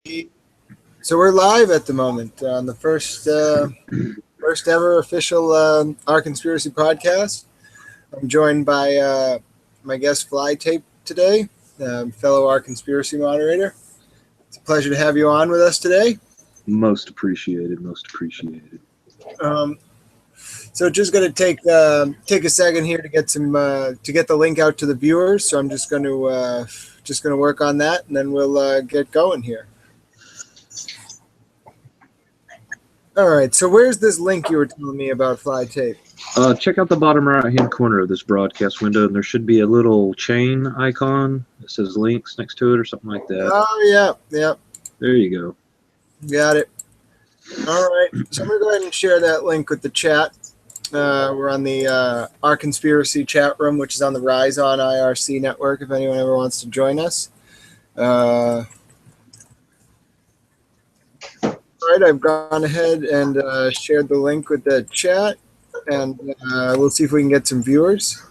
So we're live at the moment on the first ever official Our Conspiracy podcast. I'm joined by my guest Flytape today, fellow Our Conspiracy moderator. It's a pleasure to have you on with us today. Most appreciated. Most appreciated. So just going to take a second here to get the link out to the viewers. So I'm just going to work on that, and then we'll get going here. All right. So where's this link you were telling me about, Flytape? Check out the bottom right-hand corner of this broadcast window, and there should be a little chain icon that says links next to it or something like that. Oh, yeah. There you go. Got it. All right. So I'm going to go ahead and share that link with the chat. We're on the Our Conspiracy chat room, which is on the Rise On IRC network, if anyone ever wants to join us. All right, I've gone ahead and shared the link with the chat, and we'll see if we can get some viewers.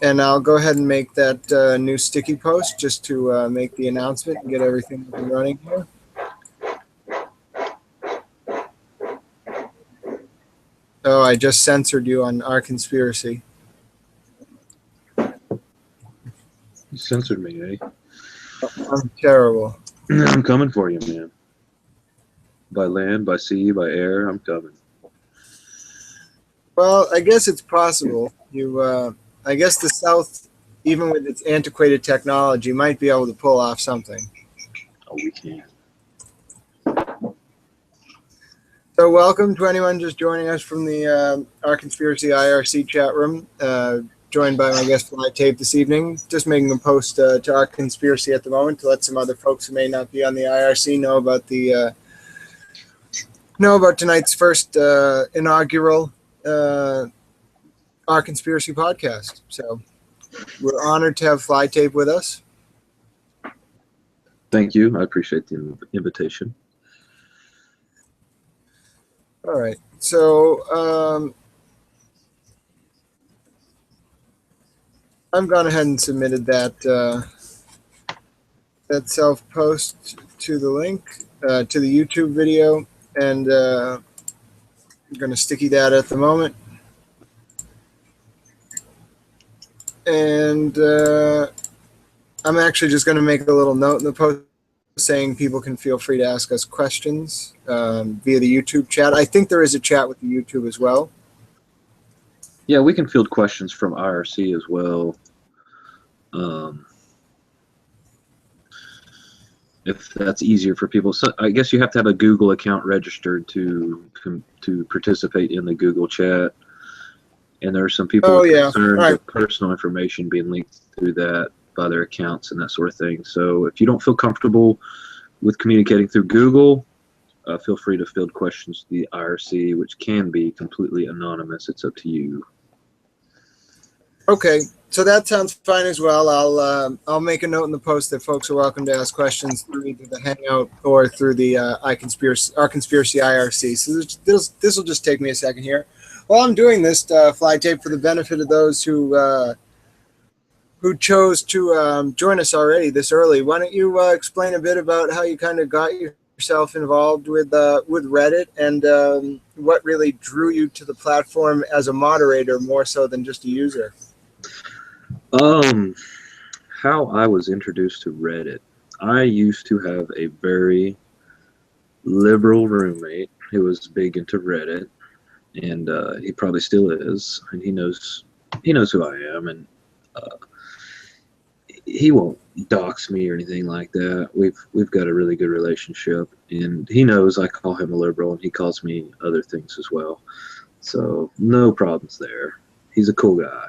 And I'll go ahead and make that new sticky post just to make the announcement and get everything up and running here. Oh, I just censored you on Our Conspiracy. You censored me, eh? I'm terrible. I'm coming for you, man. By land, by sea, by air, I'm coming. Well, I guess it's possible. I guess the South, even with its antiquated technology, might be able to pull off something. Oh, we can. So welcome to anyone just joining us from the Our Conspiracy IRC chat room, joined by my guest Flytape this evening. Just making a post to Our Conspiracy at the moment to let some other folks who may not be on the IRC know about tonight's first inaugural Our Conspiracy podcast. So we're honored to have Flytape with us. Thank you. I appreciate the invitation. All right. So I've gone ahead and submitted that self-post to the link to the YouTube video, and I'm going to sticky that at the moment. And I'm actually just going to make a little note in the post saying people can feel free to ask us questions via the YouTube chat. I think there is a chat with the YouTube as well. Yeah, we can field questions from IRC as well. If that's easier for people. So I guess you have to have a Google account registered to participate in the Google chat. And there are some people concerned with personal information being leaked through that by their accounts and that sort of thing. So if you don't feel comfortable with communicating through Google, feel free to field questions to the IRC, which can be completely anonymous. It's up to you. Okay, so that sounds fine as well. I'll make a note in the post that folks are welcome to ask questions through either the Hangout or through the Our Conspiracy IRC. So this will just take me a second here. While I'm doing this Flytape, for the benefit of those who chose to join us already this early, why don't you explain a bit about how you kind of got yourself involved with Reddit, and what really drew you to the platform as a moderator more so than just a user? How I was introduced to Reddit. I used to have a very liberal roommate who was big into Reddit, and he probably still is, and he knows who I am, and he won't dox me or anything like that. We've got a really good relationship, and he knows I call him a liberal, and he calls me other things as well. So no problems there. He's a cool guy.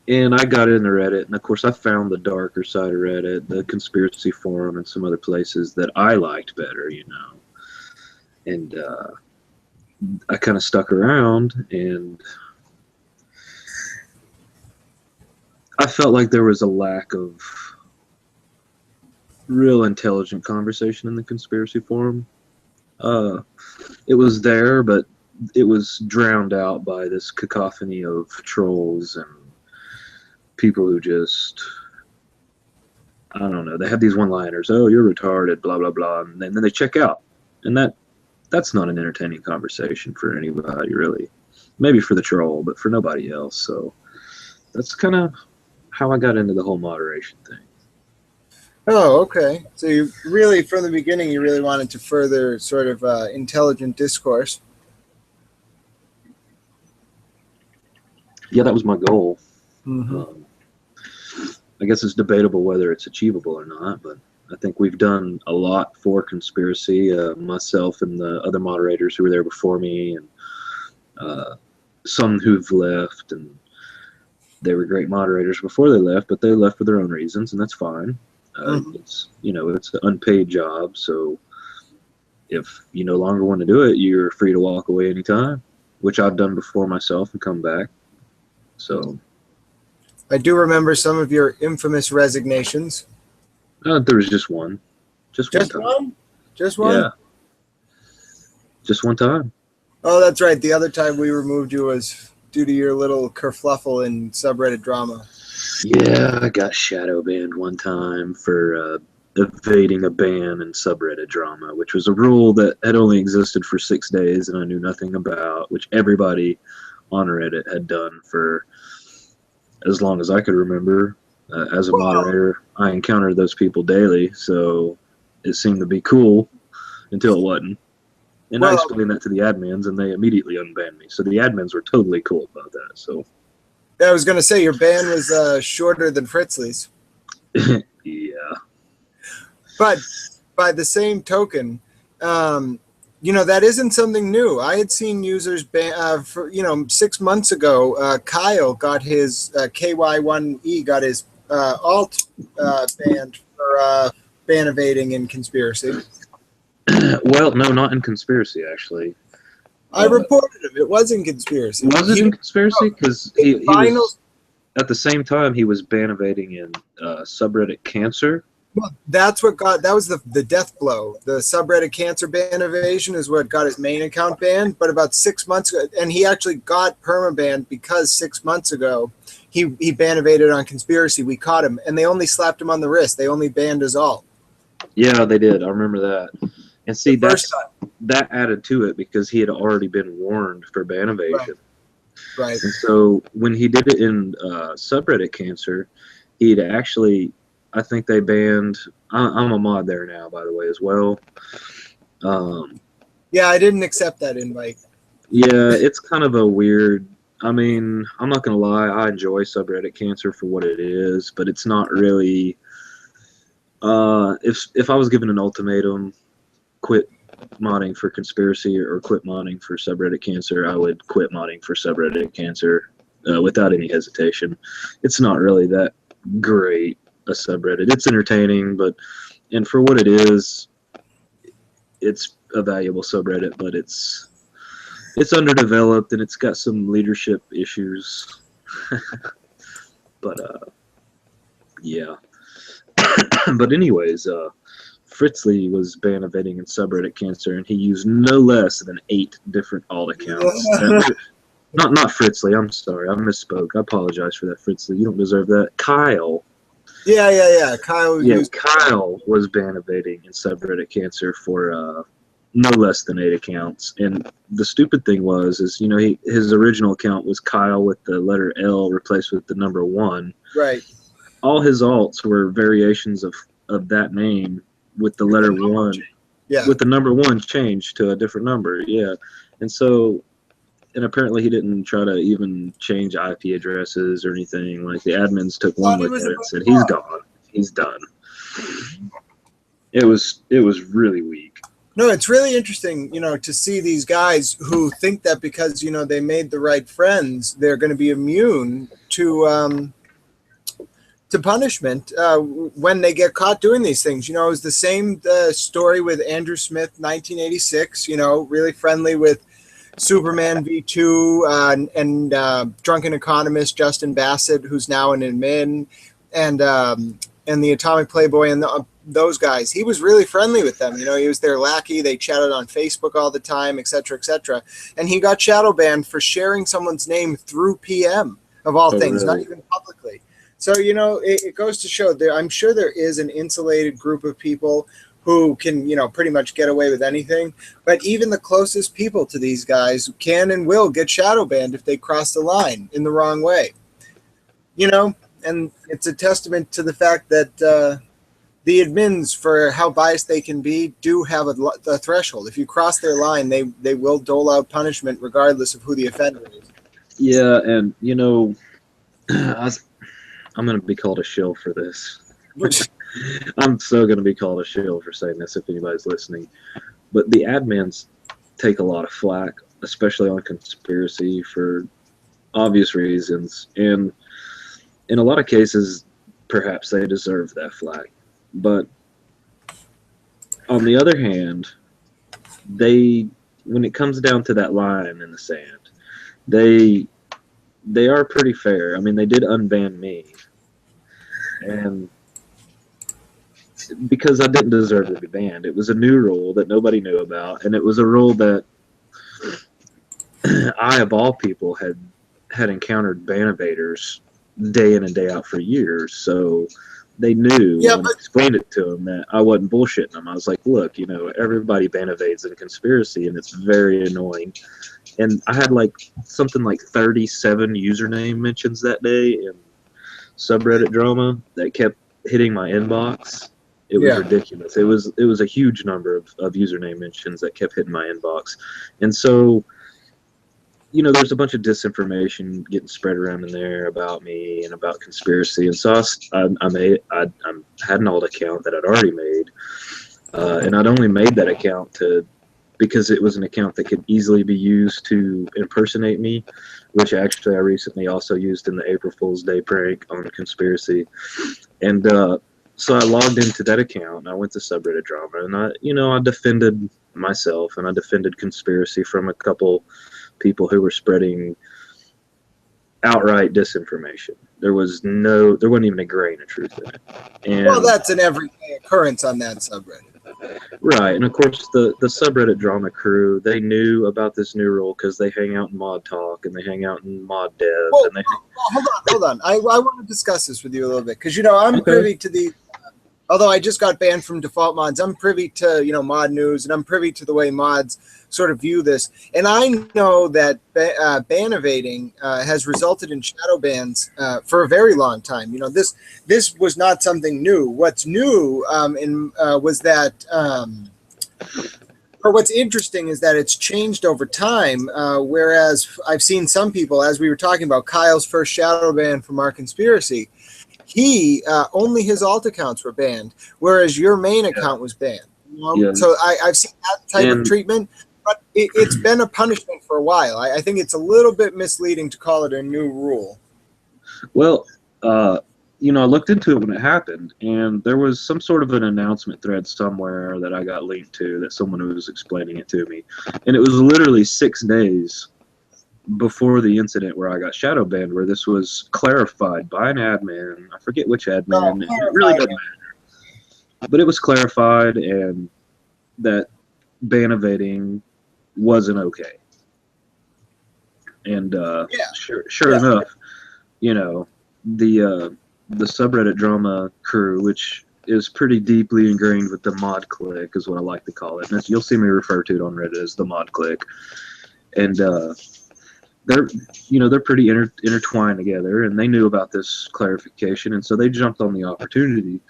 And I got into Reddit, and of course I found the darker side of Reddit, the conspiracy forum, and some other places that I liked better, And I kind of stuck around, and I felt like there was a lack of real intelligent conversation in the conspiracy forum. It was there, but it was drowned out by this cacophony of trolls and people who just I don't know. They have these one-liners. Oh, you're retarded, blah blah blah, and then they check out, and that's not an entertaining conversation for anybody, really. Maybe for the troll, but for nobody else. So that's kind of how I got into the whole moderation thing. Oh, okay. So you really, from the beginning, you really wanted to further sort of intelligent discourse. Yeah, that was my goal. Mm-hmm. I guess it's debatable whether it's achievable or not, but I think we've done a lot for conspiracy, myself and the other moderators who were there before me, and some who've left, and they were great moderators before they left, but they left for their own reasons, and that's fine. It's it's an unpaid job, so if you no longer want to do it, you're free to walk away anytime, which I've done before myself and come back. So I do remember some of your infamous resignations. there was just one. Just one time. Just one? Yeah. Just one time. Oh, that's right. The other time we removed you was due to your little kerfluffle in subreddit drama. Yeah, I got shadow banned one time for evading a ban in subreddit drama, which was a rule that had only existed for 6 days and I knew nothing about, which everybody on Reddit had done for as long as I could remember. As a moderator, I encountered those people daily, so it seemed to be cool until it wasn't. And I explained that to the admins, and they immediately unbanned me. So the admins were totally cool about that. So I was going to say, your ban was shorter than Fritzley's. Yeah. But by the same token, that isn't something new. I had seen users ban, 6 months ago, Kyle got his KY1E, got his alt banned for ban evading in conspiracy. Well, no, not in conspiracy, actually. I reported him. It was in conspiracy. Was it in conspiracy? Because he was, at the same time, he was ban evading in subreddit cancer. Well, that was the death blow. The subreddit cancer ban evasion is what got his main account banned. But about 6 months ago, and he actually got permabanned because 6 months ago he ban evaded on conspiracy. We caught him, and they only slapped him on the wrist. They only banned his alt. Yeah, they did. I remember that. And see, that added to it because he had already been warned for ban evasion. Right. And so when he did it in subreddit cancer, he'd actually, I think they banned, I'm a mod there now, by the way, as well. Yeah, I didn't accept that invite. Yeah, it's kind of a weird, I mean, I'm not going to lie, I enjoy subreddit cancer for what it is, but it's not really, if I was given an ultimatum, quit modding for conspiracy or quit modding for subreddit cancer, I would quit modding for subreddit cancer without any hesitation. It's not really that great a subreddit. It's entertaining, and for what it is, it's a valuable subreddit, but it's underdeveloped and it's got some leadership issues. But yeah. But anyways, Fritzley was ban evading in subreddit cancer, and he used no less than 8 different alt accounts. Not Fritzley. I'm sorry, I misspoke. I apologize for that, Fritzley. You don't deserve that. Kyle. Yeah. Kyle was ban evading in subreddit cancer for no less than 8 accounts. And the stupid thing is his original account was Kyle with the letter L replaced with the number 1. Right. All his alts were variations of that name with the letter 1. Yeah. With the number 1 changed to a different number. Yeah. And apparently he didn't try to even change IP addresses or anything. Like, the admins took one look at it and said, he's gone. He's done. It was really weak. No, it's really interesting, to see these guys who think that because, they made the right friends, they're going to be immune to punishment when they get caught doing these things. It was the same story with Andrew Smith, 1986, really friendly with Superman V2 and Drunken Economist Justin Bassett, who's now an admin, and the Atomic Playboy and those guys. He was really friendly with them. He was their lackey. They chatted on Facebook all the time, etc., etc. And he got shadow banned for sharing someone's name through PM, of all things, really? Not even publicly. So, you know, it goes to show that I'm sure there is an insulated group of people who can, you know, pretty much get away with anything. But even the closest people to these guys can and will get shadow banned if they cross the line in the wrong way. You know, and it's a testament to the fact that the admins, for how biased they can be, do have a threshold. If you cross their line, they will dole out punishment regardless of who the offender is. Yeah, and, you know, I'm going to be called a shill for this. I'm so going to be called a shill for saying this if anybody's listening. But the admins take a lot of flack, especially on conspiracy, for obvious reasons. And in a lot of cases, perhaps they deserve that flack. But on the other hand, when it comes down to that line in the sand, they are pretty fair. I mean, they did unban me. And because I didn't deserve to be banned. It was a new rule that nobody knew about, and it was a rule that I, of all people, had encountered ban evaders day in and day out for years. So they knew when I explained it to them that I wasn't bullshitting them. I was like, look, you know, everybody ban evades in conspiracy, and it's very annoying. And I had like something like 37 username mentions that day in subreddit drama that kept hitting my inbox. It was ridiculous. It was a huge number of username mentions that kept hitting my inbox. And so, you know, there's a bunch of disinformation getting spread around in there about me and about conspiracy. And so I had an old account that I'd already made. And I'd only made that account because it was an account that could easily be used to impersonate me, which actually I recently also used in the April Fool's Day prank on conspiracy. And so I logged into that account and I went to subreddit drama, and I defended myself and I defended conspiracy from a couple people who were spreading outright disinformation. There wasn't even a grain of truth in it. And, well, that's an everyday occurrence on that subreddit. Right, and of course the subreddit drama crew, they knew about this new rule because they hang out in mod talk and they hang out in mod dev. Well, hold on. I want to discuss this with you a little bit because, you know, I'm privy to the. Although I just got banned from default mods, I'm privy to, you know, mod news, and I'm privy to the way mods sort of view this. And I know that ban evading has resulted in shadow bans for a very long time. You know, this was not something new. What's new was that, or what's interesting is that it's changed over time. Whereas I've seen some people, as we were talking about, Kyle's first shadow ban from our conspiracy. Only his alt accounts were banned, whereas your main account was banned. You know? Yeah. So I've seen that type of treatment, but it's been a punishment for a while. I think it's a little bit misleading to call it a new rule. Well, you know, I looked into it when it happened, and there was some sort of an announcement thread somewhere that I got linked to that someone was explaining it to me, and it was literally 6 days before the incident where I got shadow banned, where this was clarified by an admin. I forget which admin. It really doesn't matter. But it was clarified, and that ban evading wasn't okay. And sure enough, you know, the subreddit drama crew, which is pretty deeply ingrained with the mod clique, is what I like to call it. And you'll see me refer to it on Reddit as the mod clique. And they're pretty intertwined together, and they knew about this clarification, and so they jumped on the opportunity,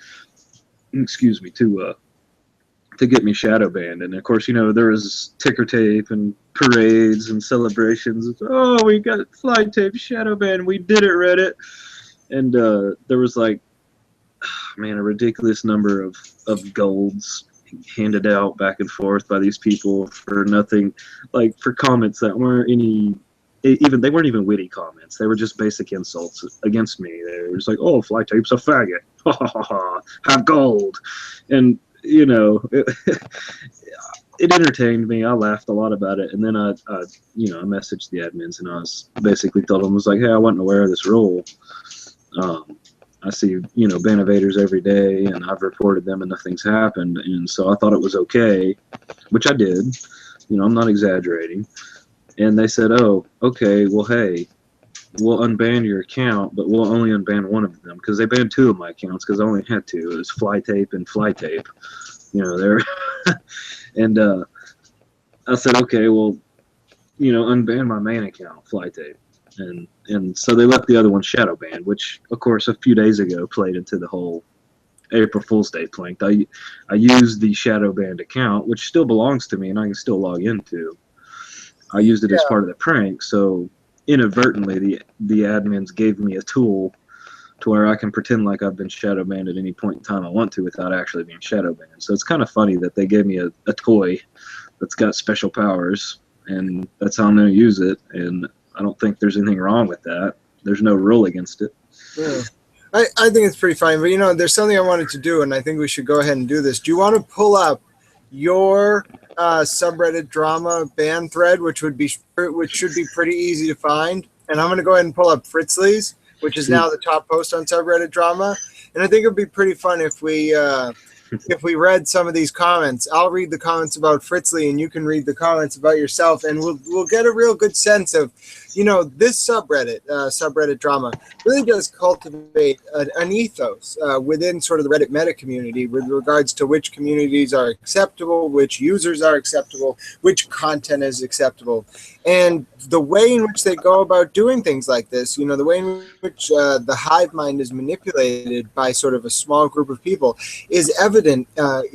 to get me shadow banned. And of course, you know, there was ticker tape and parades and celebrations. Oh, we got Flytape shadow banned. We did it, Reddit. And there was like, man, a ridiculous number of golds handed out back and forth by these people for nothing, like for comments that weren't they weren't even witty comments. They were just basic insults against me. They were just like, "Oh, Flytape's a faggot. Ha ha ha ha. Have gold." And you know, it entertained me. I laughed a lot about it. And then I messaged the admins, and I was basically told them, was like, "Hey, I wasn't aware of this rule. I see, you know, ban evaders every day, and I've reported them, and nothing's happened. And so I thought it was okay," which I did. You know, I'm not exaggerating. And they said, "Oh, okay, well, hey, we'll unban your account, but we'll only unban one of them because they banned two of my accounts because I only had two. It was Flytape and Flytape. They're and I said, okay, well, unban my main account, Flytape, and so they left the other one shadow banned, which of course a few days ago played into the whole April Fool's Day prank. I used the shadow banned account, which still belongs to me and I can still log into. I used it as part of the prank, so inadvertently the admins gave me a tool to where I can pretend like I've been shadow banned at any point in time I want to without actually being shadow banned. So it's kind of funny that they gave me a toy that's got special powers, and that's how I'm going to use it. And I don't think there's anything wrong with that. There's no rule against it. Yeah. I think it's pretty fine, but there's something I wanted to do, and I think we should go ahead and do this. Do you want to pull up your subreddit drama ban thread, which should be pretty easy to find? And I'm going to go ahead and pull up Fritzley's, which is now the top post on subreddit drama. And I think it would be pretty fun if we read some of these comments. I'll read the comments about Fritzley, and you can read the comments about yourself, and we'll get a real good sense of, this subreddit drama really does cultivate an ethos within sort of the Reddit meta community with regards to which communities are acceptable, which users are acceptable, which content is acceptable. And the way in which they go about doing things like this, the way in which the hive mind is manipulated by sort of a small group of people is evident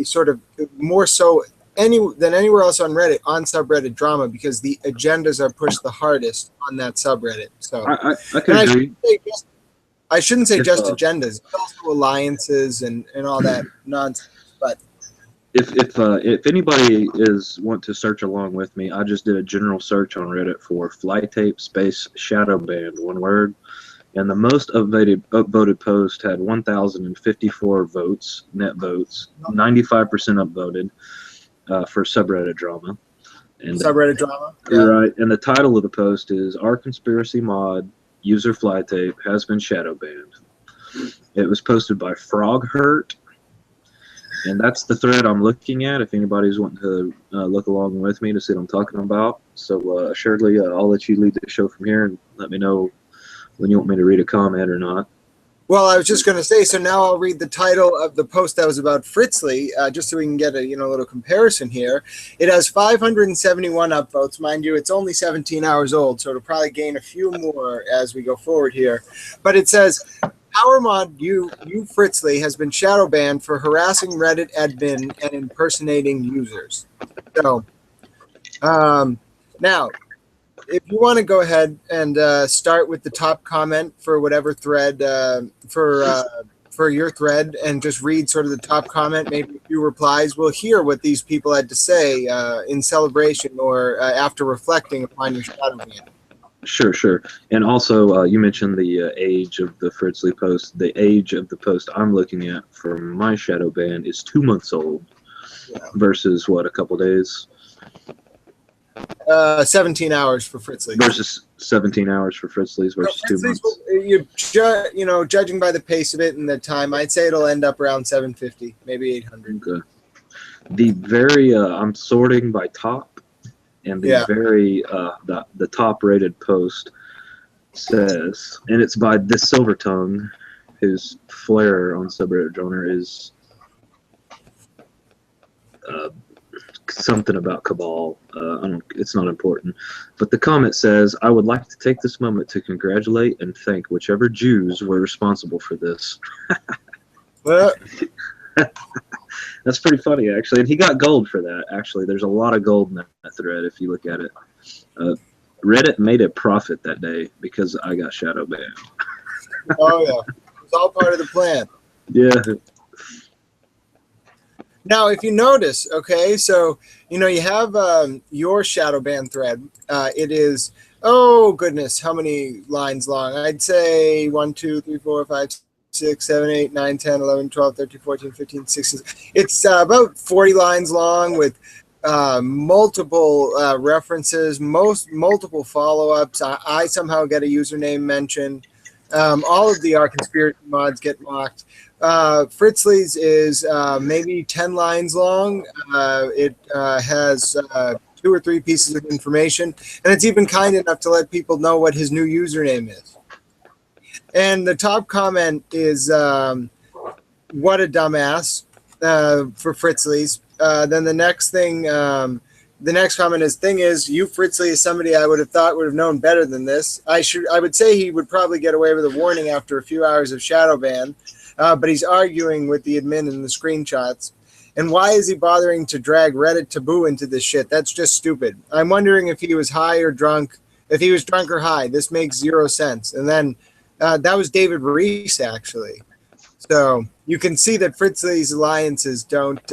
sort of more so than anywhere else on Reddit, on subreddit drama, because the agendas are pushed the hardest on that subreddit. So I can agree. I shouldn't say just agendas, but also alliances and all that nonsense. But if anybody want to search along with me, I just did a general search on Reddit for Flytape space shadow banned, one word, and the most upvoted post had 1,054 votes, net votes, 95% upvoted for subreddit drama. And subreddit drama, right? And the title of the post is "Our conspiracy mod user Flytape has been shadow banned." It was posted by Frog Hurt. And that's the thread I'm looking at if anybody's wanting to look along with me to see what I'm talking about. So assuredly, I'll let you lead the show from here and let me know when you want me to read a comment or not. Well, I was just going to say, so now I'll read the title of the post that was about Fritzley, just so we can get a little comparison here. It has 571 upvotes. Mind you, it's only 17 hours old, so it'll probably gain a few more as we go forward here. But it says, Power Mod you Fritzley has been shadow banned for harassing Reddit admin and impersonating users. So, now, if you want to go ahead and start with the top comment for whatever thread for your thread, and just read sort of the top comment, maybe a few replies, we'll hear what these people had to say in celebration or after reflecting upon your shadow ban. Sure. And also, you mentioned the age of the Fritzley post. The age of the post I'm looking at for my shadow ban is 2 months old versus, a couple days? 17 hours for Fritzley. Versus 17 hours for Fritzley's versus 2 months. Judging by the pace of it and the time, I'd say it'll end up around 750, maybe 800. Okay. The very, I'm sorting by top, and the very, the top rated post says, and it's by this Silver Tongue, whose flair on subreddit donor is something about Cabal. It's not important. But the comment says, I would like to take this moment to congratulate and thank whichever Jews were responsible for this. Well, that's pretty funny, actually. And he got gold for that, actually. There's a lot of gold in that thread if you look at it. Reddit made a profit that day because I got shadow banned. Oh, yeah. It's all part of the plan. Yeah. Now, if you notice, okay, so, you have your shadow ban thread. It is, oh, goodness, how many lines long? I'd say 1, 2, 3, 4, 5, 6, 7, 8, 9, 10, 11, 12, 13, 14, 15, 16. It's about 40 lines long with multiple references, multiple follow-ups. I somehow get a username mentioned. All of the Our Conspiracy mods get mocked. Fritzley's is maybe 10 lines long. It has 2 or 3 pieces of information, and it's even kind enough to let people know what his new username is. And the top comment is, what a dumbass, for Fritzlies. Then the next thing, the next comment is, thing is, you Fritzly is somebody I would have thought would have known better than this. I would say he would probably get away with a warning after a few hours of shadow ban, but he's arguing with the admin in the screenshots. And why is he bothering to drag Reddit taboo into this shit? That's just stupid. I'm wondering if he was high or drunk. If he was drunk or high, this makes 0 sense. And then that was David Reese, actually. So you can see that Fritzly's alliances don't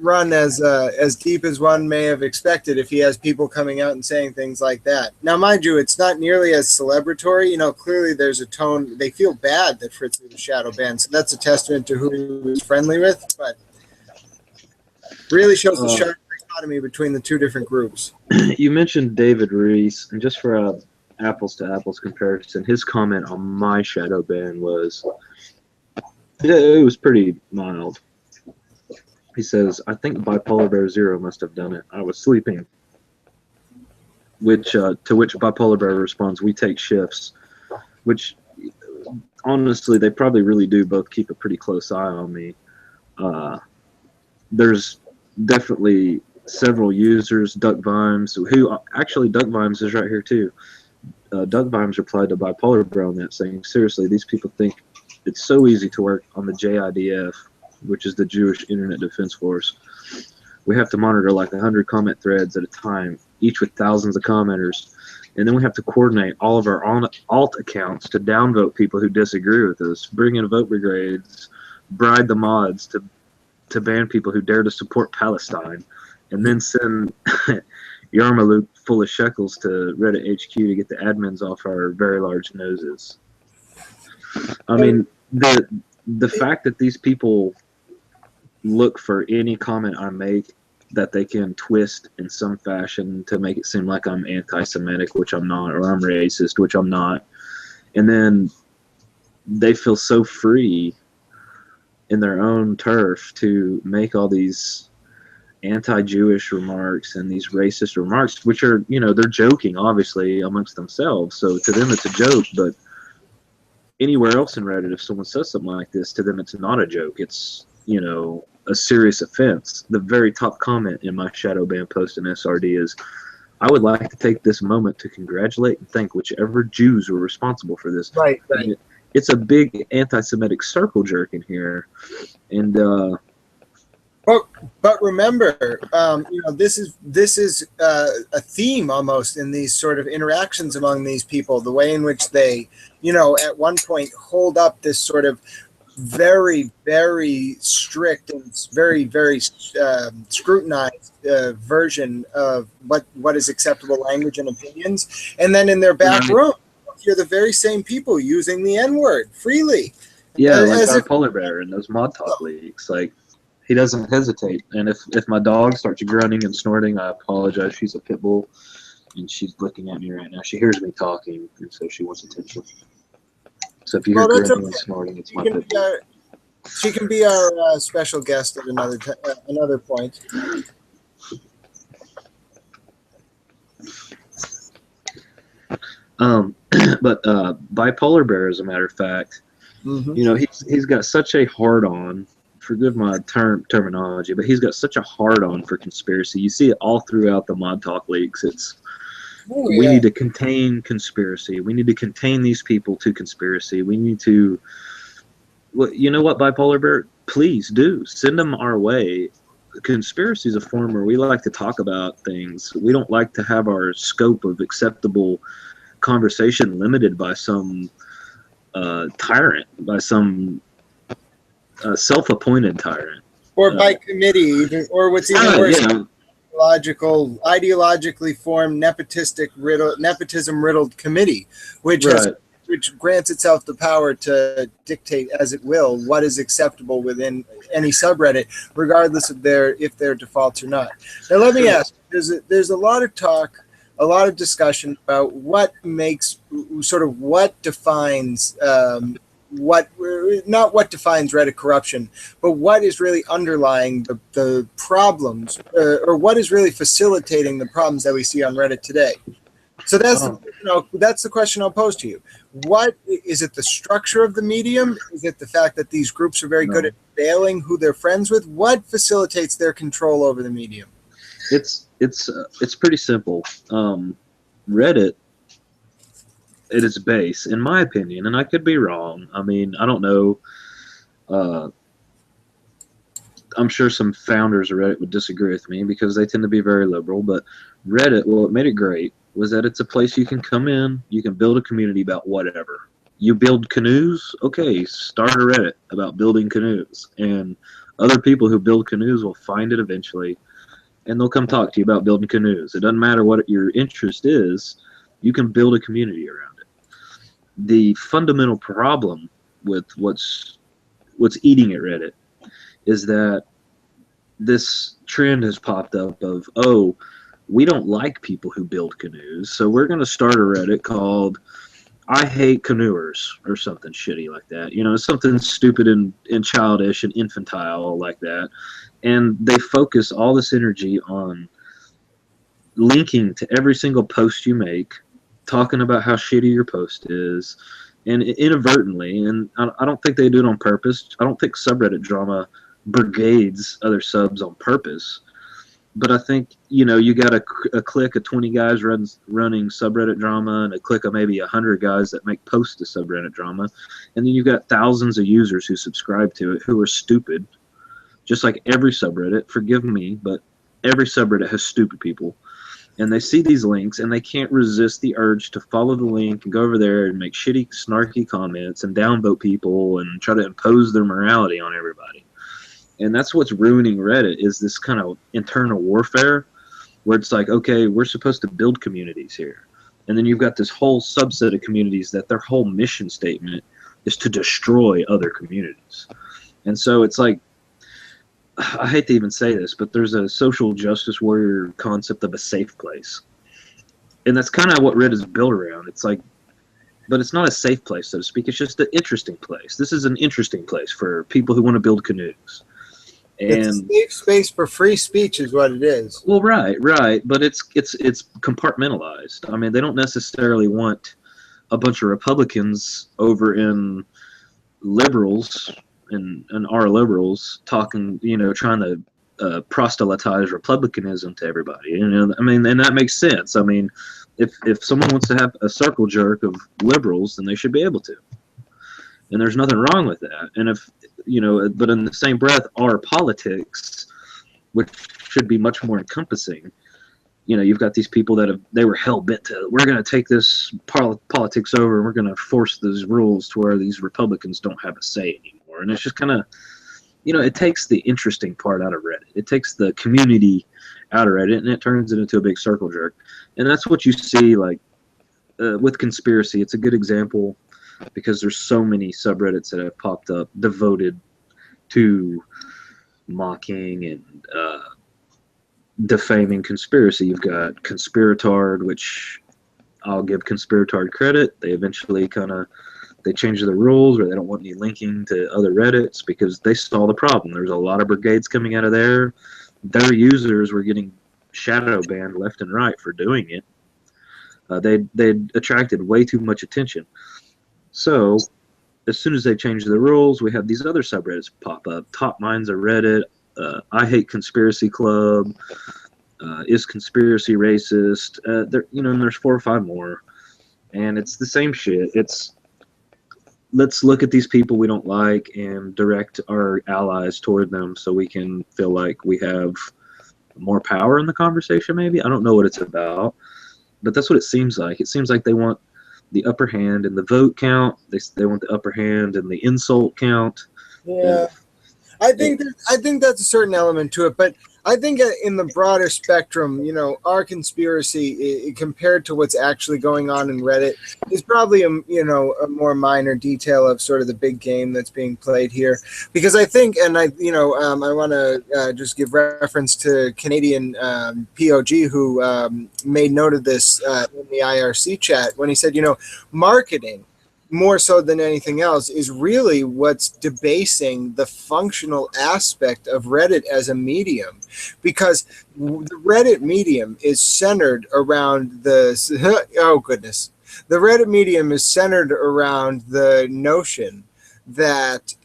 run as deep as one may have expected if he has people coming out and saying things like that. Now, mind you, it's not nearly as celebratory. You know, clearly there's a tone. They feel bad that Fritzly was shadow banned, so that's a testament to who he was friendly with. But really shows the sharp dichotomy between the 2 different groups. You mentioned David Reese, and just for a apples to apples comparison, his comment on my shadow ban was, it was pretty mild. He says, I think Bipolar Bear Zero must have done it. I was sleeping. Which to which Bipolar Bear responds, we take shifts. Which, honestly, they probably really do both keep a pretty close eye on me. There's definitely several users, Duck Vimes, who actually Duck Vimes is right here too. Duck Vimes replied to Bipolar Bear on that, saying, seriously, these people think it's so easy to work on the JIDF, which is the Jewish Internet Defense Force. We have to monitor like 100 comment threads at a time, each with thousands of commenters. And then we have to coordinate all of our alt accounts to downvote people who disagree with us, bring in vote brigades, bribe the mods to ban people who dare to support Palestine, and then send Yarmulke full of shekels to Reddit HQ to get the admins off our very large noses. I mean, the fact that these people look for any comment I make that they can twist in some fashion to make it seem like I'm anti-Semitic, which I'm not, or I'm racist, which I'm not. And then they feel so free in their own turf to make all these anti-Jewish remarks and these racist remarks, which are, you know, they're joking, obviously, amongst themselves. So to them, it's a joke, but anywhere else in Reddit, if someone says something like this, to them, it's not a joke. It's, you know, a serious offense. The very top comment in my shadow ban post in SRD is, I would like to take this moment to congratulate and thank whichever Jews were responsible for this. Right. It's a big anti-Semitic circle jerk in here. And but remember, you know, this is a theme almost in these sort of interactions among these people, the way in which they, you know, at one point hold up this sort of very, very strict and very, very scrutinized version of what is acceptable language and opinions, and then in their back room, you're the very same people using the N-word freely. Yeah, like our polar bear in those mod talk leaks, like he doesn't hesitate. And if my dog starts grunting and snorting, I apologize. She's a pit bull, and she's looking at me right now. She hears me talking, and so she wants attention. So if you hear grunting and snorting, it's my pit bull. She can be our special guest at another point. But Bipolar Bear, as a matter of fact, you know, he's got such a hard-on, forgive my terminology, but he's got such a hard-on for conspiracy. You see it all throughout the mod talk leaks. It's we need to contain conspiracy. We need to contain these people to conspiracy. We need to, well, you know what, Bipolar Bear, please do send them our way. Conspiracy is a form where we like to talk about things. We don't like to have our scope of acceptable conversation limited by some tyrant, by some self-appointed tyrant, or by committee, or what's even worse, ideologically formed nepotism riddled committee, which grants itself the power to dictate as it will what is acceptable within any subreddit, regardless of if they're defaults or not. Now, let me ask: there's a lot of talk, a lot of discussion about what defines not what defines Reddit corruption, but what is really underlying the problems, or what is really facilitating the problems that we see on Reddit today. So that's the question I'll pose to you. What is it? The structure of the medium? Is it the fact that these groups are very good at veiling who they're friends with? What facilitates their control over the medium? It's pretty simple. Reddit, at its base, in my opinion, and I could be wrong. I mean, I don't know. I'm sure some founders of Reddit would disagree with me because they tend to be very liberal. But Reddit, what made it great was that it's a place you can come in, you can build a community about whatever. You build canoes, okay, start a Reddit about building canoes. And other people who build canoes will find it eventually, and they'll come talk to you about building canoes. It doesn't matter what your interest is, you can build a community around it. The fundamental problem with what's eating at Reddit is that this trend has popped up of, oh, we don't like people who build canoes, so we're going to start a Reddit called I Hate Canoers or something shitty like that. You know, something stupid and childish and infantile like that. And they focus all this energy on linking to every single post you make, talking about how shitty your post is, and inadvertently, and I don't think they do it on purpose. I don't think subreddit drama brigades other subs on purpose. But I think, you know, you got a clique of 20 guys running subreddit drama and a clique of maybe 100 guys that make posts to subreddit drama. And then you've got thousands of users who subscribe to it who are stupid. Just like every subreddit, forgive me, but every subreddit has stupid people. And they see these links and they can't resist the urge to follow the link and go over there and make shitty, snarky comments and downvote people and try to impose their morality on everybody. And that's what's ruining Reddit, is this kind of internal warfare where it's like, okay, we're supposed to build communities here. And then you've got this whole subset of communities that their whole mission statement is to destroy other communities. And so it's like, I hate to even say this, but there's a social justice warrior concept of a safe place. And that's kind of what Reddit is built around. It's like, but it's not a safe place, so to speak. It's just an interesting place. This is an interesting place for people who want to build canoes. And it's a safe space for free speech is what it is. Well, right, but it's compartmentalized. I mean, they don't necessarily want a bunch of Republicans over in liberals and our liberals talking, you know, trying to proselytize republicanism to everybody. You know, I mean, and that makes sense. I mean, if someone wants to have a circle jerk of liberals, then they should be able to. And there's nothing wrong with that. And if, you know, but in the same breath, our politics, which should be much more encompassing, you know, you've got these people that they were hell bent to, we're going to take this politics over and we're going to force those rules to where these Republicans don't have a say anymore. And it's just kind of, you know, it takes the interesting part out of Reddit. It takes the community out of Reddit and it turns it into a big circle jerk. And that's what you see, like, with conspiracy. It's a good example, because there's so many subreddits that have popped up devoted to mocking and defaming conspiracy. You've got Conspiratard, which I'll give Conspiratard credit. They eventually they changed the rules, or they don't want any linking to other Reddits because they saw the problem. There's a lot of brigades coming out of there. Their users were getting shadow banned left and right for doing it. They attracted way too much attention. So, as soon as they change the rules, we have these other subreddits pop up. Top Minds of Reddit, I Hate Conspiracy Club, Is Conspiracy Racist? You know, and there's 4 or 5 more, and it's the same shit. It's, let's look at these people we don't like and direct our allies toward them so we can feel like we have more power in the conversation. Maybe, I don't know what it's about, but that's what it seems like. It seems like they want the upper hand in the vote count. They want the upper hand in the insult count. Yeah, I think that's a certain element to it, but I think in the broader spectrum, you know, our conspiracy compared to what's actually going on in Reddit is probably a more minor detail of sort of the big game that's being played here. Because I think, and I want to just give reference to Canadian POG who made note of this in the IRC chat when he said, you know, marketing more so than anything else, is really what's debasing the functional aspect of Reddit as a medium, because the Reddit medium is centered around the oh goodness, the Reddit medium is centered around the notion that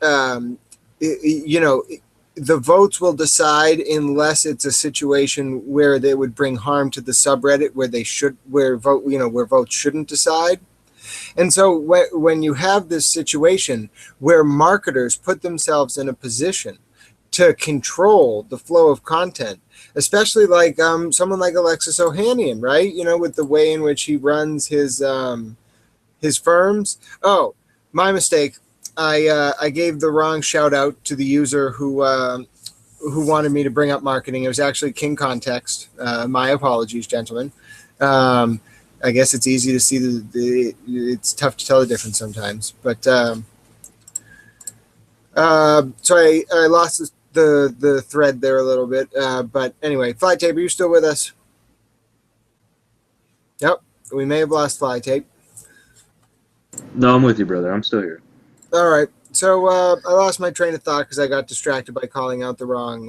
the votes will decide unless it's a situation where they would bring harm to the subreddit, where votes shouldn't decide. And so when you have this situation where marketers put themselves in a position to control the flow of content, especially like someone like Alexis Ohanian, right? With the way in which he runs his firms. Oh, my mistake. I gave the wrong shout out to the user who wanted me to bring up marketing. It was actually King Context. My apologies, gentlemen. I guess it's easy to see it's tough to tell the difference sometimes. But so I lost the thread there a little bit. But anyway, Flytape, are you still with us? Yep, we may have lost Flytape. No, I'm with you, brother. I'm still here. All right. So I lost my train of thought because I got distracted by calling out the wrong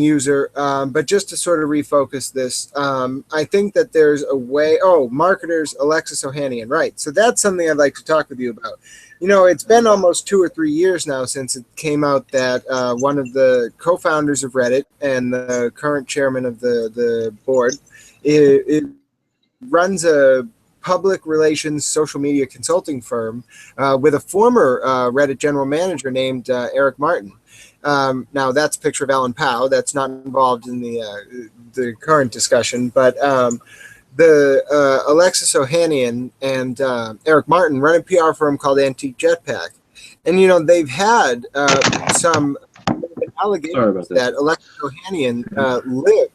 user. But just to sort of refocus this, I think that there's a way. Oh, marketers, Alexis Ohanian, right? So that's something I'd like to talk with you about. It's been almost 2 or 3 years now since it came out that one of the co-founders of Reddit and the current chairman of the board, it runs a public relations social media consulting firm with a former Reddit general manager named Eric Martin. Now that's a picture of Alan Powell. That's not involved in the current discussion, but the Alexis Ohanian and Eric Martin run a PR firm called Antique Jetpack, and they've had some allegations that Alexis Ohanian lived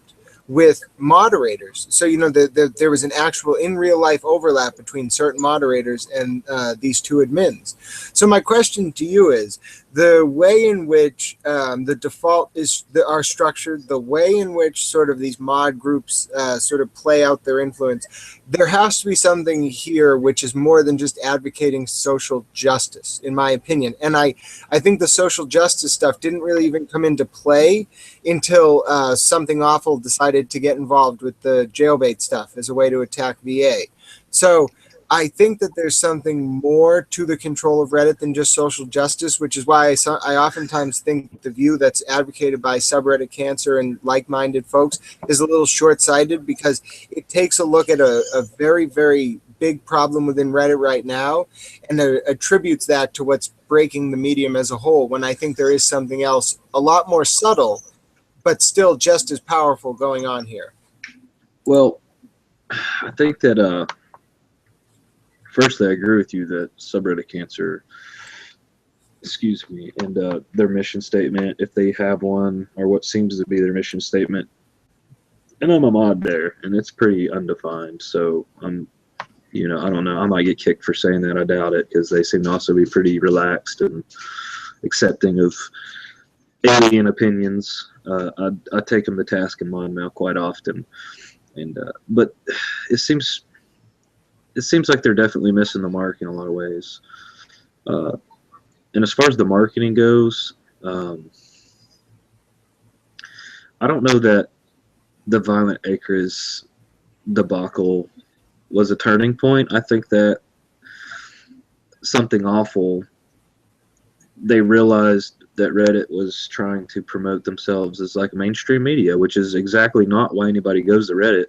with moderators. So, there was an actual in real life overlap between certain moderators and these two admins. So my question to you is, the way in which the default are structured, the way in which sort of these mod groups sort of play out their influence, there has to be something here which is more than just advocating social justice, in my opinion. And I think the social justice stuff didn't really even come into play until something awful decided to get involved with the jailbait stuff as a way to attack VA. So I think that there's something more to the control of Reddit than just social justice, which is why I oftentimes think the view that's advocated by subreddit cancer and like-minded folks is a little short-sighted, because it takes a look at a very, very big problem within Reddit right now and attributes that to what's breaking the medium as a whole, when I think there is something else a lot more subtle but still just as powerful going on here. Well, I think that firstly, I agree with you that subreddit cancer, and their mission statement, if they have one, or what seems to be their mission statement, and I'm a mod there, and it's pretty undefined. So I don't know. I might get kicked for saying that. I doubt it, because they seem to also be pretty relaxed and accepting of alien opinions. I take them to task in mod mail quite often, but it seems like they're definitely missing the mark in a lot of ways. And as far as the marketing goes, I don't know that the Violent Acres debacle was a turning point. I think that something awful, they realized that Reddit was trying to promote themselves as like mainstream media, which is exactly not why anybody goes to Reddit.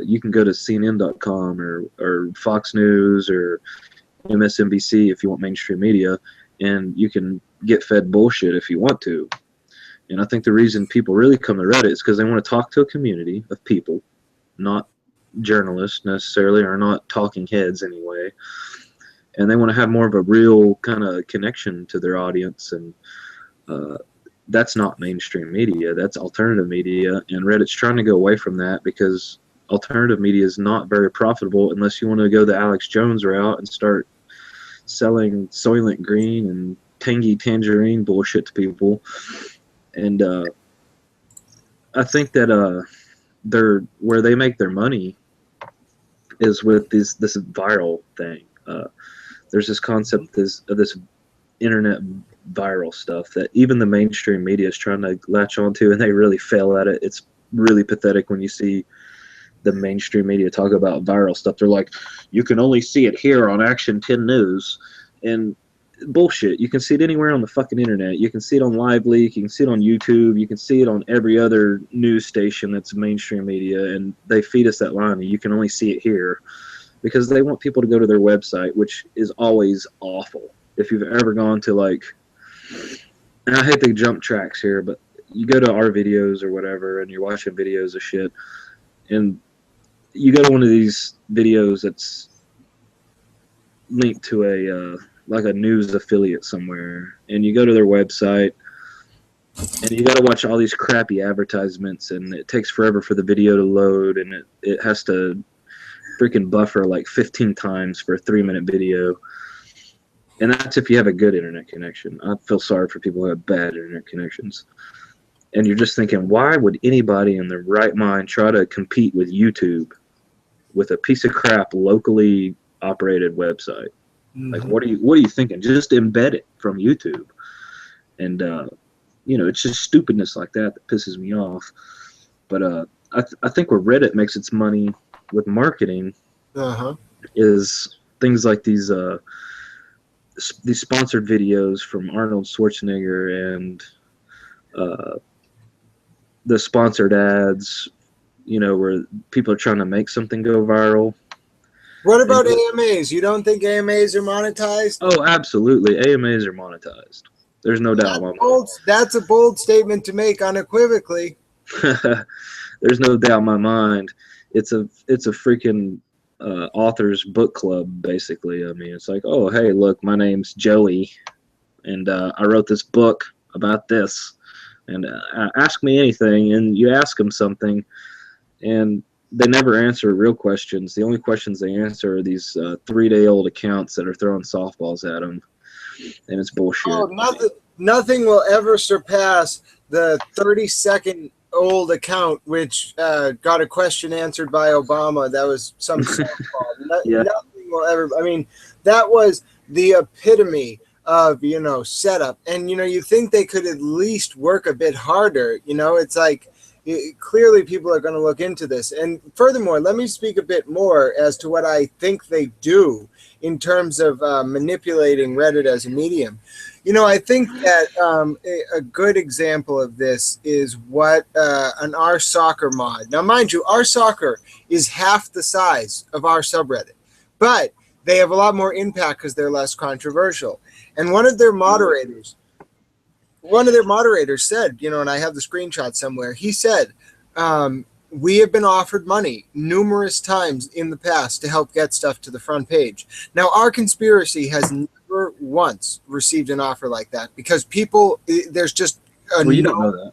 You can go to CNN.com or Fox News or MSNBC if you want mainstream media, and you can get fed bullshit if you want to. And I think the reason people really come to Reddit is because they want to talk to a community of people, not journalists necessarily, or not talking heads anyway. And they want to have more of a real kind of connection to their audience. And that's not mainstream media. That's alternative media. And Reddit's trying to go away from that, because alternative media is not very profitable unless you want to go the Alex Jones route and start selling Soylent Green and Tangy Tangerine bullshit to people. And I think that where they make their money is with this viral thing. there's this concept of this internet viral stuff that even the mainstream media is trying to latch onto, and they really fail at it. It's really pathetic when you see the mainstream media talk about viral stuff. They're like, you can only see it here on Action 10 News, and bullshit. You can see it anywhere on the fucking internet. You can see it on Live Leak. You can see it on YouTube. You can see it on every other news station that's mainstream media, and they feed us that line. You can only see it here because they want people to go to their website, which is always awful. If you've ever gone to, like, and I hate to jump tracks here, but you go to our videos or whatever, and you're watching videos of shit, and you go to one of these videos that's linked to like a news affiliate somewhere, and you go to their website, and you got to watch all these crappy advertisements, and it takes forever for the video to load, and it has to freaking buffer like 15 times for a 3-minute video. And that's if you have a good internet connection. I feel sorry for people who have bad internet connections. And you're just thinking, why would anybody in their right mind try to compete with YouTube with a piece of crap locally operated website? Mm-hmm. Like, what are you thinking? Just embed it from YouTube. And it's just stupidness like that pisses me off. But I think where Reddit makes its money with marketing is things like these sponsored videos from Arnold Schwarzenegger and the sponsored ads, where people are trying to make something go viral. What about AMAs? You don't think AMAs are monetized? Oh, absolutely. AMAs are monetized. There's no doubt about that. That's a bold statement to make unequivocally. There's no doubt in my mind. It's a freaking author's book club, basically. I mean, it's like, oh, hey, look, my name's Joey, and I wrote this book about this, and ask me anything, and you ask them something, and they never answer real questions. The only questions they answer are these 3-day-old accounts that are throwing softballs at them, and it's bullshit. Oh, nothing will ever surpass the 30-second old account which got a question answered by Obama. That was some softball. Yeah. Nothing will ever. I mean, that was the epitome of setup. And you think they could at least work a bit harder. It's like clearly people are going to look into this. And furthermore, let me speak a bit more as to what I think they do in terms of manipulating Reddit as a medium. I think that a good example of this is what an R Soccer mod. Now, mind you, R Soccer is half the size of our subreddit, but they have a lot more impact because they're less controversial. And one of their moderators said, and I have the screenshot somewhere, he said, we have been offered money numerous times in the past to help get stuff to the front page. Now, our conspiracy has never once received an offer like that because there's just you don't know that.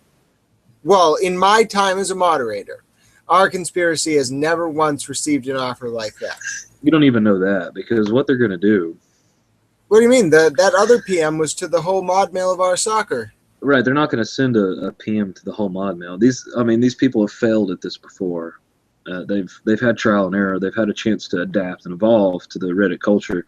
Well, in my time as a moderator, our conspiracy has never once received an offer like that. You don't even know that because what they're going to do. What do you mean? That other PM was to the whole mod mail of our soccer. Right, they're not going to send a PM to the whole mod mail. These people have failed at this before. They've had trial and error. They've had a chance to adapt and evolve to the Reddit culture.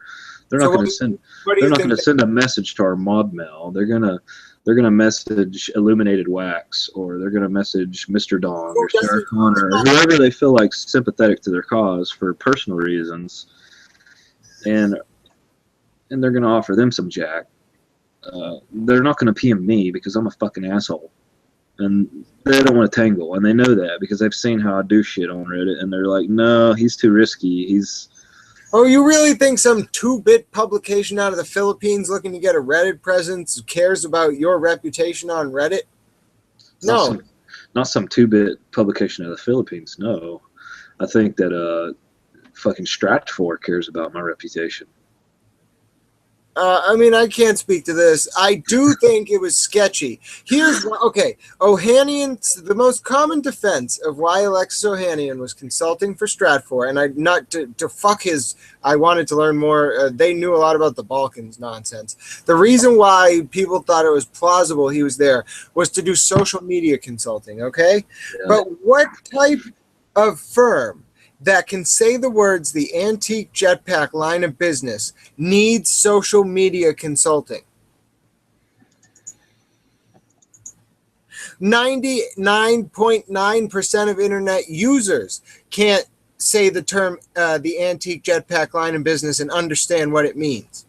They're not going to send. They're not going to send a message to our mod mail. They're gonna message Illuminated Wax, or they're gonna message Mr. Dong or Sarah Connor, or whoever they feel like sympathetic to their cause for personal reasons, and they're gonna offer them some jack. They're not going to PM me because I'm a fucking asshole. And they don't want to tangle. And they know that because they've seen how I do shit on Reddit. And they're like, no, he's too risky. Oh, you really think some 2-bit publication out of the Philippines looking to get a Reddit presence cares about your reputation on Reddit? No. Not some 2-bit publication out of the Philippines, no. I think that fucking Stratfor cares about my reputation. I can't speak to this. I do think it was sketchy. Ohanian, the most common defense of why Alexis Ohanian was consulting for Stratfor, and I wanted to learn more. They knew a lot about the Balkans nonsense. The reason why people thought it was plausible he was there was to do social media consulting, okay? Yeah. But what type of firm that can say the words "the antique jetpack line of business needs social media consulting." 99.9% of internet users can't say the term "the antique jetpack line of business" and understand what it means.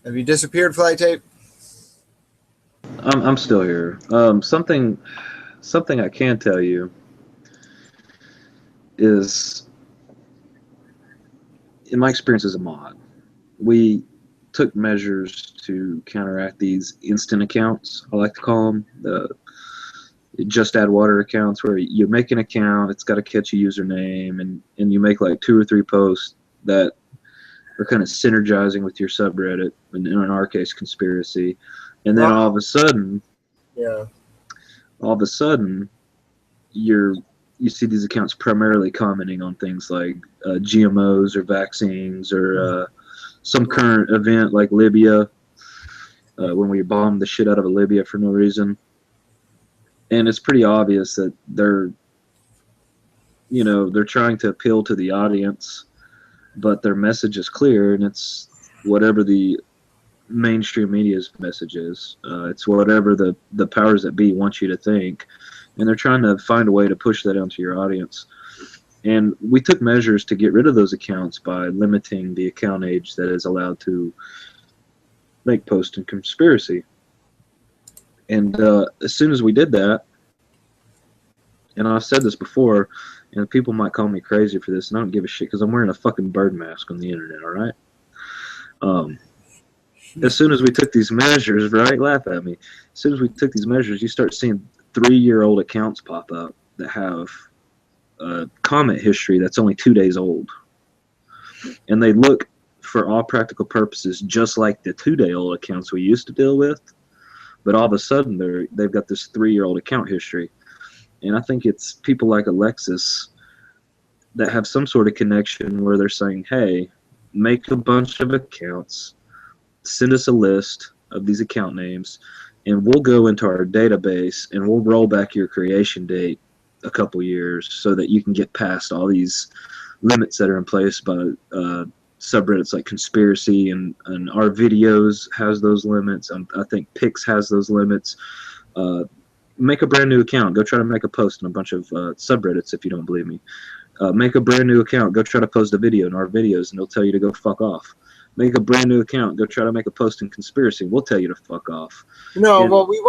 Have you disappeared, Flytape? I'm still here. Something I can tell you is, in my experience as a mod, we took measures to counteract these instant accounts, I like to call them, the just add water accounts, where you make an account, it's got a catchy username, and you make like 2 or 3 posts that are kind of synergizing with your subreddit, and in our case, conspiracy. And then all of a sudden, you see these accounts primarily commenting on things like GMOs or vaccines or some current event like Libya, when we bombed the shit out of Libya for no reason. And it's pretty obvious that they're trying to appeal to the audience, but their message is clear, and it's whatever the mainstream media's message is. It's whatever the powers that be want you to think, and they're trying to find a way to push that onto your audience. And we took measures to get rid of those accounts by limiting the account age that is allowed to make posts in conspiracy. And as soon as we did that, and I've said this before, and people might call me crazy for this, and I don't give a shit because I'm wearing a fucking bird mask on the internet, all right? As soon as we took these measures, right? Laugh at me. As soon as we took these measures, you start seeing 3-year-old accounts pop up that have a comment history that's only 2 days old. And they look, for all practical purposes, just like the 2-day-old accounts we used to deal with. But all of a sudden, they've got this 3-year-old account history. And I think it's people like Alexis that have some sort of connection where they're saying, hey, make a bunch of accounts, send us a list of these account names, and we'll go into our database and we'll roll back your creation date a couple years so that you can get past all these limits that are in place by subreddits like Conspiracy, and our videos has those limits. I think Pix has those limits. Make a brand new account. Go try to make a post in a bunch of subreddits if you don't believe me. Make a brand new account. Go try to post a video in our videos, and they'll tell you to go fuck off. Make a brand new account. Go try to make a post in Conspiracy. We'll tell you to fuck off. No, well, we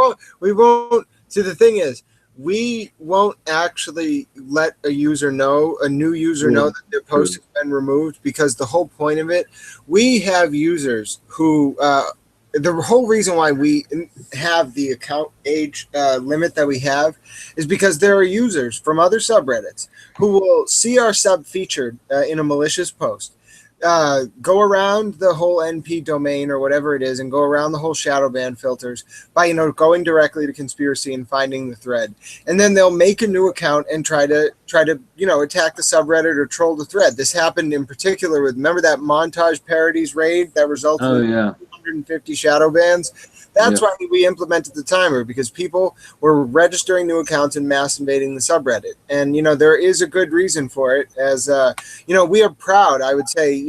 won't. See, the thing is, we won't actually let a new user know that their post has been removed, because the whole point of it, we have users who, the whole reason why we have the account age limit that we have is because there are users from other subreddits who will see our sub featured in a malicious post, go around the whole NP domain or whatever it is, and go around the whole shadow ban filters by going directly to Conspiracy and finding the thread, and then they'll make a new account and try to attack the subreddit or troll the thread. This happened in particular with, remember that montage parodies raid that resulted in 150 shadow bans? That's why we implemented the timer, because people were registering new accounts and mass invading the subreddit. And, there is a good reason for it, as, we are proud. I would say,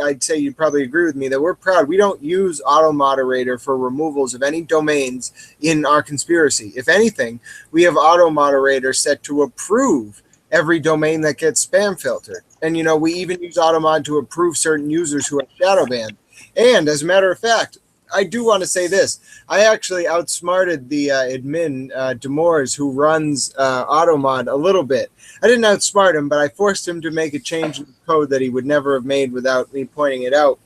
I'd say you'd probably agree with me that we're proud. We don't use auto moderator for removals of any domains in our Conspiracy. If anything, we have auto moderator set to approve every domain that gets spam filtered. And, we even use AutoMod to approve certain users who are shadow banned. And as a matter of fact, I do want to say this. I actually outsmarted the admin, Demores, who runs AutoMod a little bit. I didn't outsmart him, but I forced him to make a change in the code that he would never have made without me pointing it out.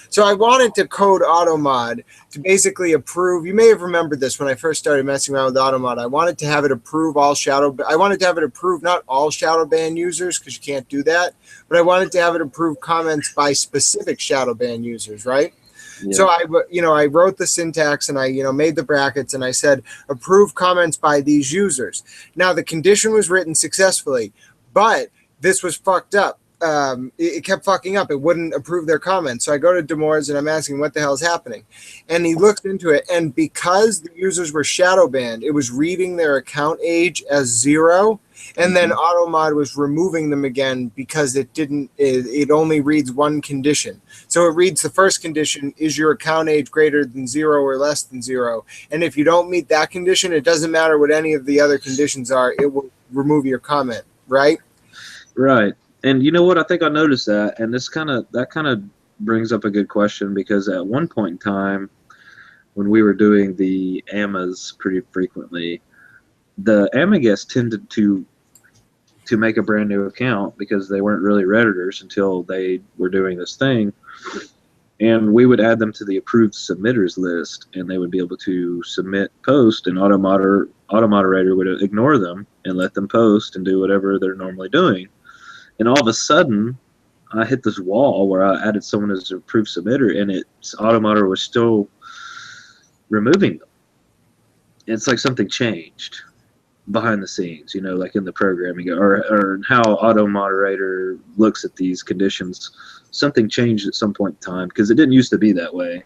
So I wanted to code AutoMod to basically approve. You may have remembered this when I first started messing around with AutoMod. I wanted to have it approve I wanted to have it approve not all shadow ban users, because you can't do that, but I wanted to have it approve comments by specific shadow ban users, right? Yeah. So I wrote the syntax, and I made the brackets, and I said approve comments by these users. Now the condition was written successfully, but this was fucked up. it kept fucking up. It wouldn't approve their comments. So I go to Demores and I'm asking what the hell is happening. And he looks into it. And because the users were shadow banned, it was reading their account age as 0. And then AutoMod was removing them again because it only reads one condition. So it reads the first condition, is your account age greater than 0 or less than 0? And if you don't meet that condition, it doesn't matter what any of the other conditions are, it will remove your comment, right? Right. And you know what? I think I noticed that, and that kind of brings up a good question, because at one point in time, when we were doing the AMAs pretty frequently, the AMA guests tended to make a brand new account because they weren't really Redditors until they were doing this thing, and we would add them to the approved submitters list, and they would be able to submit post, and auto moderator would ignore them and let them post and do whatever they're normally doing. And all of a sudden, I hit this wall where I added someone as an approved submitter, and auto moderator was still removing them. It's like something changed behind the scenes, like in the programming or how auto moderator looks at these conditions. Something changed at some point in time, because it didn't used to be that way.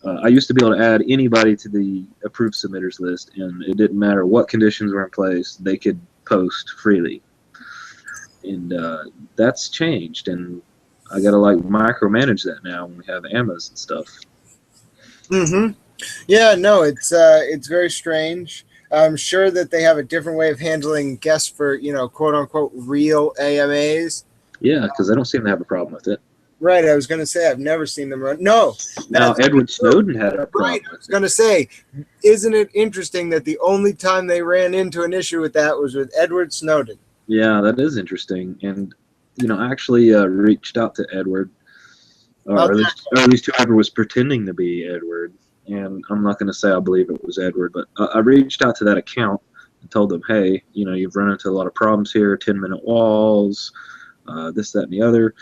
I used to be able to add anybody to the approved submitters list, and it didn't matter what conditions were in place, they could post freely. And that's changed, and I gotta micromanage that now when we have AMAs and stuff. Yeah, no, it's very strange. I'm sure that they have a different way of handling guests for, quote unquote real AMAs. Yeah, because they don't seem to have a problem with it. Right, I was going to say, I've never seen them run. No. Now, Edward Snowden had a problem. Right, I was going to say, isn't it interesting that the only time they ran into an issue with that was with Edward Snowden? Yeah, that is interesting. And, I actually reached out to Edward, or at least whoever was pretending to be Edward. And I'm not going to say I believe it was Edward, but I reached out to that account and told them, hey, you've run into a lot of problems here, 10-minute walls, this, that, and the other.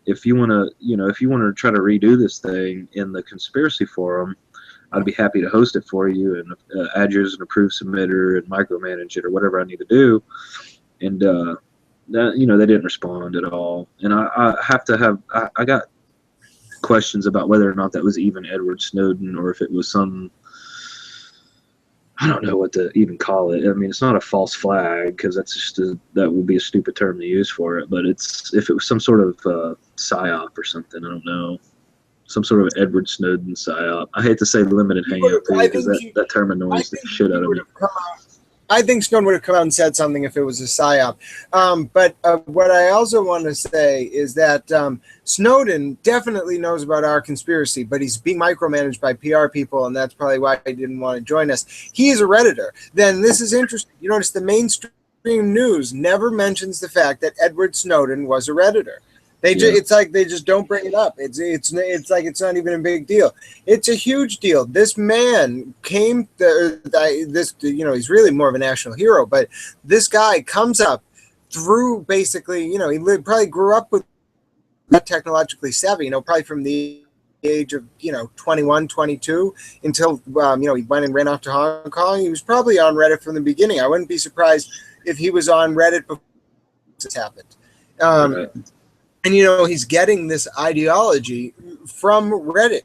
If you want to try to redo this thing in the conspiracy forum, I'd be happy to host it for you and add you as an approved submitter and micromanage it or whatever I need to do. And they didn't respond at all. And I got questions about whether or not that was even Edward Snowden, or if it was some, I don't know what to even call it. I mean, it's not a false flag, because that would be a stupid term to use for it. But if it was some sort of psyop or something, I don't know, some sort of Edward Snowden psyop. I hate to say limited hangout, because that term annoys the shit out of me. I think Snowden would have come out and said something if it was a psyop. But what I also want to say is that Snowden definitely knows about our conspiracy, but he's being micromanaged by PR people, and that's probably why he didn't want to join us. He is a Redditor. Then this is interesting. You notice the mainstream news never mentions the fact that Edward Snowden was a Redditor. It's like they just don't bring it up. It's like it's not even a big deal. It's a huge deal. This man came. He's really more of a national hero. But this guy comes up through basically. He probably grew up with not technologically savvy. Probably from the age of 21, 22 until he went and ran off to Hong Kong. He was probably on Reddit from the beginning. I wouldn't be surprised if he was on Reddit before this happened. Right. And, he's getting this ideology from Reddit,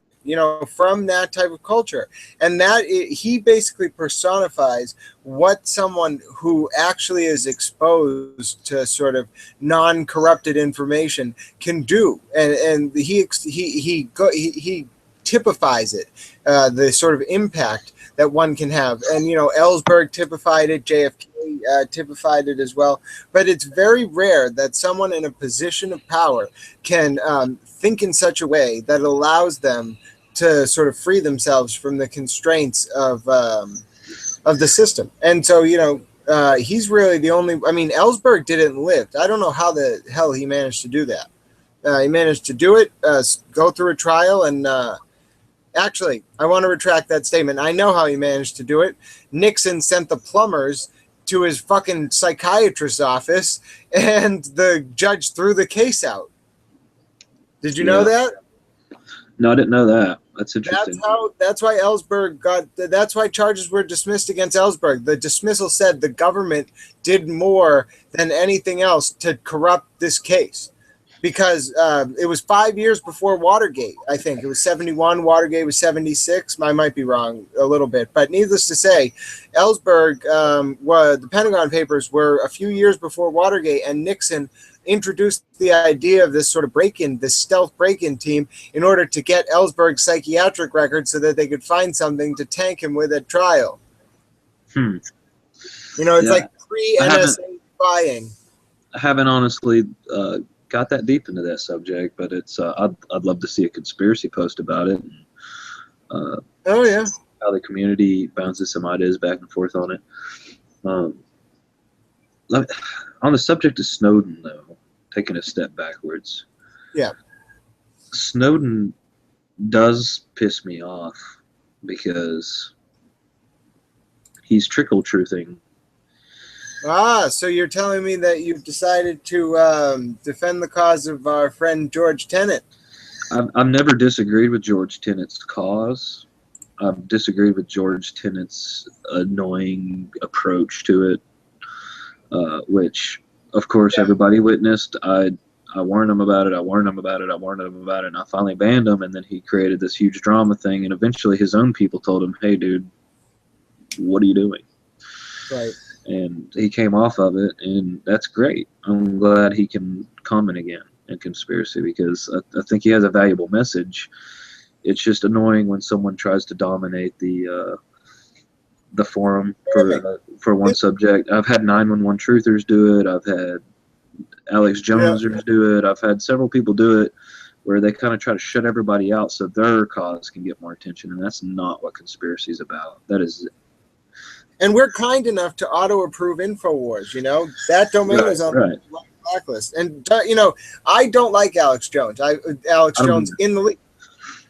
from that type of culture. And he basically personifies what someone who actually is exposed to sort of non-corrupted information can do. And he typifies it, the sort of impact that one can have. And, Ellsberg typified it, JFK typified it as well. But it's very rare that someone in a position of power can think in such a way that allows them to sort of free themselves from the constraints of the system. And so, he's really the only. I mean, Ellsberg didn't live. I don't know how the hell he managed to do that. He managed to do it, go through a trial, and actually, I want to retract that statement. I know how he managed to do it. Nixon sent the plumbers to his fucking psychiatrist's office, and the judge threw the case out. Did you know that? No, I didn't know that. That's interesting. That's why Ellsberg that's why charges were dismissed against Ellsberg. The dismissal said the government did more than anything else to corrupt this case. because it was 5 years before Watergate. I think it was 71. Watergate was 76. I might be wrong a little bit, but needless to say, Ellsberg, the Pentagon Papers were a few years before Watergate, and Nixon introduced the idea of this sort of break-in, this stealth break-in team, in order to get Ellsberg's psychiatric record so that they could find something to tank him with at trial. It's like pre-NSA spying. I haven't honestly got that deep into that subject, but it's I'd love to see a conspiracy post about it. Oh yeah, how the community bounces some ideas back and forth on it. On the subject of Snowden, though, taking a step backwards. Yeah, Snowden does piss me off because he's trickle-truthing. So you're telling me that you've decided to defend the cause of our friend George Tenet? I've never disagreed with George Tenet's cause. I've disagreed with George Tenet's annoying approach to it, which, of course, everybody witnessed. I warned him about it. I warned him about it. I warned him about it. And I finally banned him. And then he created this huge drama thing. And eventually his own people told him, hey, dude, what are you doing? Right. And he came off of it, and that's great. I'm glad he can comment again in conspiracy because I think he has a valuable message. It's just annoying when someone tries to dominate the forum for one subject. I've had 911 truthers do it. I've had Alex Jonesers do it. I've had several people do it where they kind of try to shut everybody out so their cause can get more attention, and that's not what conspiracy is about. That is. And we're kind enough to auto-approve InfoWars, That domain is on the blacklist. And, I don't like Alex Jones. Alex Jones in the league.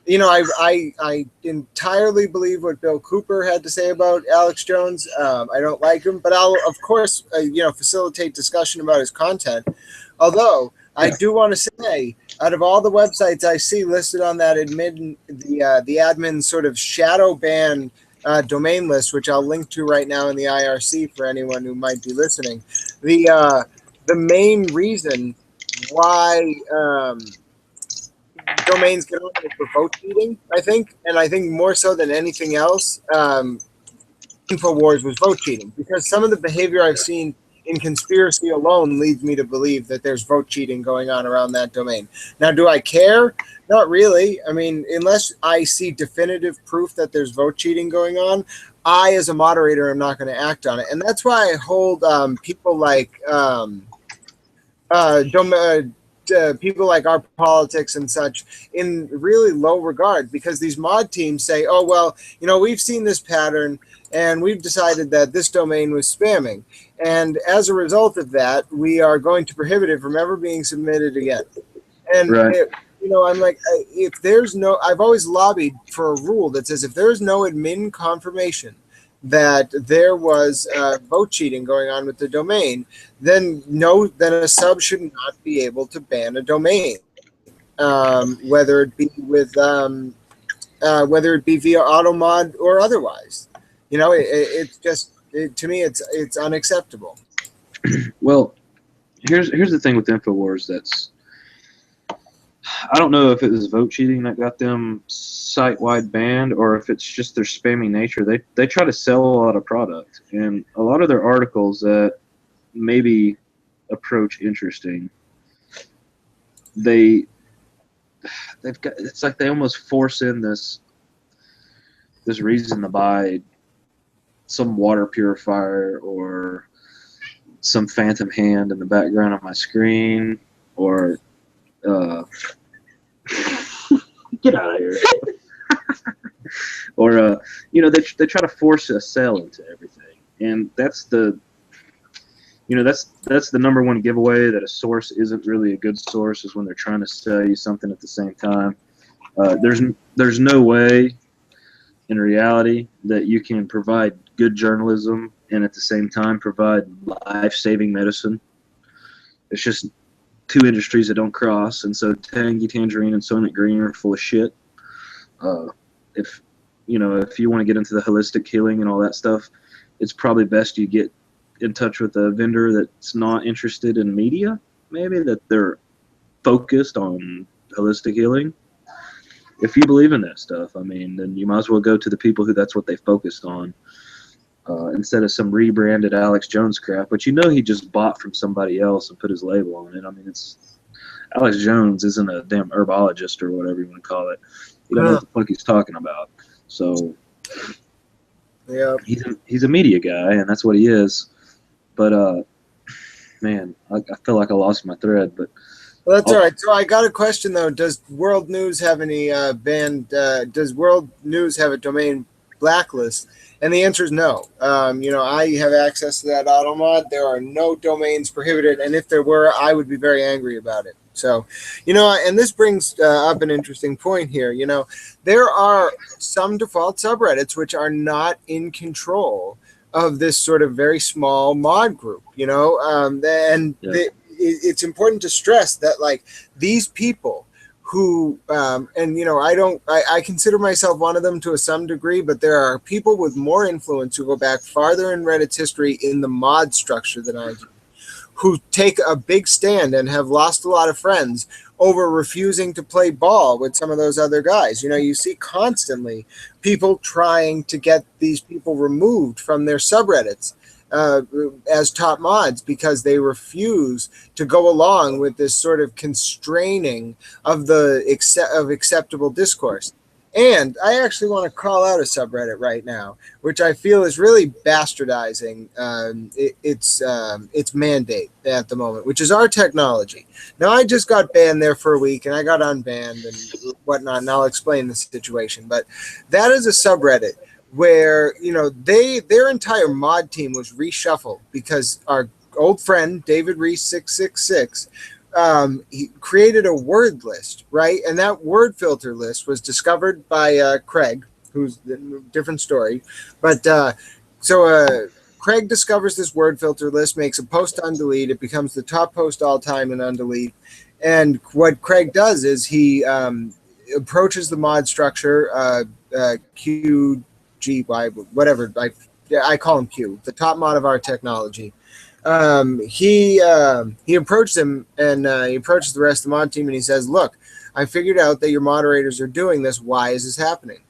I entirely believe what Bill Cooper had to say about Alex Jones. I don't like him, but I'll, of course, facilitate discussion about his content. Although, I do want to say, out of all the websites I see listed on that the admin sort of shadow ban domain list, which I'll link to right now in the IRC for anyone who might be listening. The main reason why domains get on is for vote cheating, I think, and I think more so than anything else, InfoWars was vote cheating, because some of the behavior I've seen in conspiracy alone leads me to believe that there's vote cheating going on around that domain. Now, do I care? Not really. I mean, unless I see definitive proof that there's vote cheating going on, I, as a moderator, am not going to act on it. And that's why I hold people like people like Our Politics and such in really low regard, because these mod teams say, oh, well, we've seen this pattern and we've decided that this domain was spamming. And as a result of that, we are going to prohibit it from ever being submitted again. And, I'm like, if there's no, I've always lobbied for a rule that says if there's no admin confirmation that there was vote cheating going on with the domain, then a sub should not be able to ban a domain, whether it be with whether it be via automod or otherwise. It's just to me it's unacceptable. Well, here's the thing with InfoWars that's. I don't know if it was vote cheating that got them site-wide banned or if it's just their spammy nature. They try to sell a lot of product, and a lot of their articles that maybe approach interesting, they've got, it's like they almost force in this reason to buy some water purifier or some phantom hand in the background of my screen, or get out of here. Or they try to force a sell into everything, and that's the number one giveaway that a source isn't really a good source, is when they're trying to sell you something at the same time. There's no way in reality that you can provide good journalism and at the same time provide life-saving medicine. It's just two industries that don't cross, and so Tangy Tangerine and Soylent Green are full of shit. If you want to get into the holistic healing and all that stuff, it's probably best you get in touch with a vendor that's not interested in media, maybe, that they're focused on holistic healing, if you believe in that stuff, I mean, then you might as well go to the people who that's what they focused on, instead of some rebranded Alex Jones crap, which he just bought from somebody else and put his label on it. I mean, Alex Jones isn't a damn herbologist or whatever you want to call it. He don't know what the fuck he's talking about. So yeah, he's a media guy, and that's what he is. But man, I feel like I lost my thread. But well, that's all right. So I got a question though. Does World News have any does World News have a domain blacklist? And the answer is no. I have access to that AutoMod. There are no domains prohibited, and if there were, I would be very angry about it. So, and this brings up an interesting point here. There are some default subreddits which are not in control of this sort of very small mod group, it's important to stress that like these people who I consider myself one of them to some degree, but there are people with more influence who go back farther in Reddit's history in the mod structure than I do, who take a big stand and have lost a lot of friends over refusing to play ball with some of those other guys. You see constantly people trying to get these people removed from their subreddits as top mods because they refuse to go along with this sort of constraining of of acceptable discourse. And I actually want to call out a subreddit right now, which I feel is really bastardizing its mandate at the moment, which is our technology. Now, I just got banned there for a week, and I got unbanned and whatnot, and I'll explain the situation. But that is a subreddit where their entire mod team was reshuffled because our old friend David Reese 666 he created a word list, right? And that word filter list was discovered by Craig, who's a different story. But Craig discovers this word filter list, makes a post on delete. It becomes the top post all time in undelete. And what Craig does is he approaches the mod structure, QGY, whatever. I call him Q, the top mod of our technology. He approached him and he approaches the rest of the mod team and he says, "Look, I figured out that your moderators are doing this. Why is this happening?"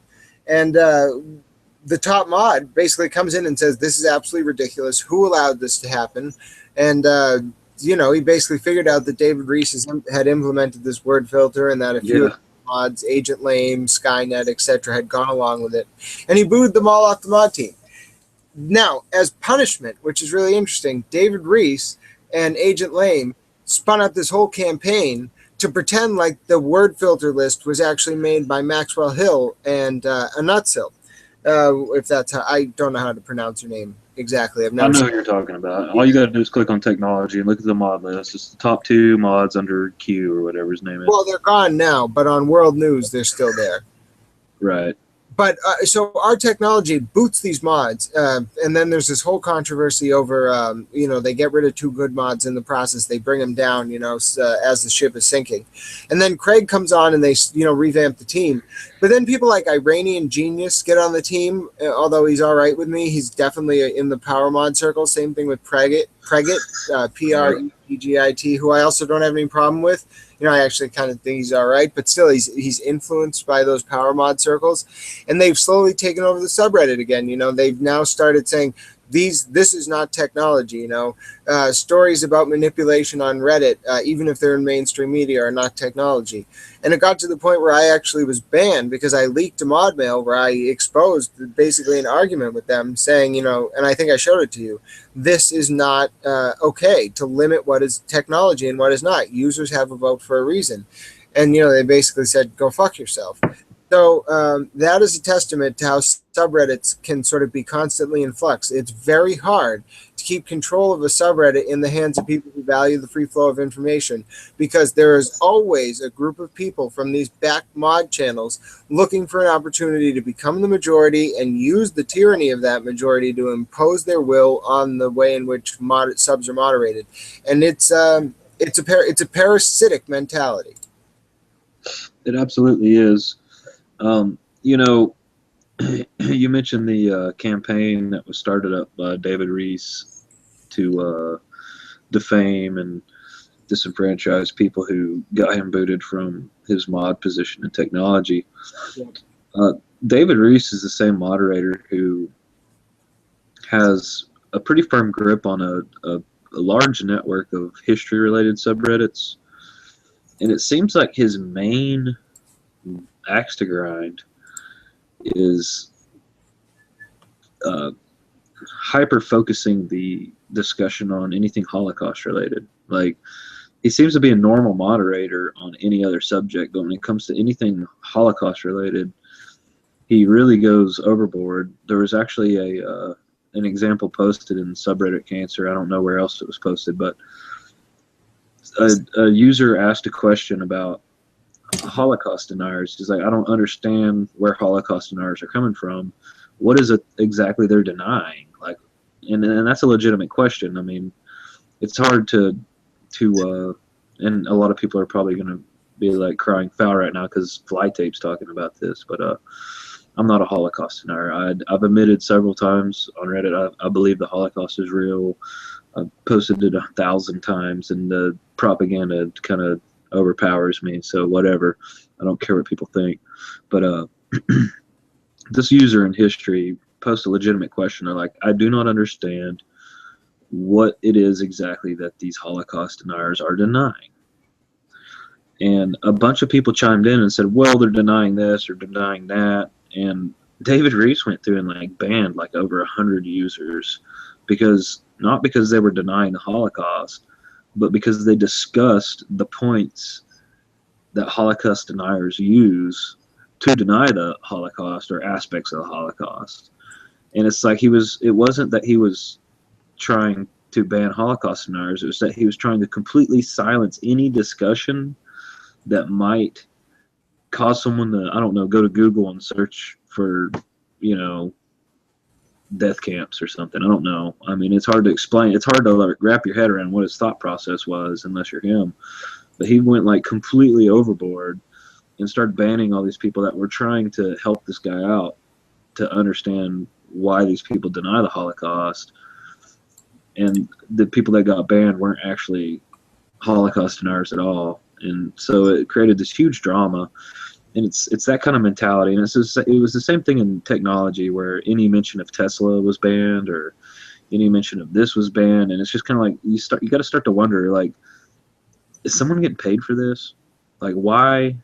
And the top mod basically comes in and says, "This is absolutely ridiculous. Who allowed this to happen?" And he basically figured out that David Reese had implemented this word filter and that a few mods, Agent Lame, Skynet, etc., had gone along with it, and he booed them all off the mod team. Now, as punishment, which is really interesting, David Reese and Agent Lame spun up this whole campaign to pretend like the word filter list was actually made by Maxwell Hill and Anutsil. If that's how, I don't know how to pronounce your name exactly. I know what you're talking about. All you got to do is click on technology and look at the mod list. It's the top 2 mods under Q or whatever his name is. Well, they're gone now, but on World News, they're still there. Right. But so our technology boots these mods, and then there's this whole controversy over, they get rid of 2 good mods in the process. They bring them down, as the ship is sinking. And then Craig comes on and they, revamp the team. But then people like Iranian Genius get on the team, although he's all right with me. He's definitely in the power mod circle. Same thing with Pregit, Pregit, who I also don't have any problem with. I actually kind of think he's all right, but still he's influenced by those power mod circles, and they've slowly taken over the subreddit again. They've now started saying this is not technology. Stories about manipulation on Reddit, even if they're in mainstream media, are not technology. And it got to the point where I actually was banned because I leaked a mod mail where I exposed basically an argument with them saying, and I think I showed it to you, this is not okay to limit what is technology and what is not. Users have a vote for a reason. And, they basically said, go fuck yourself. So that is a testament to how subreddits can sort of be constantly in flux. It's very hard to keep control of a subreddit in the hands of people who value the free flow of information, because there is always a group of people from these back mod channels looking for an opportunity to become the majority and use the tyranny of that majority to impose their will on the way in which subs are moderated. And it's a parasitic mentality. It absolutely is. You mentioned the campaign that was started up by David Reese to defame and disenfranchise people who got him booted from his mod position in technology. Yeah. David Reese is the same moderator who has a pretty firm grip on a large network of history-related subreddits, and it seems like his main axe to grind is hyper-focusing the discussion on anything Holocaust-related. Like, he seems to be a normal moderator on any other subject, but when it comes to anything Holocaust-related, he really goes overboard. There was actually an example posted in subreddit Cancer. I don't know where else it was posted, but a user asked a question about Holocaust deniers. He's like, I don't understand where Holocaust deniers are coming from. What is it exactly they're denying? Like, and that's a legitimate question. I mean, it's hard to and a lot of people are probably going to be like crying foul right now because Flytape's talking about this, but I'm not a Holocaust denier. I've admitted several times on Reddit I believe the Holocaust is real. I've posted it 1,000 times, and the propaganda kind of overpowers me. So whatever, I don't care what people think. But this user in history posted a legitimate question. They're like, I do not understand what it is exactly that these Holocaust deniers are denying. And a bunch of people chimed in and said, well, they're denying this or denying that. And David Reese went through and like banned like over 100 users not because they were denying the Holocaust, but because they discussed the points that Holocaust deniers use to deny the Holocaust or aspects of the Holocaust. And it's like it wasn't that he was trying to ban Holocaust deniers, it was that he was trying to completely silence any discussion that might cause someone to, I don't know, go to Google and search for, death camps or something. I don't know. I mean, it's hard to explain. It's hard to like wrap your head around what his thought process was unless you're him. But he went like completely overboard and started banning all these people that were trying to help this guy out to understand why these people deny the Holocaust. And the people that got banned weren't actually Holocaust deniers at all. And so it created this huge drama. And it's that kind of mentality. And it was the same thing in technology where any mention of Tesla was banned or any mention of this was banned. And it's just kind of like you got to start to wonder, like, is someone getting paid for this? Like, why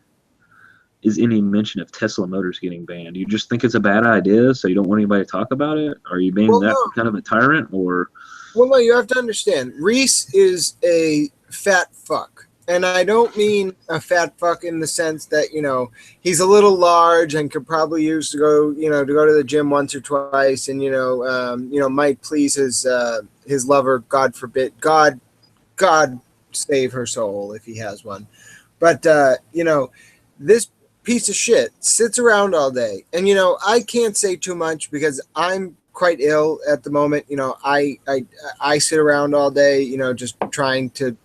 is any mention of Tesla Motors getting banned? You just think it's a bad idea, so you don't want anybody to talk about it? Are you being kind of a tyrant? Or? Well, no, you have to understand. Reese is a fat fuck. And I don't mean a fat fuck in the sense that, he's a little large and could probably use to go to the gym once or twice and, might please his lover, God forbid, God save her soul if he has one. But, this piece of shit sits around all day. And, I can't say too much because I'm quite ill at the moment. I sit around all day, just trying to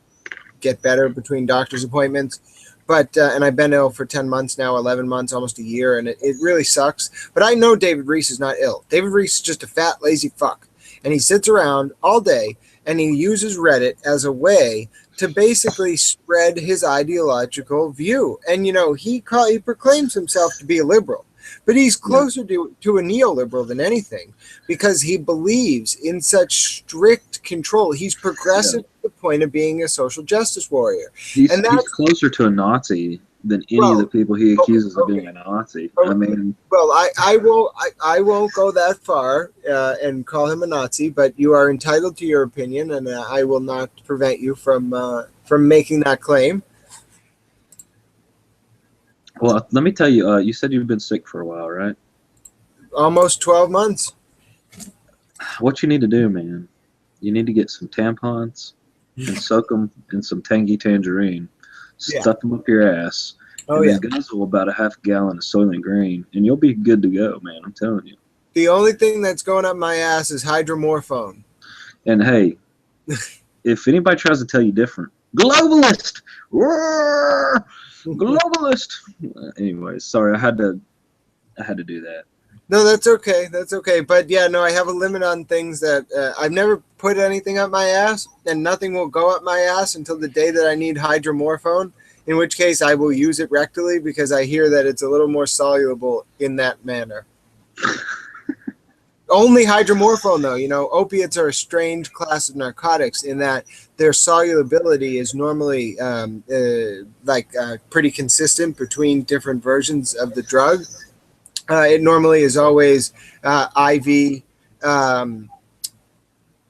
get better between doctor's appointments. But, and I've been ill for 10 months now, 11 months, almost a year. And it really sucks. But I know David Reese is not ill. David Reese is just a fat, lazy fuck. And he sits around all day and he uses Reddit as a way to basically spread his ideological view. And, he proclaims himself to be a liberal. But he's closer to a neoliberal than anything because he believes in such strict control. He's progressive to the point of being a social justice warrior. He's closer to a Nazi than any of the people he accuses of being a Nazi. I mean, well, I won't go that far and call him a Nazi, but you are entitled to your opinion, and I will not prevent you from making that claim. Well, let me tell you, you said you've been sick for a while, right? Almost 12 months. What you need to do, man, you need to get some tampons and soak them in some tangy tangerine, stuff them up your ass, and then guzzle about a half gallon of Soylent Green, and you'll be good to go, man, I'm telling you. The only thing that's going up my ass is hydromorphone. And hey, if anybody tries to tell you different, globalist! Roar! Globalist. Anyways, sorry, I had to do that. No, that's okay. That's okay. But yeah, no, I have a limit on things that I've never put anything up my ass, and nothing will go up my ass until the day that I need hydromorphone, in which case I will use it rectally because I hear that it's a little more soluble in that manner. Only hydromorphone, though. You know, opiates are a strange class of narcotics in that their solubility is normally pretty consistent between different versions of the drug. It normally is always IV,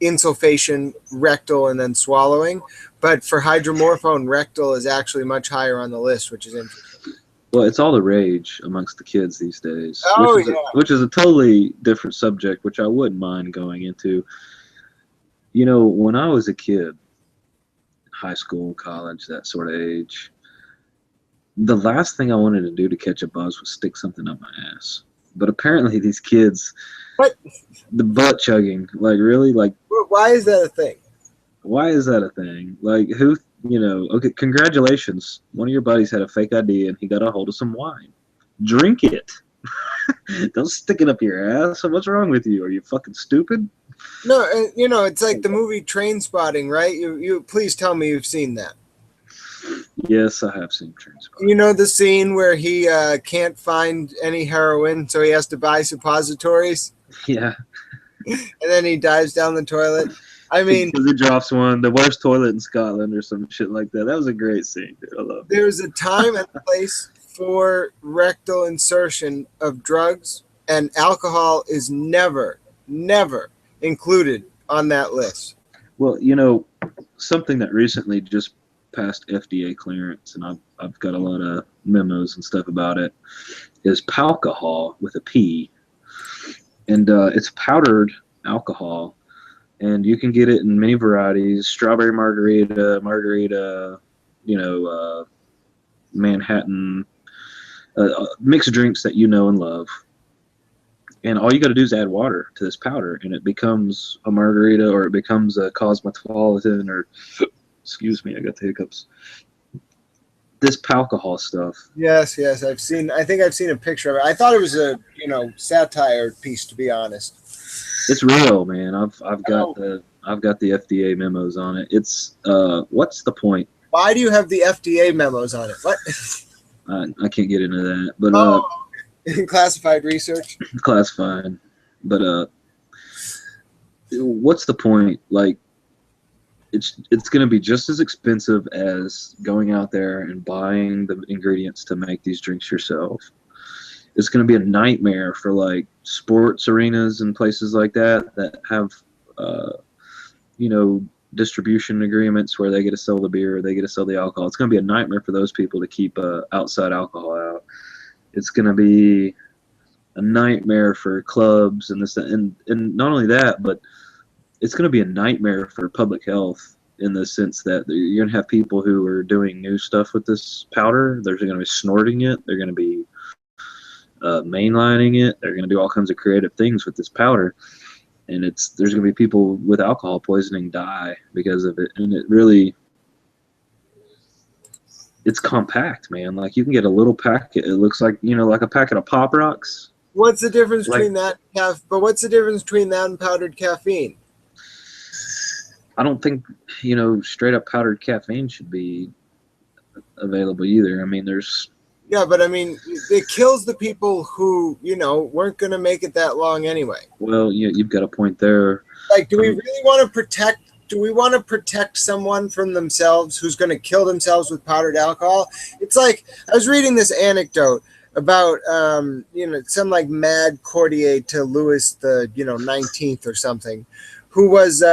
insulfation, rectal, and then swallowing. But for hydromorphone, rectal is actually much higher on the list, which is interesting. Well, it's all the rage amongst the kids these days, Oh, which is a totally different subject, which I wouldn't mind going into. You know, when I was a kid, high school, college, that sort of age, the last thing I wanted to do to catch a buzz was stick something up my ass. But apparently these kids, what? The butt chugging, like really, like why is that a thing? Why is that a thing? Like who, you know? Okay, congratulations. One of your buddies had a fake ID and he got a hold of some wine. Drink it. Don't stick it up your ass. What's wrong with you? Are you fucking stupid? No, you know, it's like the movie Trainspotting, right? You please tell me you've seen that. Yes, I have seen Trainspotting. You know the scene where he can't find any heroin, so he has to buy suppositories? Yeah. And then he dives down the toilet. I mean, because he drops one, the worst toilet in Scotland or some shit like that. That was a great scene, dude. I love it. There's a time and place for rectal insertion of drugs, and alcohol is never included on that list. Well, you know, something that recently just passed FDA clearance, and I've got a lot of memos and stuff about it, is Palcohol with a P, and it's powdered alcohol, and you can get it in many varieties: strawberry margarita, you know, Manhattan, mixed drinks that you know and love. And all you got to do is add water to this powder, and it becomes a margarita, or it becomes a cosmopolitan, or excuse me, I got the hiccups. This Palcohol stuff. Yes, I've seen. I think I've seen a picture of it. I thought it was a satire piece, to be honest. It's real, man. I've got the FDA memos on it. It's what's the point? Why do you have the FDA memos on it? What? I can't get into that, but classified research. Classified, but what's the point? Like, it's going to be just as expensive as going out there and buying the ingredients to make these drinks yourself. It's going to be a nightmare for like sports arenas and places like that have distribution agreements where they get to sell the beer, they get to sell the alcohol. It's going to be a nightmare for those people to keep outside alcohol out. It's going to be a nightmare for clubs and this, and not only that, but it's going to be a nightmare for public health in the sense that you're going to have people who are doing new stuff with this powder. They're going to be snorting it. They're going to be mainlining it. They're going to do all kinds of creative things with this powder. And there's going to be people with alcohol poisoning die because of it. And it's compact, man. Like you can get a little packet. It looks like, like a packet of Pop Rocks. What's the difference between that? But what's the difference between that and powdered caffeine? I don't think, straight up powdered caffeine should be available either. I mean, Yeah, but I mean, it kills the people who, weren't going to make it that long anyway. Well, yeah, you've got a point there. Like, do we really want to protect someone from themselves who's going to kill themselves with powdered alcohol? It's like, I was reading this anecdote about, some like mad courtier to Louis the, 19th or something, who was,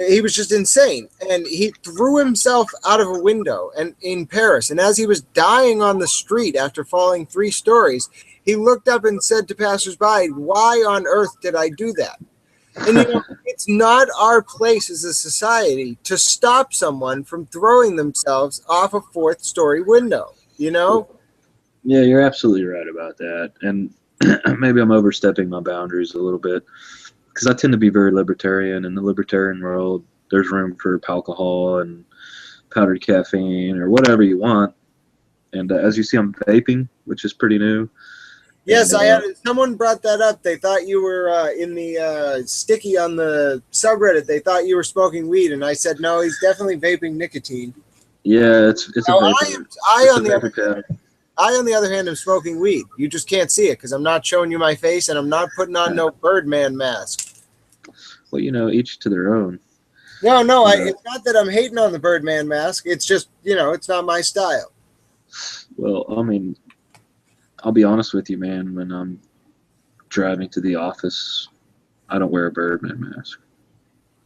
he was just insane, and he threw himself out of a window in Paris. And as he was dying on the street after falling 3 stories, he looked up and said to passersby, "Why on earth did I do that?" And it's not our place as a society to stop someone from throwing themselves off a 4th-story window. Yeah, you're absolutely right about that. And maybe I'm overstepping my boundaries a little bit, because I tend to be very libertarian. In the libertarian world, there's room for alcohol and powdered caffeine or whatever you want. And as you see, I'm vaping, which is pretty new. Yes, I had someone brought that up. They thought you were in the sticky on the subreddit. They thought you were smoking weed, and I said no. He's definitely vaping nicotine. Yeah, it's a vapor. I, on the other hand, am smoking weed. You just can't see it because I'm not showing you my face, and I'm not putting on no Birdman mask. Well, each to their own. No, it's not that I'm hating on the Birdman mask. It's just, it's not my style. Well, I mean, I'll be honest with you, man. When I'm driving to the office, I don't wear a Birdman mask.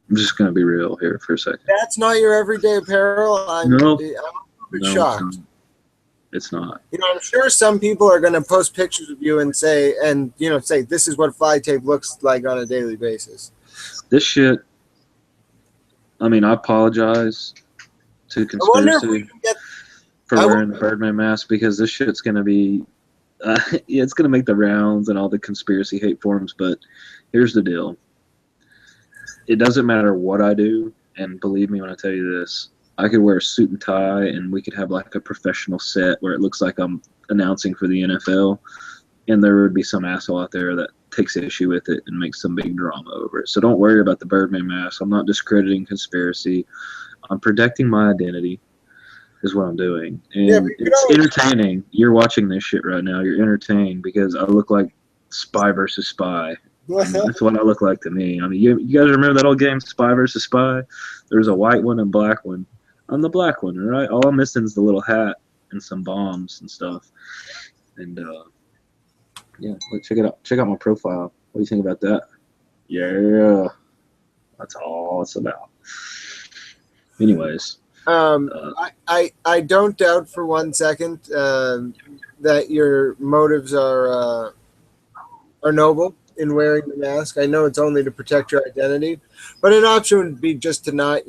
I'm just going to be real here for a second. That's not your everyday apparel? I'm a bit shocked. It's not. I'm sure some people are going to post pictures of you and say, this is what Flytape looks like on a daily basis. This shit, I mean, I apologize to conspiracy for wearing the Birdman mask, because this shit's going to be, it's going to make the rounds and all the conspiracy hate forums, but here's the deal. It doesn't matter what I do, and believe me when I tell you this, I could wear a suit and tie and we could have like a professional set where it looks like I'm announcing for the NFL, and there would be some asshole out there that takes issue with it and makes some big drama over it. So don't worry about the Birdman mask. I'm not discrediting conspiracy. I'm protecting my identity is what I'm doing. And it's entertaining. You're watching this shit right now. You're entertained because I look like Spy versus Spy. That's what I look like to me. I mean, you guys remember that old game, Spy versus Spy? There's a white one and black one. I'm the black one, right? All I'm missing is the little hat and some bombs and stuff. And check it out. Check out my profile. What do you think about that? Yeah, that's all it's about. Anyways, I don't doubt for 1 second that your motives are noble in wearing the mask. I know it's only to protect your identity, but an option would be just to not,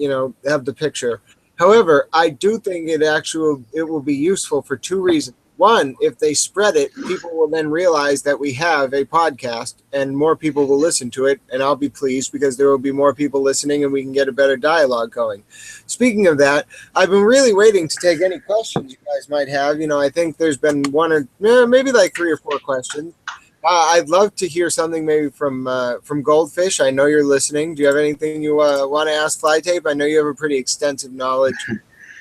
have the picture. However, I do think it will be useful for two reasons. One, if they spread it, people will then realize that we have a podcast and more people will listen to it, and I'll be pleased because there will be more people listening and we can get a better dialogue going. Speaking of that, I've been really waiting to take any questions you guys might have. I think there's been one or maybe like 3 or 4 questions. I'd love to hear something maybe from Goldfish. I know you're listening. Do you have anything you want to ask Flytape? I know you have a pretty extensive knowledge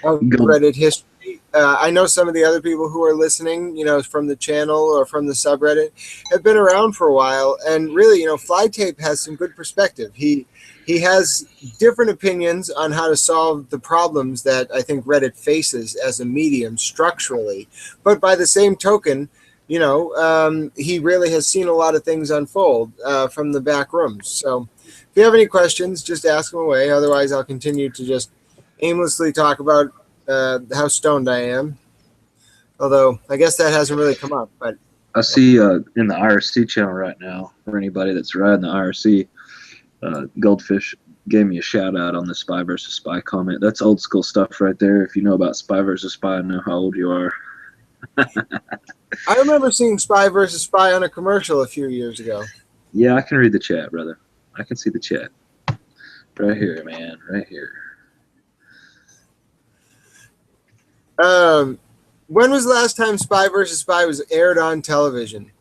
of Reddit history. I know some of the other people who are listening, from the channel or from the subreddit, have been around for a while. And really, Flytape has some good perspective. He has different opinions on how to solve the problems that I think Reddit faces as a medium structurally. But by the same token, he really has seen a lot of things unfold from the back rooms. So if you have any questions, just ask them away. Otherwise, I'll continue to just aimlessly talk about how stoned I am. Although I guess that hasn't really come up. But I see in the IRC channel right now, for anybody that's riding the IRC, Goldfish gave me a shout out on the Spy versus Spy comment. That's old school stuff right there. If you know about Spy versus Spy, I know how old you are. I remember seeing Spy versus Spy on a commercial a few years ago. Yeah, I can read the chat, brother. I can see the chat. Right here, man. Right here. When was the last time Spy versus Spy was aired on television?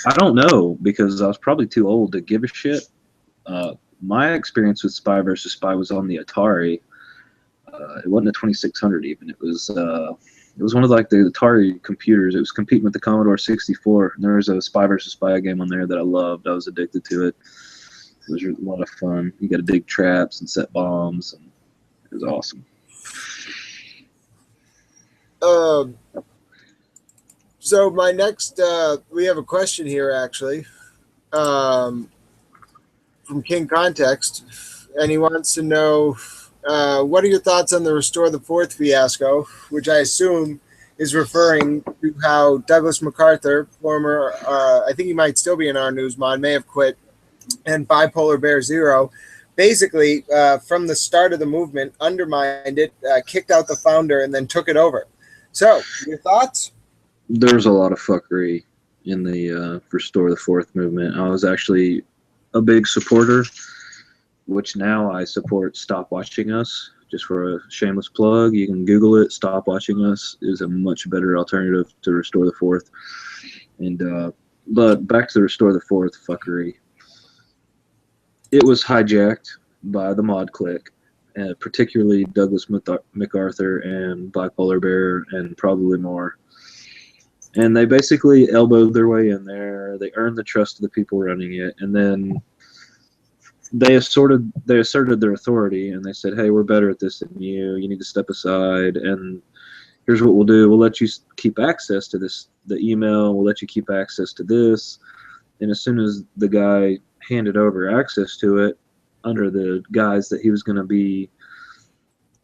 I don't know, because I was probably too old to give a shit. My experience with Spy versus Spy was on the Atari. It wasn't a 2600 even. It was one of like the Atari computers. It was competing with the Commodore 64. And there was a Spy versus Spy game on there that I loved. I was addicted to it. It was a lot of fun. You got to dig traps and set bombs, and it was awesome. So my next, we have a question here actually, from King Context, and he wants to know, what are your thoughts on the Restore the Fourth fiasco, which I assume is referring to how Douglas MacArthur, former, I think he might still be in our news mod, may have quit, and Bipolar Bear Zero, basically from the start of the movement, undermined it, kicked out the founder, and then took it over. So, your thoughts? There's a lot of fuckery in the Restore the Fourth movement. I was actually a big supporter, which now I support Stop Watching Us, just for a shameless plug. You can Google it. Stop Watching Us is a much better alternative to Restore the Fourth. And but back to the Restore the Fourth fuckery. It was hijacked by the mod clique, particularly Douglas MacArthur and Bipolar Bear and probably more. And they basically elbowed their way in there. They earned the trust of the people running it, and then they asserted their authority, and they said, "Hey, we're better at this than you. You need to step aside, and here's what we'll do. We'll let you keep access to the email. We'll let you keep access to this." And as soon as the guy handed over access to it, under the guise that he was going to be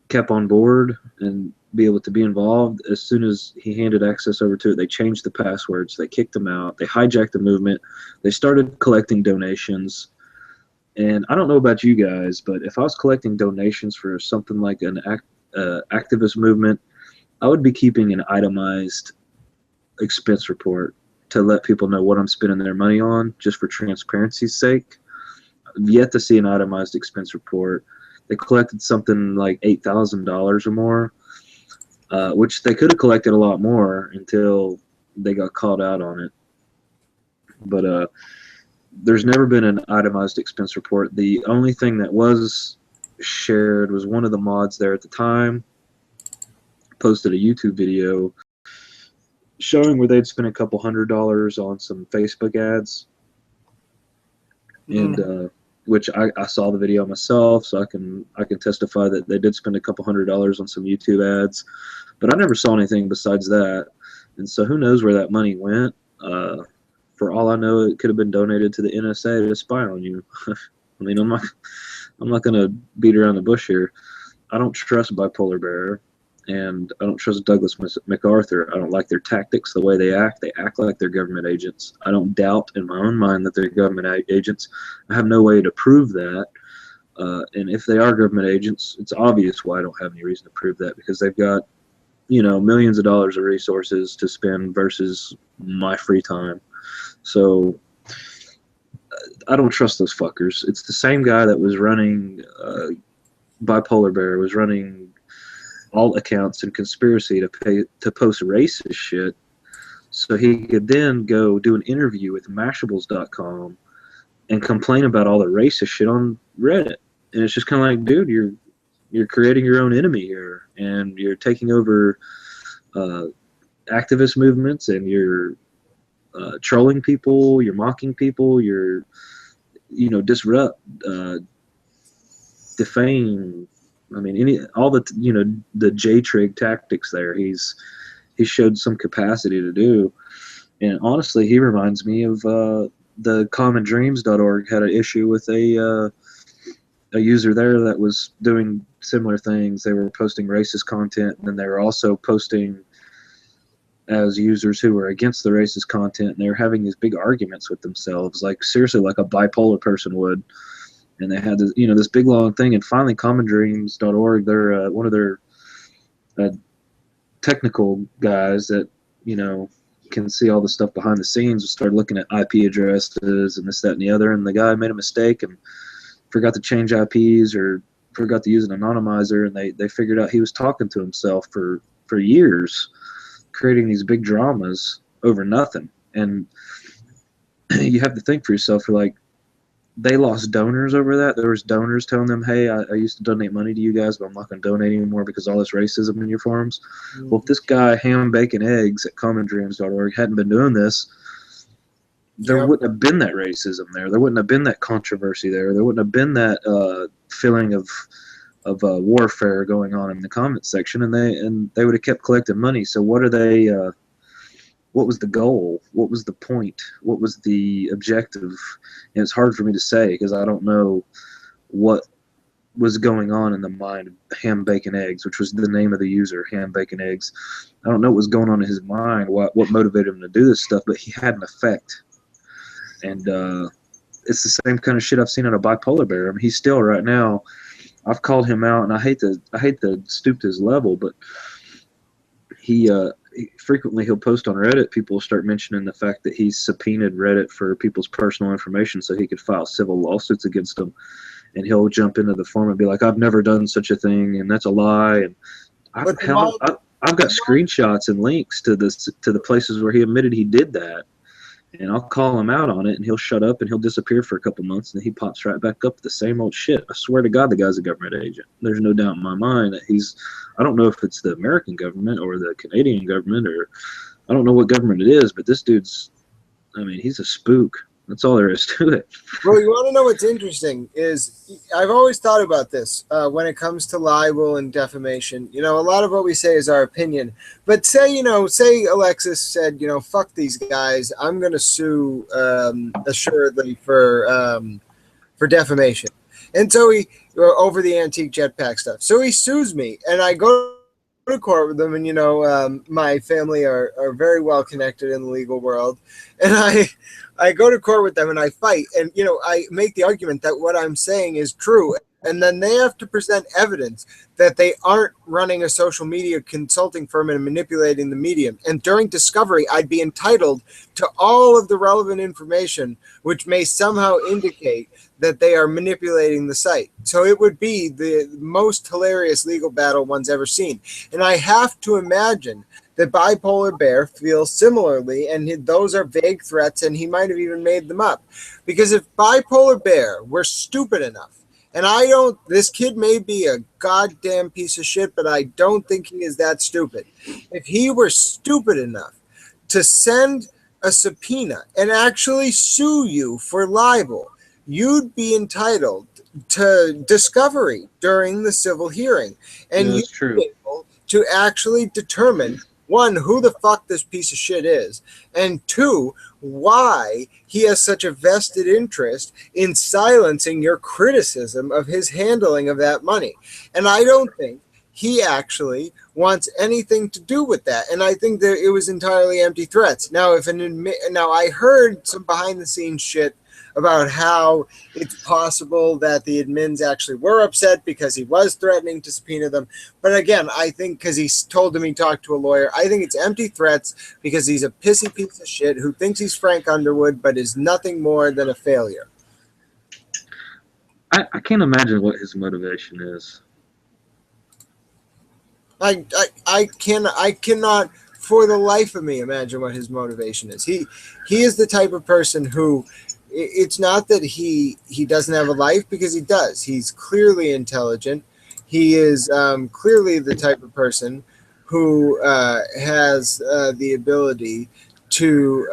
kept on board and be able to be involved, as soon as he handed access over to it, they changed the passwords. They kicked him out. They hijacked the movement. They started collecting donations. And I don't know about you guys, but if I was collecting donations for something like an activist movement, I would be keeping an itemized expense report to let people know what I'm spending their money on, just for transparency's sake. I've yet to see an itemized expense report. They collected something like $8,000 or more, which they could have collected a lot more until they got called out on it. But there's never been an itemized expense report. The only thing that was shared was one of the mods there at the time posted a YouTube video showing where they'd spent a couple $100s on some Facebook ads, and which I saw the video myself, so I can testify that they did spend a couple $100s on some YouTube ads, but I never saw anything besides that. And so who knows where that money went? For all I know, it could have been donated to the NSA to spy on you. I mean, I'm not gonna beat around the bush here. I don't trust Bipolar Bear, and I don't trust Douglas MacArthur. I don't like their tactics, the way they act. They act like they're government agents. I don't doubt in my own mind that they're government agents. I have no way to prove that. And if they are government agents, it's obvious why I don't have any reason to prove that, because they've got, millions of dollars of resources to spend versus my free time. So I don't trust those fuckers. It's the same guy that was running Bipolar Bear, was running alt accounts and conspiracy to post racist shit, so he could then go do an interview with Mashables.com and complain about all the racist shit on Reddit. And it's just kind of like, dude, you're creating your own enemy here, and you're taking over activist movements, and you're trolling people, you're mocking people, you're disrupt, defame. I mean, all the the J-trig tactics there. He showed some capacity to do, and honestly, he reminds me of the commondreams.org had an issue with a user there that was doing similar things. They were posting racist content, and then they were also posting as users who were against the racist content, and they were having these big arguments with themselves, like seriously, like a bipolar person would. And they had this, this big long thing, and finally, commondreams.org, they're one of their technical guys that can see all the stuff behind the scenes, started looking at IP addresses and this, that, and the other. And the guy made a mistake and forgot to change IPs or forgot to use an anonymizer, and they figured out he was talking to himself for years, creating these big dramas over nothing. And you have to think for yourself, they lost donors over that. There was donors telling them, hey, I used to donate money to you guys, but I'm not going to donate anymore because all this racism in your forums. Mm-hmm. Well, if this guy, Ham, Bacon, Eggs at commondreams.org hadn't been doing this, there wouldn't have been that racism there. There wouldn't have been that controversy there. There wouldn't have been that feeling of warfare going on in the comment section, and they would have kept collecting money. So what are they? What was the goal? What was the point? What was the objective? And it's hard for me to say because I don't know what was going on in the mind of Ham, Bacon, Eggs, which was the name of the user, Ham, Bacon, Eggs. I don't know what was going on in his mind, what motivated him to do this stuff, but he had an effect. And it's the same kind of shit I've seen out of Bipolar Bear. I mean, he's still right now. I've called him out, and I hate to stoop to his level, but he frequently he'll post on Reddit. People will start mentioning the fact that he's subpoenaed Reddit for people's personal information so he could file civil lawsuits against them. and he'll jump into the forum and be like, I've never done such a thing, and that's a lie. And I've got screenshots and links to the places where he admitted he did that. And I'll call him out on it, and he'll shut up, and he'll disappear for a couple months, and then he pops right back up with the same old shit. I swear to God, the guy's a government agent. There's no doubt in my mind that I don't know if it's the American government or the Canadian government, or I don't know what government it is, but this dude's, he's a spook. That's all there is to it. Well, you want to know what's interesting is I've always thought about this when it comes to libel and defamation. A lot of what we say is our opinion. But say Alexis said, fuck these guys. I'm going to sue assuredly for defamation. And so over the antique jetpack stuff. So he sues me, and I go to court with them, and my family are very well connected in the legal world, and I go to court with them and I fight, and I make the argument that what I'm saying is true, and then they have to present evidence that they aren't running a social media consulting firm and manipulating the medium. And during discovery, I'd be entitled to all of the relevant information which may somehow indicate that they are manipulating the site. So it would be the most hilarious legal battle one's ever seen. And I have to imagine that Bipolar Bear feels similarly, and those are vague threats, and he might have even made them up. Because if Bipolar Bear were stupid enough, and this kid may be a goddamn piece of shit, but I don't think he is that stupid. If he were stupid enough to send a subpoena and actually sue you for libel, you'd be entitled to discovery during the civil hearing. And you'd be able to actually determine, one, who the fuck this piece of shit is, and two, why he has such a vested interest in silencing your criticism of his handling of that money. And I don't think he actually wants anything to do with that. And I think that it was entirely empty threats. Now, I heard some behind the scenes shit about how it's possible that the admins actually were upset because he was threatening to subpoena them. But again, I think because he told them he talked to a lawyer, I think it's empty threats because he's a pissy piece of shit who thinks he's Frank Underwood but is nothing more than a failure. I can't imagine what his motivation is. I cannot for the life of me imagine what his motivation is. He is the type of person who, it's not that he doesn't have a life, because he does. He's clearly intelligent. He is clearly the type of person who has the ability to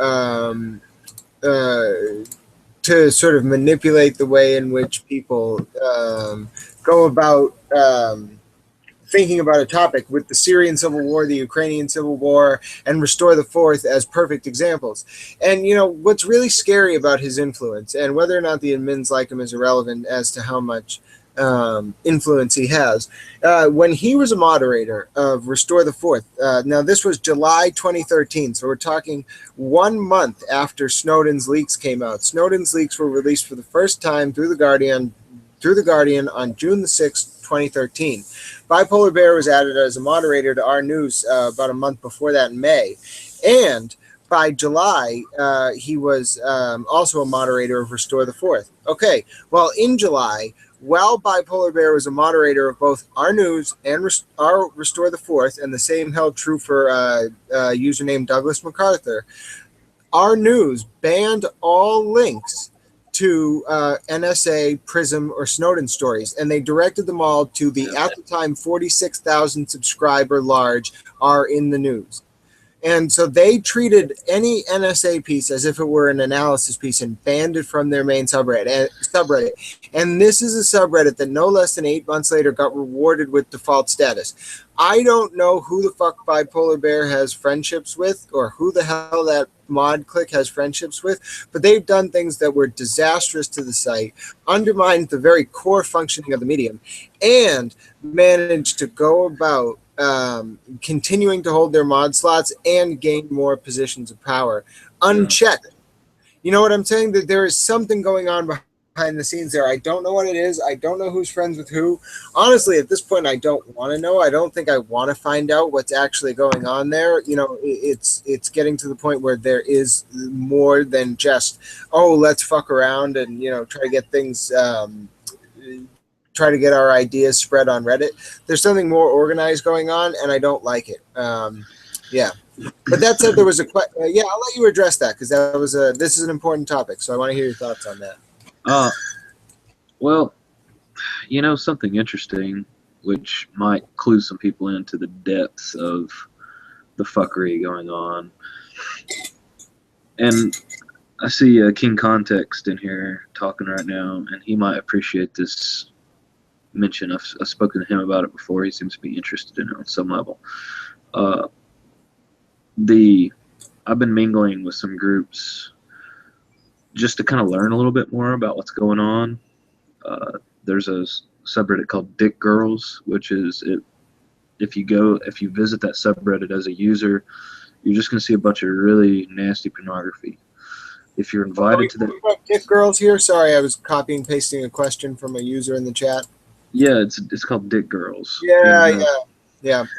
sort of manipulate the way in which people go about thinking about a topic, with the Syrian Civil War, the Ukrainian Civil War, and Restore the Fourth as perfect examples. And, what's really scary about his influence, and whether or not the admins like him is irrelevant as to how much influence he has. When he was a moderator of Restore the Fourth, now this was July 2013, so we're talking 1 month after Snowden's leaks came out. Snowden's leaks were released for the first time through the Guardian on June the 6th, 2013. Bipolar Bear was added as a moderator to our news about a month before that in May. And by July, he was also a moderator of Restore the Fourth. Okay, well, in July, while Bipolar Bear was a moderator of both our news and our Restore the Fourth, and the same held true for username Douglas MacArthur, our news banned all links to NSA, Prism, or Snowden stories, and they directed them all to the, at the time, 46,000 subscriber large are in the news. And so they treated any NSA piece as if it were an analysis piece and banned it from their main subreddit. And this is a subreddit that no less than 8 months later got rewarded with default status. I don't know who the fuck Bipolar Bear has friendships with, or who the hell that mod click has friendships with, but they've done things that were disastrous to the site, undermined the very core functioning of the medium, and managed to go about continuing to hold their mod slots and gain more positions of power unchecked. You know what I'm saying? That there is something going on behind the scenes there. I don't know what it is. I don't know who's friends with who. Honestly, at this point, I don't want to know. I don't think I want to find out what's actually going on there. You know, it's getting to the point where there is more than just, oh, let's fuck around and, you know, try to get things try to get our ideas spread on Reddit. There's something more organized going on, and I don't like it. Yeah. But that said, there was a yeah. I'll let you address that because that was this is an important topic, so I want to hear your thoughts on that. Well, something interesting, which might clue some people into the depths of the fuckery going on. And I see King Context in here talking right now, and he might appreciate this mention. I've spoken to him about it before. He seems to be interested in it on some level. I've been mingling with some groups just to kind of learn a little bit more about what's going on. There's a subreddit called Dick Girls, which is if you visit that subreddit as a user, you're just going to see a bunch of really nasty pornography. If you're invited to that, Dick Girls here. Sorry, I was copying and pasting a question from a user in the chat. Yeah, it's called Dick Girls. Yeah.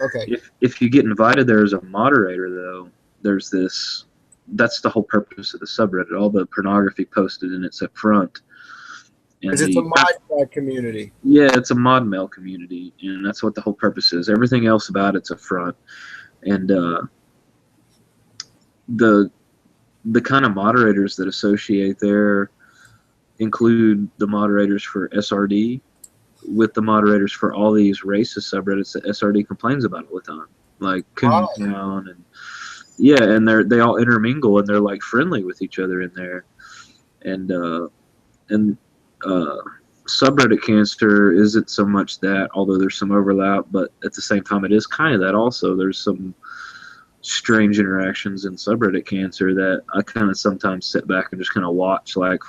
Okay. If you get invited there as a moderator, though, there's this. That's the whole purpose of the subreddit. All the pornography posted in it's up front. Because it's a mod community. Yeah, it's a mod mail community, and that's what the whole purpose is. Everything else about it's up front, and the kind of moderators that associate there include the moderators for SRD with the moderators for all these racist subreddits that SRD complains about all the time, like Coontown and they all intermingle and they're like friendly with each other in there, and subreddit cancer isn't so much that, although there's some overlap, but at the same time it is kind of that also. There's some strange interactions in subreddit cancer that I kind of sometimes sit back and just kind of watch, like,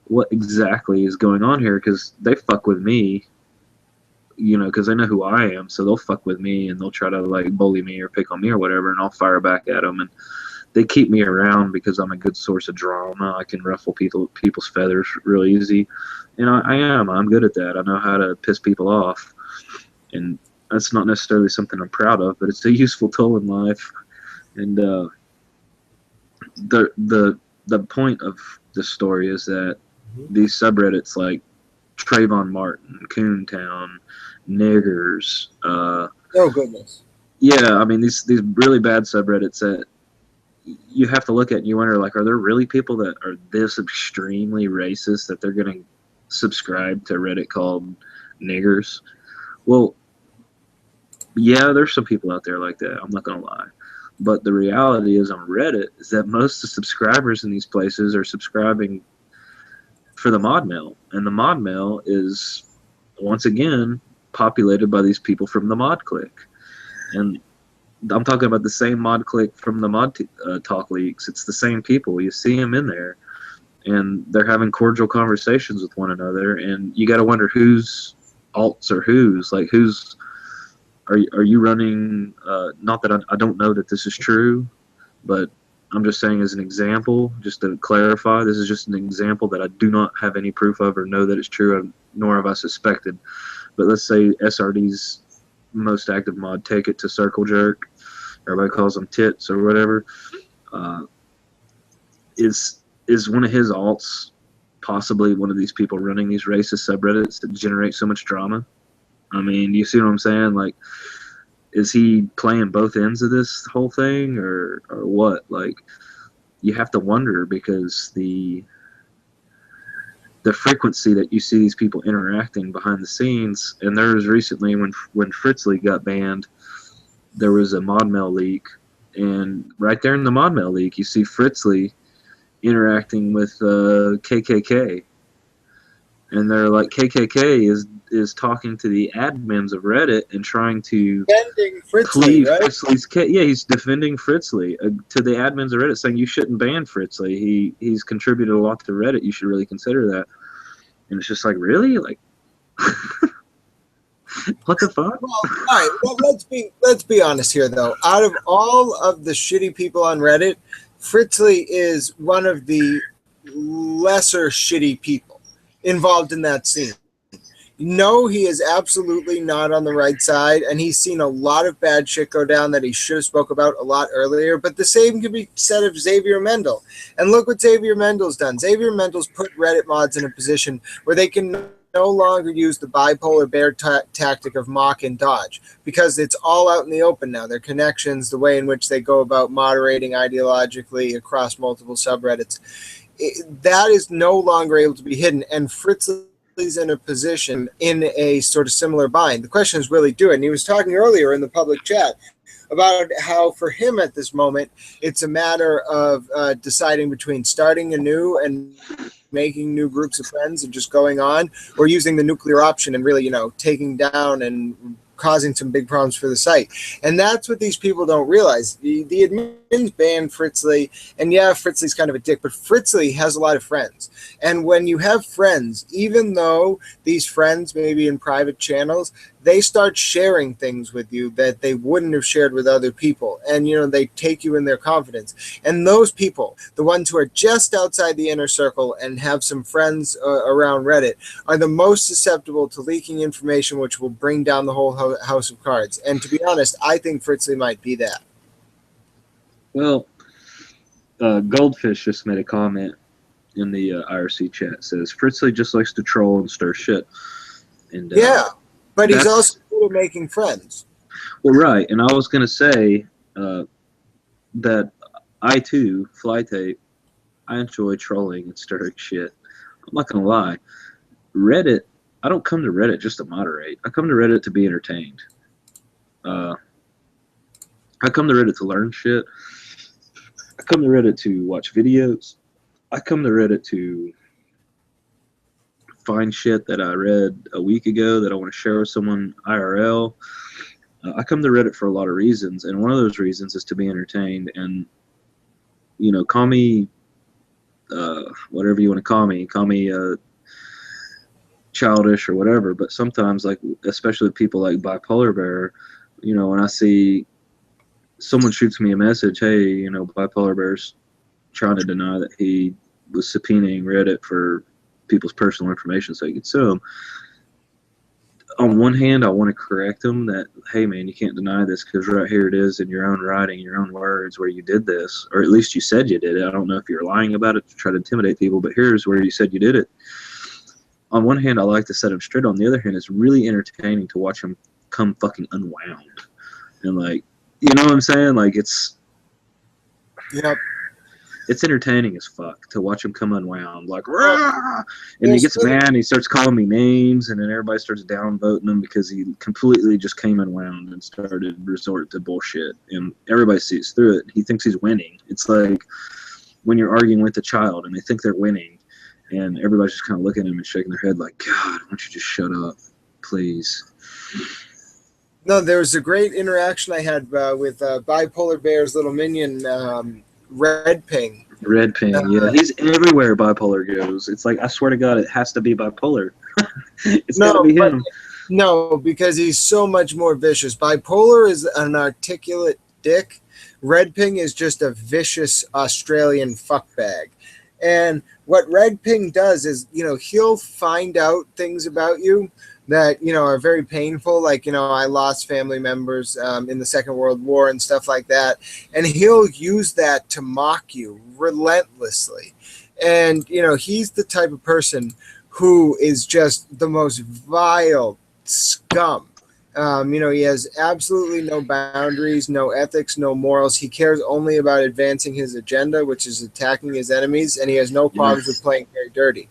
what exactly is going on here? Because they fuck with me, because they know who I am, so they'll fuck with me and they'll try to like bully me or pick on me or whatever, and I'll fire back at them, and they keep me around because I'm a good source of drama. I can ruffle people's feathers real easy, and I'm good at that. I know how to piss people off, and that's not necessarily something I'm proud of, but it's a useful tool in life. And the point of the story is that these subreddits like Trayvon Martin, Coontown, Niggers. Oh goodness. Yeah, I mean these really bad subreddits that you have to look at and you wonder, like, are there really people that are this extremely racist that they're going to subscribe to Reddit called Niggers? Well, yeah, there's some people out there like that. I'm not going to lie. But the reality is on Reddit is that most of the subscribers in these places are subscribing for the mod mail. And the mod mail is, once again, populated by these people from the mod clique. And I'm talking about the same mod clique from the mod talk leaks. It's the same people. You see them in there. And they're having cordial conversations with one another. And you got to wonder whose alts are whose. Like, who's... Are you running, not that I don't know that this is true, but I'm just saying as an example, just to clarify, this is just an example that I do not have any proof of or know that it's true, nor have I suspected. But let's say SRD's most active mod, Take It to Circle Jerk, everybody calls them tits or whatever, is one of his alts possibly one of these people running these racist subreddits that generate so much drama? I mean, you see what I'm saying? Like, is he playing both ends of this whole thing or what? Like, you have to wonder because the frequency that you see these people interacting behind the scenes, and there was recently when Fritzly got banned, there was a mod mail leak, and right there in the mod mail leak, you see Fritzly interacting with KKK. And they're like, KKK is talking to the admins of Reddit and trying to defending Fritzly, right? Fritzly's case. Yeah, he's defending Fritzly to the admins of Reddit, saying you shouldn't ban Fritzly. He's contributed a lot to Reddit. You should really consider that. And it's just like, really, like, what the fuck? Well, all right. Well, let's be honest here, though. Out of all of the shitty people on Reddit, Fritzly is one of the lesser shitty people involved in that scene. No, he is absolutely not on the right side, and he's seen a lot of bad shit go down that he should have spoke about a lot earlier, but the same can be said of Xavier Mendel. And look what Xavier Mendel's done. Xavier Mendel's put Reddit mods in a position where they can no no longer use the bipolar bear tactic of mock and dodge, because it's all out in the open now. Their connections, the way in which they go about moderating ideologically across multiple subreddits, that is no longer able to be hidden. And Fritzley's in a position in a sort of similar bind. The question is, will he do it? And he was talking earlier in the public chat about how for him at this moment, it's a matter of deciding between starting anew and making new groups of friends and just going on, or using the nuclear option and really, taking down and causing some big problems for the site. And that's what these people don't realize. The admins banned Fritzley, and yeah, Fritzley's kind of a dick, but Fritzley has a lot of friends. And when you have friends, even though these friends may be in private channels, they start sharing things with you that they wouldn't have shared with other people. And, they take you in their confidence. And those people, the ones who are just outside the inner circle and have some friends around Reddit, are the most susceptible to leaking information, which will bring down the whole house of cards. And to be honest, I think Fritzley might be that. Well, Goldfish just made a comment in the IRC chat. Says Fritzley just likes to troll and stir shit. And yeah, but he's also good at making friends. Well, right, and I was going to say that I too, Flytape, I enjoy trolling and stirring shit. I'm not going to lie. Reddit, I don't come to Reddit just to moderate. I come to Reddit to be entertained. I come to Reddit to learn shit. I come to Reddit to watch videos. I come to Reddit to find shit that I read a week ago that I want to share with someone IRL. I come to Reddit for a lot of reasons, and one of those reasons is to be entertained. And, call me whatever you want to call me childish or whatever, but sometimes, like, especially people like Bipolar Bear, when I see someone shoots me a message, hey, Bipolar Bear's trying to deny that he was subpoenaing Reddit for people's personal information so he could sue them. On one hand, I want to correct them that, hey, man, you can't deny this because right here it is in your own writing, your own words, where you did this, or at least you said you did it. I don't know if you're lying about it to try to intimidate people, but here's where you said you did it. On one hand, I like to set him straight. On the other hand, it's really entertaining to watch him come fucking unwound. And, like, you know what I'm saying? Like, it's... Yep. It's entertaining as fuck to watch him come unwound, like, rah! And he gets mad and he starts calling me names, and then everybody starts downvoting him because he completely just came unwound and started resort to bullshit. And everybody sees through it. He thinks he's winning. It's like when you're arguing with a child and they think they're winning, and everybody's just kind of looking at him and shaking their head like, God, why don't you just shut up, please? No, there was a great interaction I had with Bipolar Bear's little minion, Red Ping. Red Ping, yeah. He's everywhere Bipolar goes. It's like, I swear to God, it has to be Bipolar. It's got to be him. No, because he's so much more vicious. Bipolar is an articulate dick. Red Ping is just a vicious Australian fuckbag. And what Red Ping does is, he'll find out things about you that, are very painful. Like, I lost family members in the Second World War and stuff like that. And he'll use that to mock you relentlessly. And, he's the type of person who is just the most vile scum. He has absolutely no boundaries, no ethics, no morals. He cares only about advancing his agenda, which is attacking his enemies. And he has no problems with playing very dirty.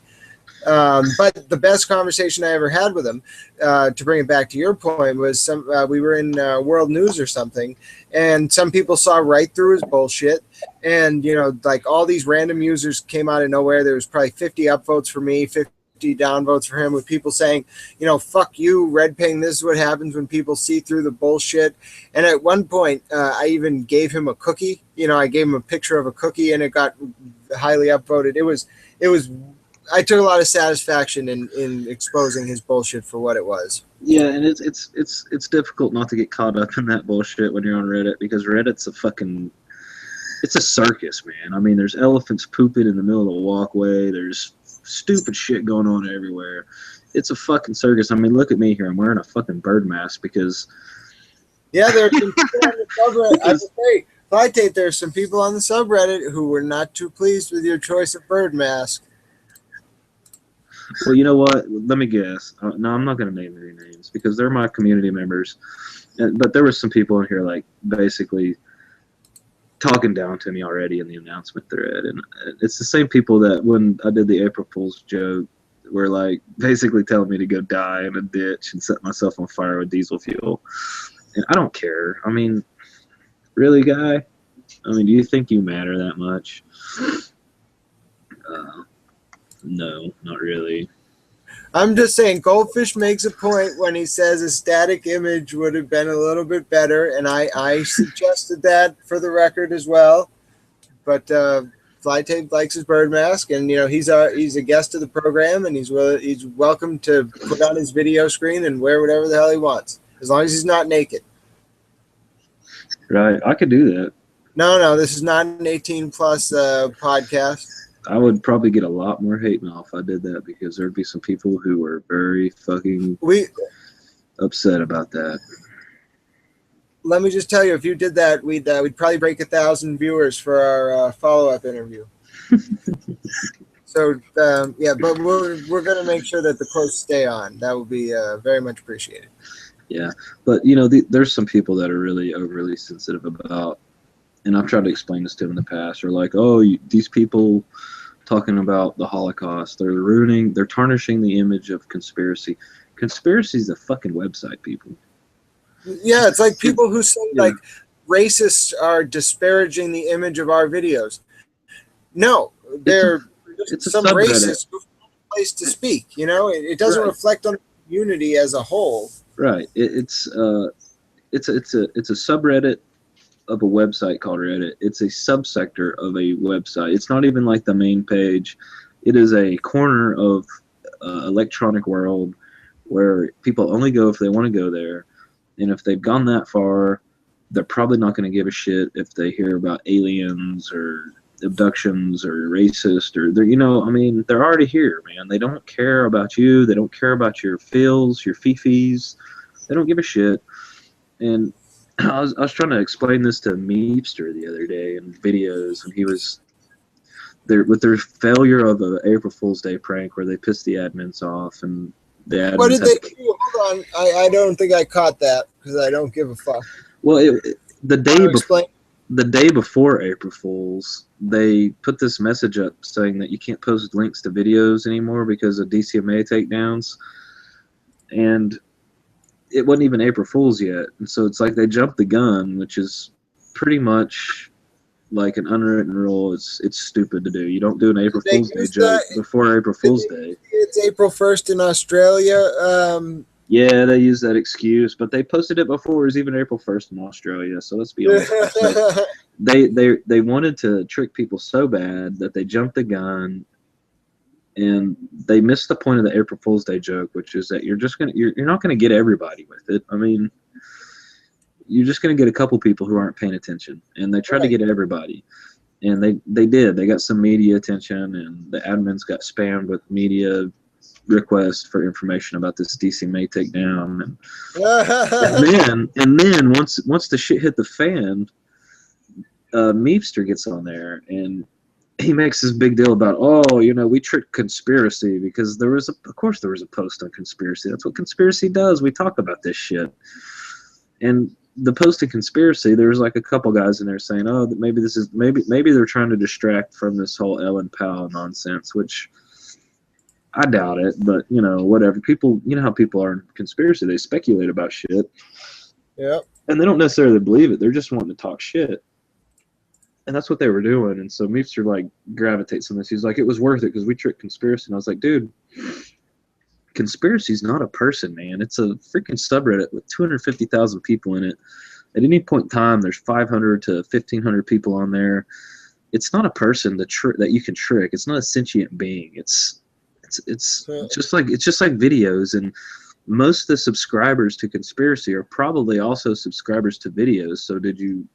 But the best conversation I ever had with him, to bring it back to your point, was we were in World News or something, and some people saw right through his bullshit. And, like all these random users came out of nowhere. There was probably 50 upvotes for me, 50 downvotes for him, with people saying, fuck you, Red Ping, this is what happens when people see through the bullshit. And at one point, I even gave him a cookie. I gave him a picture of a cookie, and it got highly upvoted. It was I took a lot of satisfaction in exposing his bullshit for what it was. Yeah, and it's difficult not to get caught up in that bullshit when you're on Reddit, because Reddit's it's a circus, man. I mean, there's elephants pooping in the middle of the walkway. There's stupid shit going on everywhere. It's a fucking circus. I mean, look at me here. I'm wearing a fucking bird mask because... Yeah, there are some people on the subreddit. I would say, Flytape, there are some people on the subreddit who were not too pleased with your choice of bird mask. Well, you know what? Let me guess. No, I'm not going to name any names because they're my community members. But there were some people in here like basically talking down to me already in the announcement thread, and it's the same people that when I did the April Fool's joke were like basically telling me to go die in a ditch and set myself on fire with diesel fuel. And I don't care. I mean, really, guy? I mean, do you think you matter that much? No, not really. I'm just saying, Goldfish makes a point when he says a static image would have been a little bit better, and I suggested that for the record as well. But Flytape likes his bird mask, and he's a guest of the program, and he's welcome to put on his video screen and wear whatever the hell he wants, as long as he's not naked. Right, I could do that. No, this is not an 18 plus podcast. I would probably get a lot more hate mail if I did that because there'd be some people who were very fucking upset about that. Let me just tell you, if you did that, we'd probably break 1,000 viewers for our follow-up interview. So yeah, but we're gonna make sure that the posts stay on. That will be very much appreciated. Yeah, but there's some people that are really overly sensitive about, and I've tried to explain this to them in the past, are like, oh, these people talking about the Holocaust, they're tarnishing the image of conspiracy. Conspiracy is a fucking website, people. Yeah, it's like people who say like racists are disparaging the image of our videos. No, they're some racists who find a place to speak. It doesn't reflect on the community as a whole. Right. It's a subreddit of a website called Reddit. It's a subsector of a website. It's not even like the main page. It is a corner of electronic world where people only go if they want to go there. And if they've gone that far, they're probably not going to give a shit if they hear about aliens or abductions or racist or they're already here, man. They don't care about you. They don't care about your feels, your fifis. They don't give a shit. And I was trying to explain this to Meepster the other day in videos, and he was there with their failure of an April Fool's Day prank where they pissed the admins off, and the admins. What did they do? Hold on, I don't think I caught that because I don't give a fuck. Well, the day before April Fool's, they put this message up saying that you can't post links to videos anymore because of DCMA takedowns, and it wasn't even April Fool's yet, and so it's like they jumped the gun, which is pretty much like an unwritten rule. It's stupid to do. You don't do an April Fool's Day joke before April Fool's Day. It's April 1st in Australia. Yeah, they use that excuse, but they posted it before it was even April 1st in Australia. So let's be honest. They wanted to trick people so bad that they jumped the gun. And they missed the point of the April Fool's Day joke, which is that you're not gonna get everybody with it. I mean, you're just gonna get a couple people who aren't paying attention, and they tried to get everybody, and they did. They got some media attention, and the admins got spammed with media requests for information about this DC May takedown, and then once the shit hit the fan, Meepster gets on there and he makes this big deal about, we tricked conspiracy because there was a post on conspiracy. That's what conspiracy does. We talk about this shit. And the post in conspiracy, there was like a couple guys in there saying, that maybe they're trying to distract from this whole Ellen Powell nonsense, which I doubt it, but whatever. People, how people are in conspiracy, they speculate about shit. Yeah. And they don't necessarily believe it. They're just wanting to talk shit. And that's what they were doing. And so Meepster gravitates on this. He's like, it was worth it because we tricked conspiracy. And I was like, dude, conspiracy's not a person, man. It's a freaking subreddit with 250,000 people in it. At any point in time, there's 500 to 1,500 people on there. It's not a person that you can trick. It's not a sentient being. It's just like videos. And most of the subscribers to conspiracy are probably also subscribers to videos. So did you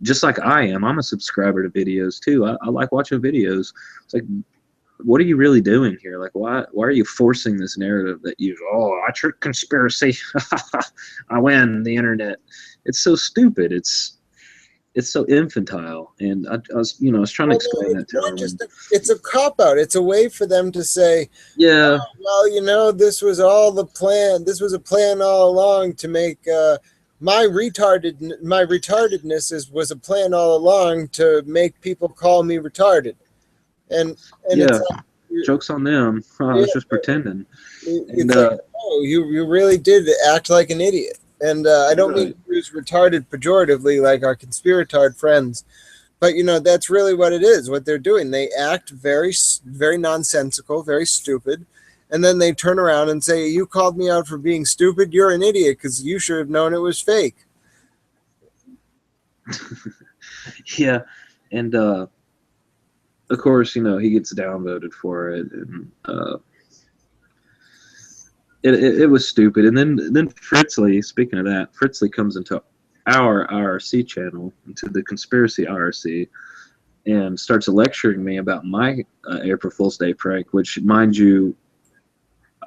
just like I am, I'm a subscriber to videos too. I like watching videos. It's like, what are you really doing here? Like, why are you forcing this narrative that I trick conspiracy, I win the internet? It's so stupid. It's it's so infantile, and I was trying to explain that to him. It's a cop out. It's a way for them to say, yeah, oh, well, this was all the plan. This was a plan all along to make my retardedness was a plan all along to make people call me retarded, and yeah, it's like, jokes on them. I was just pretending. It's like, oh, you really did act like an idiot. And I don't mean to use retarded pejoratively like our conspiratard friends, but that's really what it is. What they're doing, they act very, very nonsensical, very stupid, and then they turn around and say, "You called me out for being stupid. You're an idiot because you should have known it was fake." Yeah, and of course, he gets downvoted for it, and it was stupid. And then Fritzley, speaking of that, Fritzley comes into our IRC channel, into the conspiracy IRC, and starts lecturing me about my April Fool's Day prank, which, mind you,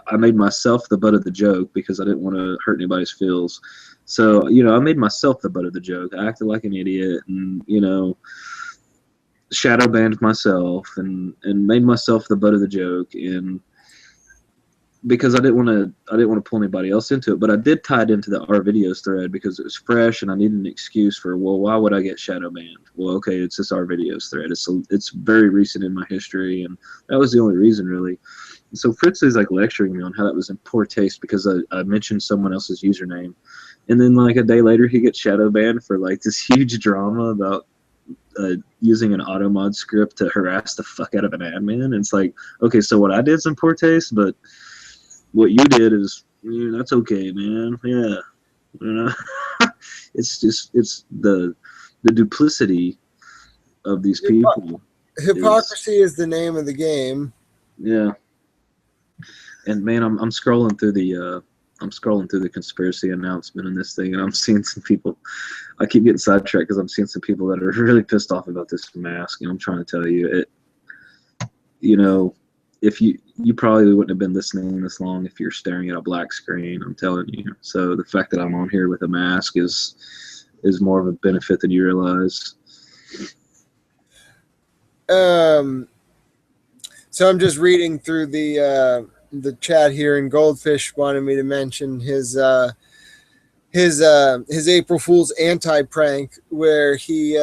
I made myself the butt of the joke because I didn't want to hurt anybody's feels. So, I made myself the butt of the joke. I acted like an idiot and, shadow banned myself and made myself the butt of the joke. And because I didn't want to pull anybody else into it, but I did tie it into our videos thread because it was fresh and I needed an excuse for, well, why would I get shadow banned? Well, okay, it's just our videos thread. It's very recent in my history, and that was the only reason, really. And so Fritz is like lecturing me on how that was in poor taste because I mentioned someone else's username, and then like a day later he gets shadow banned for like this huge drama about using an auto mod script to harass the fuck out of an admin. And it's like, okay, so what I did is in poor taste, but what you did is, that's okay, man. Yeah, it's the duplicity of these people. Hypocrisy is the name of the game. Yeah, and man, I'm scrolling through the conspiracy announcement in this thing, and I'm seeing some people. I keep getting sidetracked because I'm seeing some people that are really pissed off about this mask, and I'm trying to tell you it. If you probably wouldn't have been listening this long if you're staring at a black screen. I'm telling you. So the fact that I'm on here with a mask is more of a benefit than you realize. So I'm just reading through the chat here, and Goldfish wanted me to mention his April Fool's anti-prank where he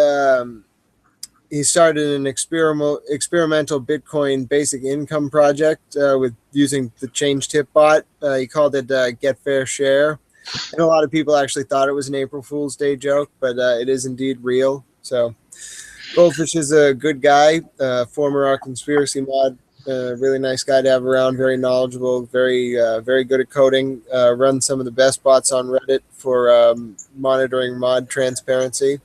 started an experimental Bitcoin basic income project with using the change tip bot. He called it Get Fair Share. And a lot of people actually thought it was an April Fool's Day joke, but it is indeed real. So Goldfish is a good guy, former our conspiracy mod, really nice guy to have around, very knowledgeable, very good at coding, runs some of the best bots on Reddit for monitoring mod transparency.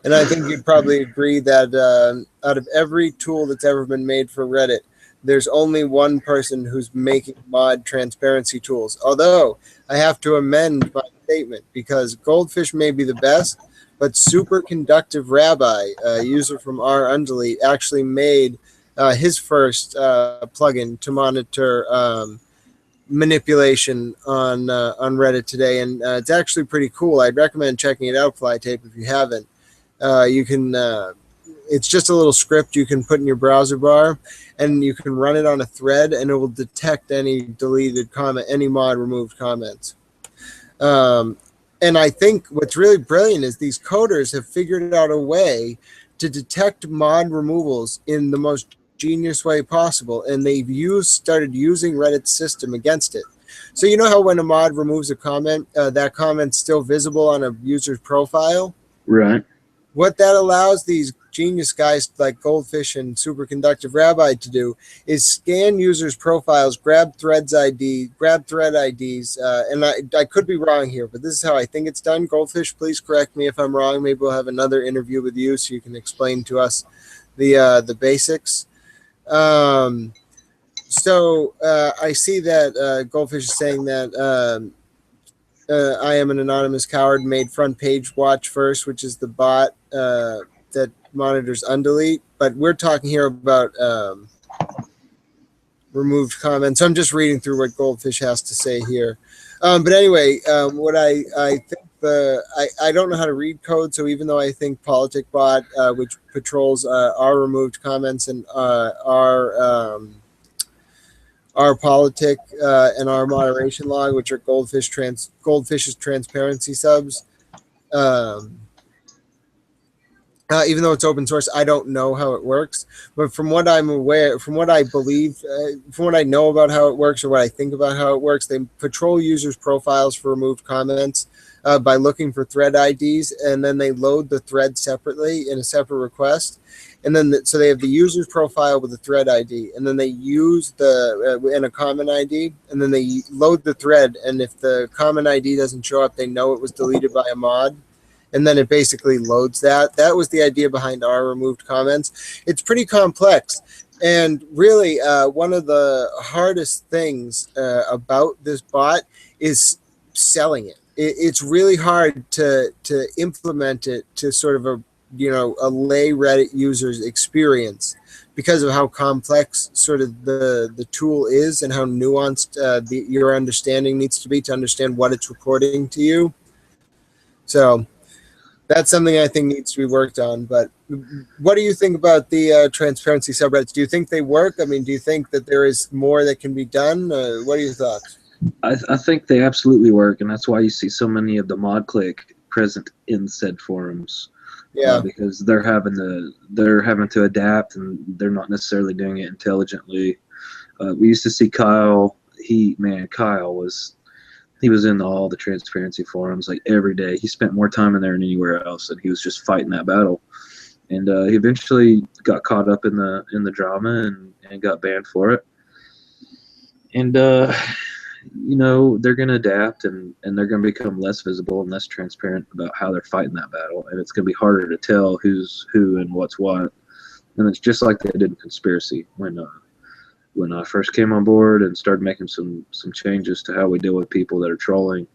And I think you'd probably agree that out of every tool that's ever been made for Reddit, there's only one person who's making mod transparency tools. Although I have to amend my statement because Goldfish may be the best, but Superconductive Rabbi, a user from R Undelete, actually made his first plugin to monitor manipulation on Reddit today, and it's actually pretty cool. I'd recommend checking it out, Flytape, if you haven't. You can it's just a little script you can put in your browser bar, and you can run it on a thread, and it will detect any deleted comment, any mod removed comments. And I think what's really brilliant is these coders have figured out a way to detect mod removals in the most genius way possible, and they've started using Reddit's system against it. So you know how when a mod removes a comment, that comment's still visible on a user's profile? Right. What that allows these genius guys like Goldfish and Superconductive Rabbi to do is scan users' profiles, grab thread IDs, and I could be wrong here, but this is how I think it's done. Goldfish, please correct me if I'm wrong. Maybe we'll have another interview with you so you can explain to us the basics. So I see that Goldfish is saying that I am an anonymous coward made front page watch first, which is the bot that monitors undelete. But we're talking here about removed comments. I'm just reading through what Goldfish has to say here. But anyway, what I think I don't know how to read code, so even though I think PoliticBot, which patrols our removed comments and our politic and our moderation log, which are Goldfish's transparency subs. Um, Even though it's open source, I don't know how it works. But from what I'm aware, from what I believe, from what I know about how it works or what I think about how it works, they patrol users' profiles for removed comments by looking for thread IDs, and then they load the thread separately in a separate request. And then, so they have the user's profile with the thread ID, and then they use in a common ID, and then they load the thread. And if the common ID doesn't show up, they know it was deleted by a mod, and then it basically loads that. That was the idea behind our removed comments. It's pretty complex. And really, one of the hardest things about this bot is selling it. It's really hard to implement it to sort of a lay Reddit user's experience because of how complex sort of the tool is and how nuanced your understanding needs to be to understand what it's reporting to you. So that's something I think needs to be worked on. But what do you think about the transparency subreddits? Do you think they work? I mean, do you think that there is more that can be done? What are your thoughts? I think they absolutely work, and that's why you see so many of the mod click present in said forums. Yeah, because they're having to adapt, and they're not necessarily doing it intelligently. We used to see Kyle. Kyle was in all the transparency forums like every day. He spent more time in there than anywhere else, and he was just fighting that battle. And he eventually got caught up in the drama and got banned for it. And they're going to adapt, and they're going to become less visible and less transparent about how they're fighting that battle, and it's going to be harder to tell who's who and what's what. And it's just like they did in conspiracy when I first came on board and started making some changes to how we deal with people that are trolling.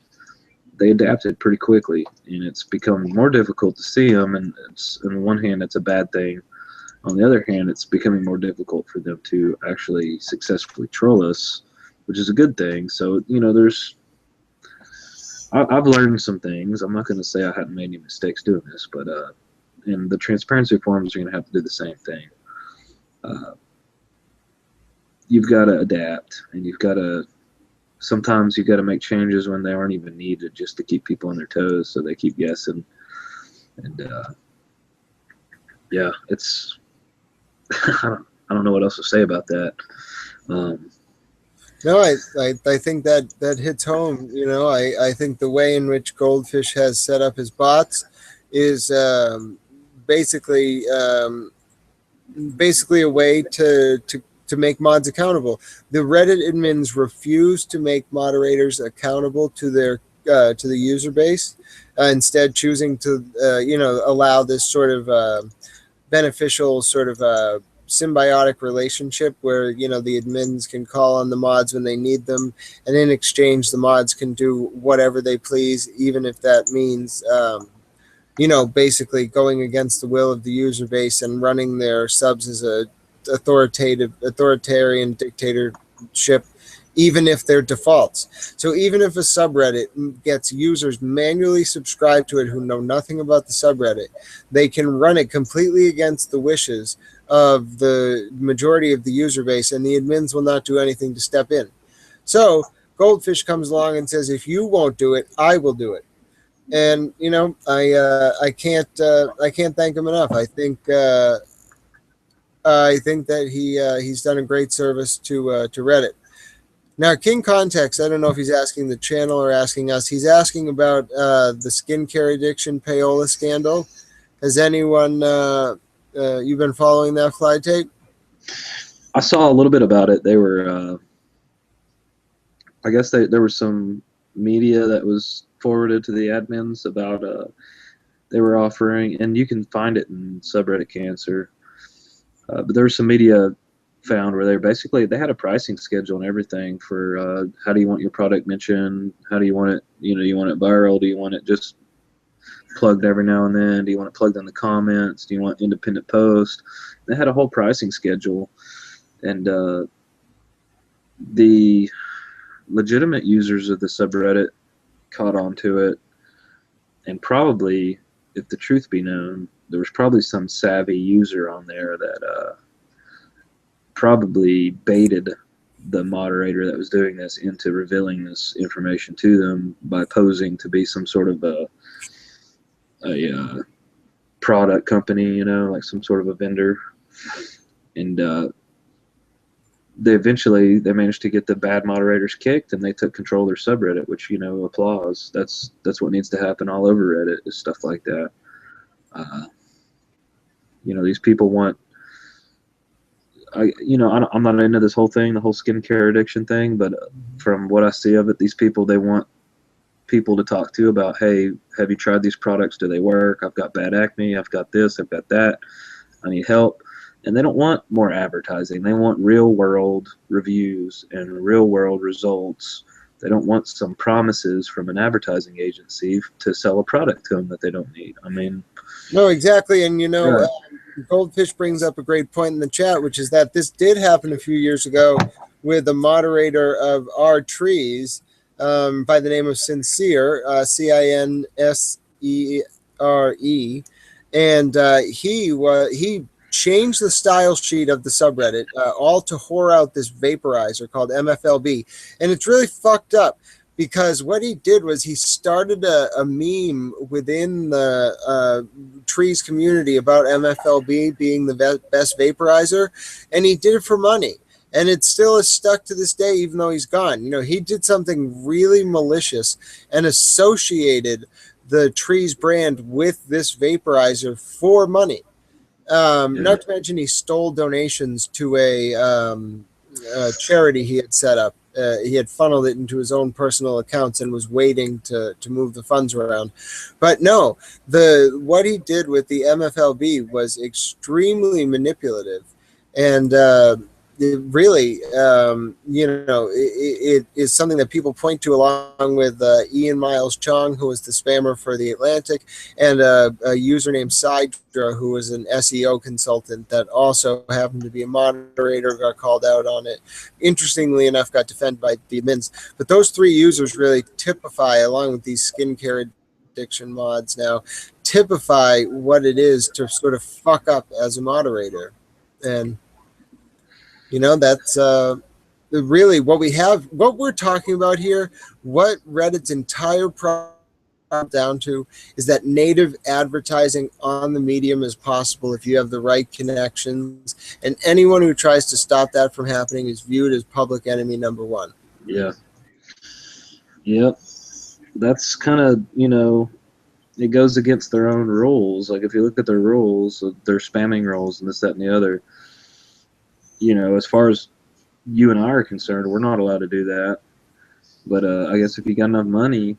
They adapted pretty quickly, and it's become more difficult to see them. And it's, on one hand, it's a bad thing. On the other hand, it's becoming more difficult for them to actually successfully troll us, which is a good thing. So, I've learned some things. I'm not going to say I hadn't made any mistakes doing this, but and the transparency forums are going to have to do the same thing. You've got to adapt, and sometimes you've got to make changes when they aren't even needed, just to keep people on their toes so they keep guessing. And yeah, it's I don't know what else to say about that. No, I think that hits home. I think the way in which Goldfish has set up his bots is basically a way to make mods accountable. The Reddit admins refuse to make moderators accountable to the user base, instead choosing to allow this sort of beneficial sort of symbiotic relationship where the admins can call on the mods when they need them, and in exchange the mods can do whatever they please, even if that means basically going against the will of the user base and running their subs as a authoritarian dictatorship, even if they're defaults. So even if a subreddit gets users manually subscribed to it who know nothing about the subreddit, they can run it completely against the wishes of the majority of the user base, and the admins will not do anything to step in. So Goldfish comes along and says, if you won't do it, I will do it. And I can't thank him enough. I think that he's done a great service to Reddit. Now, King Context, I don't know if he's asking the channel or asking us. He's asking about the skincare addiction payola scandal. Has anyone you've been following that, Flytape? I saw a little bit about it. They were, I guess there was some media that was forwarded to the admins about they were offering, and you can find it in subreddit cancer. But there was some media found where they had a pricing schedule and everything for how do you want your product mentioned, how do you want it, you want it viral, do you want it just plugged every now and then, do you want it plugged in the comments, do you want independent posts. They had a whole pricing schedule, and the legitimate users of the subreddit caught on to it, And probably, if the truth be known, there was probably some savvy user on there that probably baited the moderator that was doing this into revealing this information to them by posing to be some sort of a product company, you know, like some sort of a vendor. And they managed to get the bad moderators kicked, and they took control of their subreddit, which, you know, applause. That's what needs to happen all over Reddit, is stuff like that. You know, these people want. I'm not into this whole thing, the whole skincare addiction thing, but from what I see of it, these people, they want people to talk to about, hey, have you tried these products? Do they work? I've got bad acne. I've got this. I've got that. I need help. And they don't want more advertising. They want real world reviews and real world results. They don't want some promises from an advertising agency to sell a product to them that they don't need. I mean, no, exactly. And, you know, right. Goldfish brings up a great point in the chat, which is that this did happen a few years ago with a moderator of our trees by the name of Sincere, Cinsere. And he changed the style sheet of the subreddit all to whore out this vaporizer called MFLB. And it's really fucked up, because what he did was he started a meme within the trees community about MFLB being the best vaporizer, and he did it for money. And it still is stuck to this day, even though he's gone. You know, he did something really malicious and associated the trees brand with this vaporizer for money. Not to mention he stole donations to a charity he had set up. He had funneled it into his own personal accounts and was waiting to move the funds around. But no, what he did with the MFLB was extremely manipulative, and it really, it is something that people point to, along with Ian Miles Chong, who was the spammer for The Atlantic, and a user named Sidra, who was an SEO consultant that also happened to be a moderator, got called out on it. Interestingly enough, got defended by the admins. But those three users really typify, along with these skincare addiction mods now, typify what it is to sort of fuck up as a moderator. And you know, that's really what we have, what we're talking about here. What Reddit's entire problem down to is that native advertising on the medium is possible if you have the right connections. And anyone who tries to stop that from happening is viewed as public enemy number one. Yeah. Yep. That's kind of, you know, it goes against their own rules. Like, if you look at their rules, their spamming rules and this, that, and the other, you know, as far as you and I are concerned, we're not allowed to do that. But I guess if you got enough money,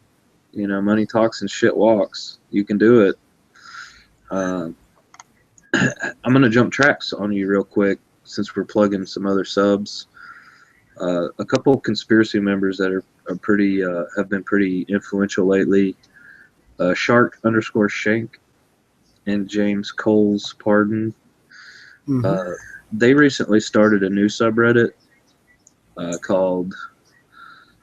you know, money talks and shit walks, you can do it. I'm going to jump tracks on you real quick, since we're plugging some other subs. A couple of conspiracy members that are pretty, have been pretty influential lately. Shark_Shank and James Cole's Pardon. Mm-hmm. They recently started a new subreddit called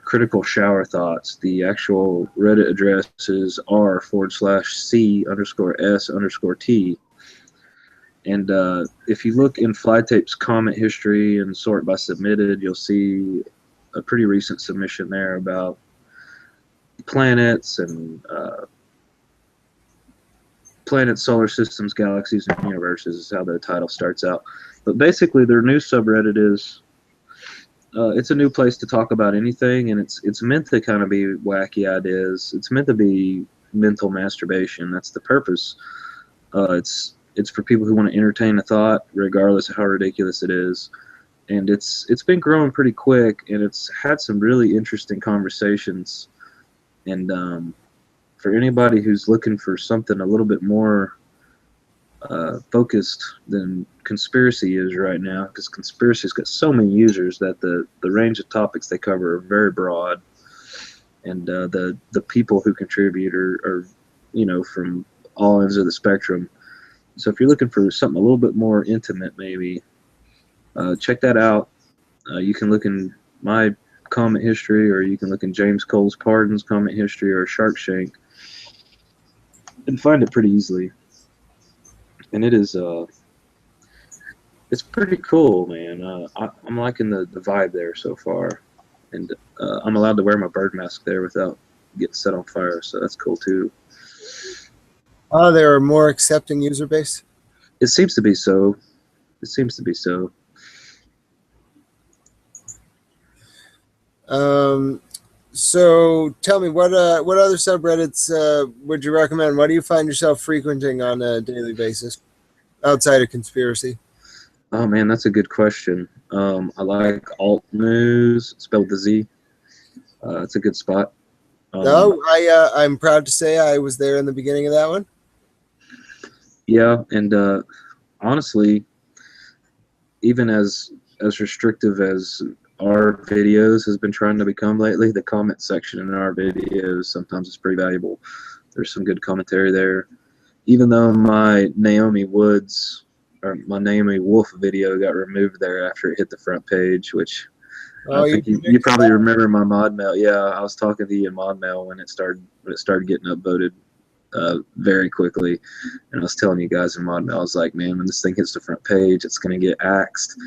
Critical Shower Thoughts. The actual Reddit address is r/c_s_t. And if you look in Flytape's comment history and sort by submitted, you'll see a pretty recent submission there about planets and planets, solar systems, galaxies, and universes is how the title starts out. But basically, their new subreddit is it's a new place to talk about anything, and it's meant to kind of be wacky ideas. It's meant to be mental masturbation. That's the purpose. It's for people who want to entertain a thought, regardless of how ridiculous it is. And it's been growing pretty quick, and it's had some really interesting conversations. And for anybody who's looking for something a little bit more focused than conspiracy is right now, because conspiracy's got so many users that the range of topics they cover are very broad, and the people who contribute are you know, from all ends of the spectrum. So if you're looking for something a little bit more intimate, maybe check that out. You can look in my comment history, or you can look in James Cole's Pardon's comment history, or Shark Shank. and find it pretty easily. And it is it's pretty cool, man. I'm liking the vibe there so far, and I'm allowed to wear my bird mask there without getting set on fire, so that's cool too. Oh, there are more accepting user base? It seems to be so. It seems to be so. So tell me, what other subreddits would you recommend? What do you find yourself frequenting on a daily basis outside of conspiracy? Oh man, that's a good question. I like alt news, spelled with a Z. It's a good spot. No, I'm proud to say I was there in the beginning of that one. Yeah, and honestly, even as restrictive as our videos has been trying to become lately, the comment section in our videos sometimes is pretty valuable. There's some good commentary there. Even though my Naomi Woods or my Naomi Wolf video got removed there after it hit the front page, which I think you probably remember my mod mail. Yeah, I was talking to you in mod mail when it started getting upvoted very quickly, and I was telling you guys in mod mail, I was like, man, when this thing hits the front page, it's gonna get axed.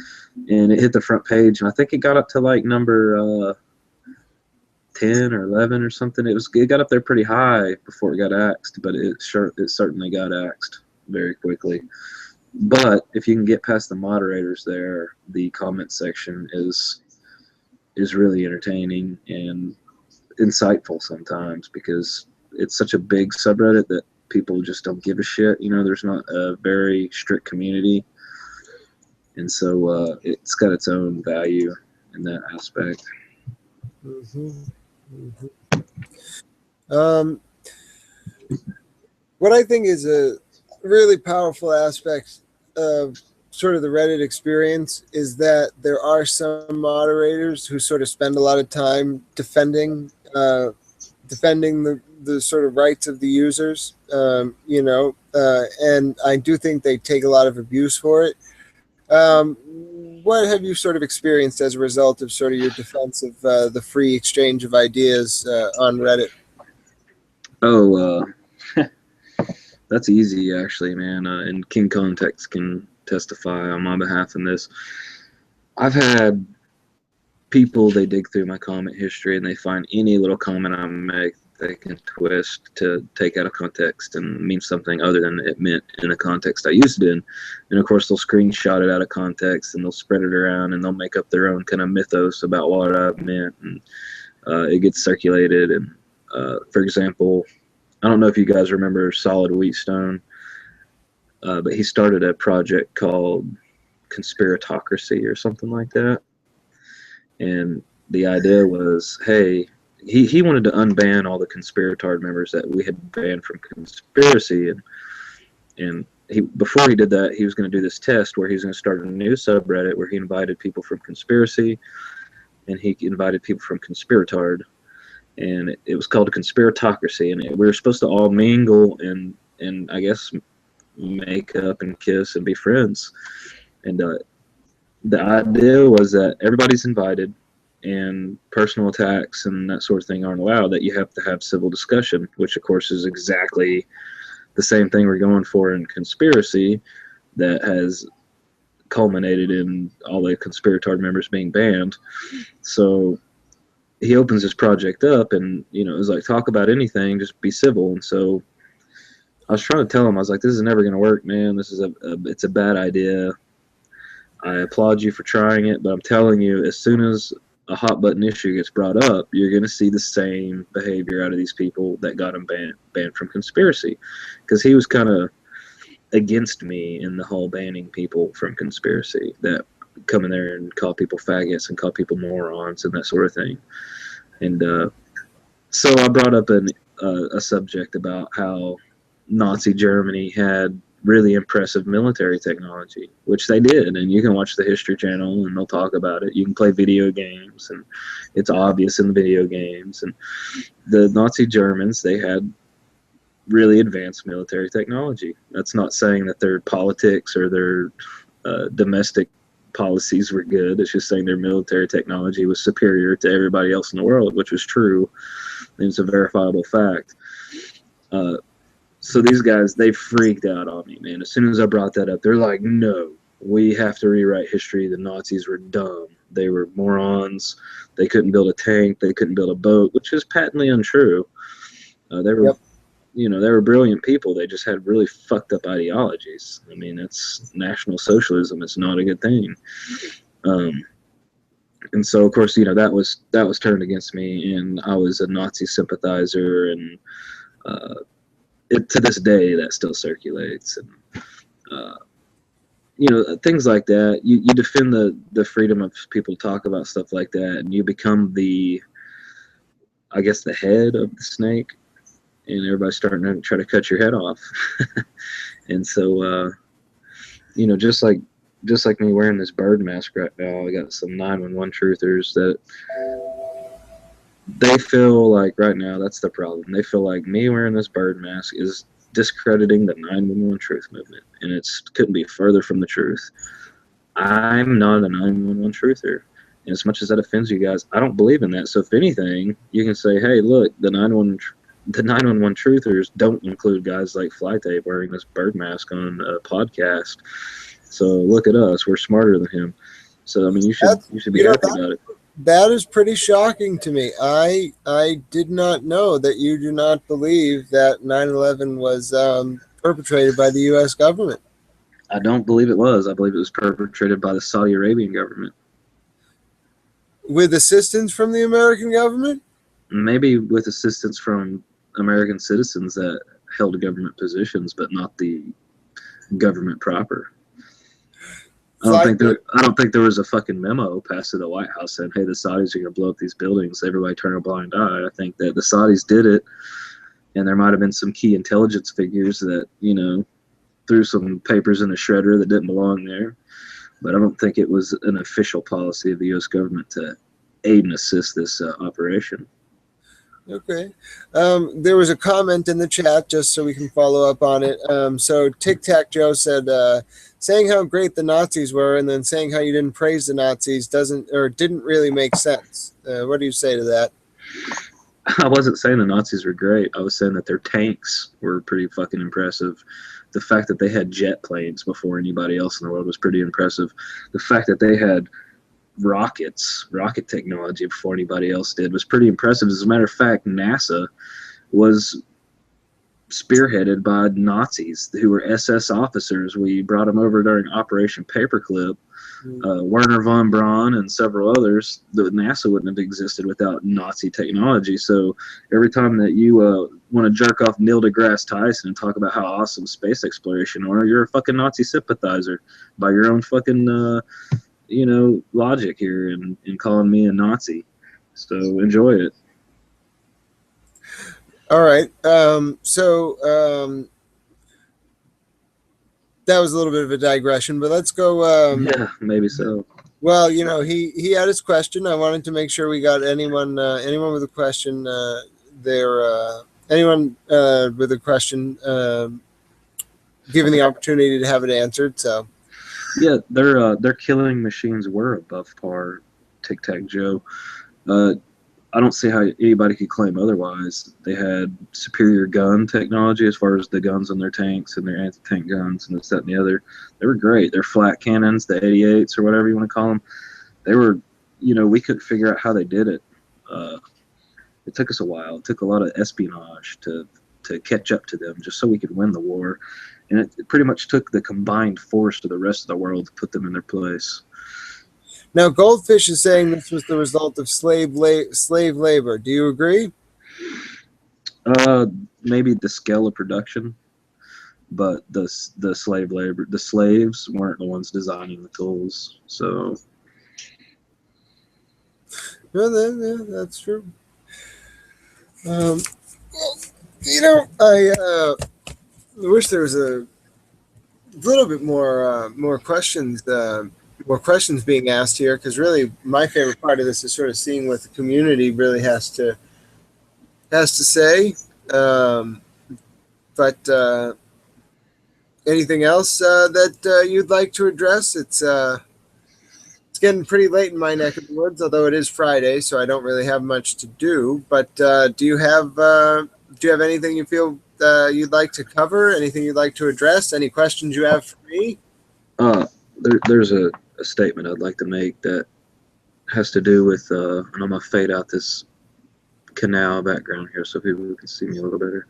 And it hit the front page, and I think it got up to like number 10 or 11 or something. It got up there pretty high before it got axed, but it certainly got axed very quickly. But if you can get past the moderators there, the comment section is really entertaining and insightful sometimes, because it's such a big subreddit that people just don't give a shit. You know, there's not a very strict community, and so it's got its own value in that aspect. What I think is a really powerful aspect of sort of the Reddit experience is that there are some moderators who sort of spend a lot of time defending the sort of rights of the users, and I do think they take a lot of abuse for it. What have you sort of experienced as a result of sort of your defense of the free exchange of ideas on Reddit? Oh, that's easy, actually, man. And King Context can testify on my behalf in this. I've had people, they dig through my comment history and they find any little comment I make they can twist to take out of context and mean something other than it meant in the context I used it in. And of course, they'll screenshot it out of context and they'll spread it around and they'll make up their own kind of mythos about what I meant. And it gets circulated. And for example, I don't know if you guys remember Solid Wheatstone, but he started a project called Conspiratocracy or something like that. And the idea was, hey, he wanted to unban all the conspiratard members that we had banned from conspiracy, and before he did that, he was going to do this test where he was going to start a new subreddit where he invited people from conspiracy and he invited people from conspiratard, and it was called a conspiratocracy, and we were supposed to all mingle and I guess make up and kiss and be friends. And the idea was that everybody's invited and personal attacks and that sort of thing aren't allowed, that you have to have civil discussion, which of course is exactly the same thing we're going for in conspiracy, that has culminated in all the conspiratard members being banned. So he opens this project up and, you know, it was like, talk about anything, just be civil. And so I was trying to tell him, I was like, this is never going to work, man. This is it's a bad idea. I applaud you for trying it, but I'm telling you, as soon as a hot button issue gets brought up, you're going to see the same behavior out of these people that got him banned from conspiracy, because he was kind of against me in the whole banning people from conspiracy, that come in there and call people faggots and call people morons and that sort of thing. And so I brought up a subject about how Nazi Germany had really impressive military technology, which they did, and you can watch the History Channel and they'll talk about it. You can play video games and it's obvious in the video games. And the Nazi Germans, they had really advanced military technology. That's not saying that their politics or their domestic policies were good. It's just saying their military technology was superior to everybody else in the world, which was true. It's a verifiable fact. So these guys, they freaked out on me, man. As soon as I brought that up, they're like, no, we have to rewrite history. The Nazis were dumb. They were morons. They couldn't build a tank. They couldn't build a boat, which is patently untrue. They were, they were brilliant people. They just had really fucked up ideologies. I mean, it's National Socialism. It's not a good thing. And so, of course, that was turned against me, and I was a Nazi sympathizer, and to this day that still circulates, and things like that. You defend the freedom of people to talk about stuff like that, and you become the head of the snake, and everybody's starting to try to cut your head off. And so just like me wearing this bird mask right now, I got some 911 truthers that they feel like right now that's the problem. They feel like me wearing this bird mask is discrediting the 911 truth movement, and it couldn't be further from the truth. I'm not a 911 truther, and as much as that offends you guys, I don't believe in that. So if anything, you can say, hey, look, the 911 truthers don't include guys like Flytape wearing this bird mask on a podcast. So look at us, we're smarter than him. So I mean, you should be happy about it. That is pretty shocking to me. I did not know that you do not believe that 9/11 was perpetrated by the U.S. government. I don't believe it was. I believe it was perpetrated by the Saudi Arabian government. With assistance from the American government? Maybe with assistance from American citizens that held government positions, but not the government proper. I don't think there was a fucking memo passed to the White House saying, hey, the Saudis are going to blow up these buildings. Everybody turn a blind eye. I think that the Saudis did it, and there might have been some key intelligence figures that, threw some papers in the shredder that didn't belong there. But I don't think it was an official policy of the U.S. government to aid and assist this operation. Okay. There was a comment in the chat just so we can follow up on it. So Tic Tac Joe said, saying how great the Nazis were and then saying how you didn't praise the Nazis didn't really make sense. What do you say to that? I wasn't saying the Nazis were great. I was saying that their tanks were pretty fucking impressive. The fact that they had jet planes before anybody else in the world was pretty impressive. The fact that they had rocket technology before anybody else did was pretty impressive. As a matter of fact, NASA was spearheaded by Nazis who were SS officers. We brought them over during Operation Paperclip. Werner von Braun and several others. NASA wouldn't have existed without Nazi technology. So every time that you want to jerk off Neil deGrasse Tyson and talk about how awesome space exploration are, you're a fucking Nazi sympathizer by your own fucking logic here and calling me a Nazi. So enjoy it. All right. That was a little bit of a digression, but let's go. Yeah, maybe so. Well, he had his question. I wanted to make sure we got anyone with a question anyone with a question given the opportunity to have it answered. So yeah, their killing machines were above par, Tic Tac Joe. I don't see how anybody could claim otherwise. They had superior gun technology as far as the guns on their tanks and their anti-tank guns and this, that, and the other. They were great. Their flat cannons, the 88s or whatever you want to call them, they were, we couldn't figure out how they did it. It took us a while. It took a lot of espionage to catch up to them just so we could win the war. And it pretty much took the combined force of the rest of the world to put them in their place. Now, Goldfish is saying this was the result of slave labor. Do you agree? Maybe the scale of production, but the slave labor, the slaves weren't the ones designing the tools. So, yeah, that's true. I wish there was a little bit more questions. More questions being asked here, because really my favorite part of this is sort of seeing what the community really has to say. But anything else that you'd like to address? It's getting pretty late in my neck of the woods, although it is Friday, so I don't really have much to do. But do you have anything you feel you'd like to cover? Anything you'd like to address? Any questions you have for me? There's a statement I'd like to make that has to do with, and I'm going to fade out this canal background here so people can see me a little better.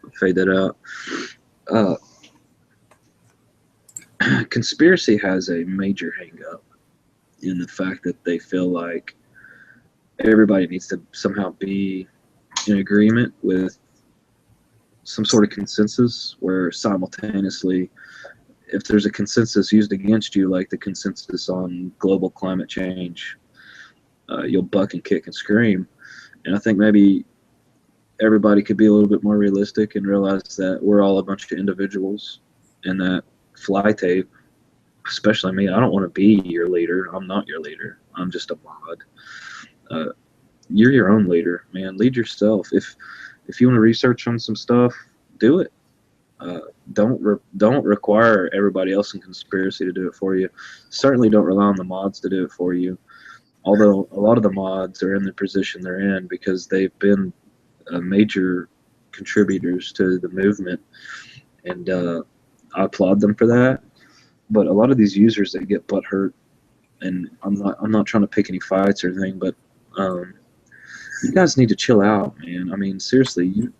I'll fade that out. Conspiracy has a major hang-up in the fact that they feel like everybody needs to somehow be in agreement with some sort of consensus, where simultaneously, if there's a consensus used against you, like the consensus on global climate change, you'll buck and kick and scream. And I think maybe everybody could be a little bit more realistic and realize that we're all a bunch of individuals, and that Flytape, especially me, I don't want to be your leader. I'm not your leader. I'm just a mod. You're your own leader, man. Lead yourself. If you want to research on some stuff, do it. Don't require everybody else in conspiracy to do it for you. Certainly don't rely on the mods to do it for you. Although a lot of the mods are in the position they're in because they've been major contributors to the movement, and I applaud them for that. But a lot of these users that get butthurt, and I'm not trying to pick any fights or anything, but you guys need to chill out, man. I mean, seriously, you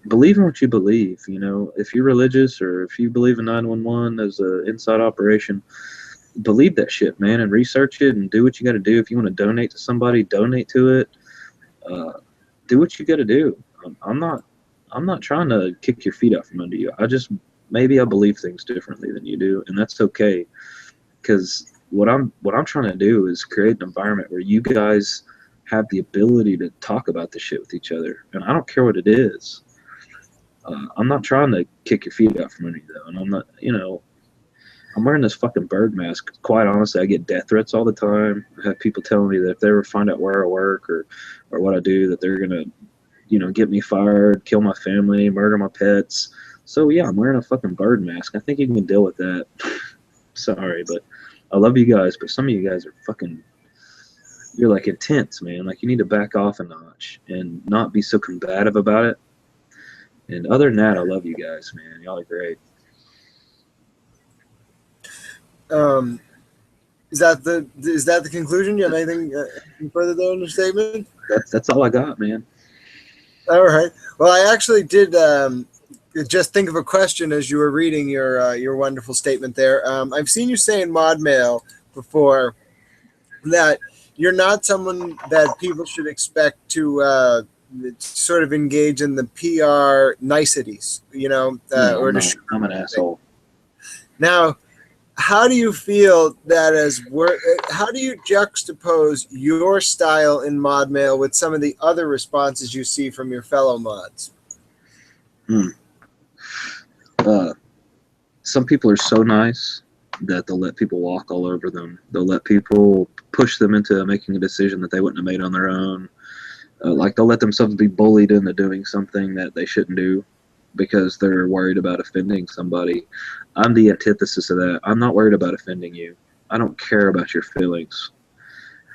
believe in what you believe. You know, if you're religious or if you believe in 911 as an inside operation, believe that shit, man, and research it and do what you got to do. If you want to donate to somebody, donate to it. Do what you got to do. I'm not trying to kick your feet out from under you. Maybe I believe things differently than you do, and that's okay. Because what I'm trying to do is create an environment where you guys have the ability to talk about this shit with each other, and I don't care what it is. I'm not trying to kick your feet out from under you, though, and I'm not, I'm wearing this fucking bird mask. Quite honestly, I get death threats all the time. I have people telling me that if they ever find out where I work or what I do, that they're gonna, get me fired, kill my family, murder my pets. So yeah, I'm wearing a fucking bird mask. I think you can deal with that. Sorry, but I love you guys, but some of you guys are fucking, you're like intense, man. Like, you need to back off a notch and not be so combative about it. And other than that, I love you guys, man. Y'all are great. Is that the conclusion? You have anything further there in the statement? That's all I got, man. All right. Well, I actually did just think of a question as you were reading your wonderful statement there. I've seen you say in Mod Mail before that you're not someone that people should expect to sort of engage in the PR niceties, No, I'm an asshole. Now, how do you feel that how do you juxtapose your style in Mod Mail with some of the other responses you see from your fellow mods? Some people are so nice that they'll let people walk all over them. They'll let people push them into making a decision that they wouldn't have made on their own. Like, they'll let themselves be bullied into doing something that they shouldn't do because they're worried about offending somebody. I'm the antithesis of that. I'm not worried about offending you. I don't care about your feelings.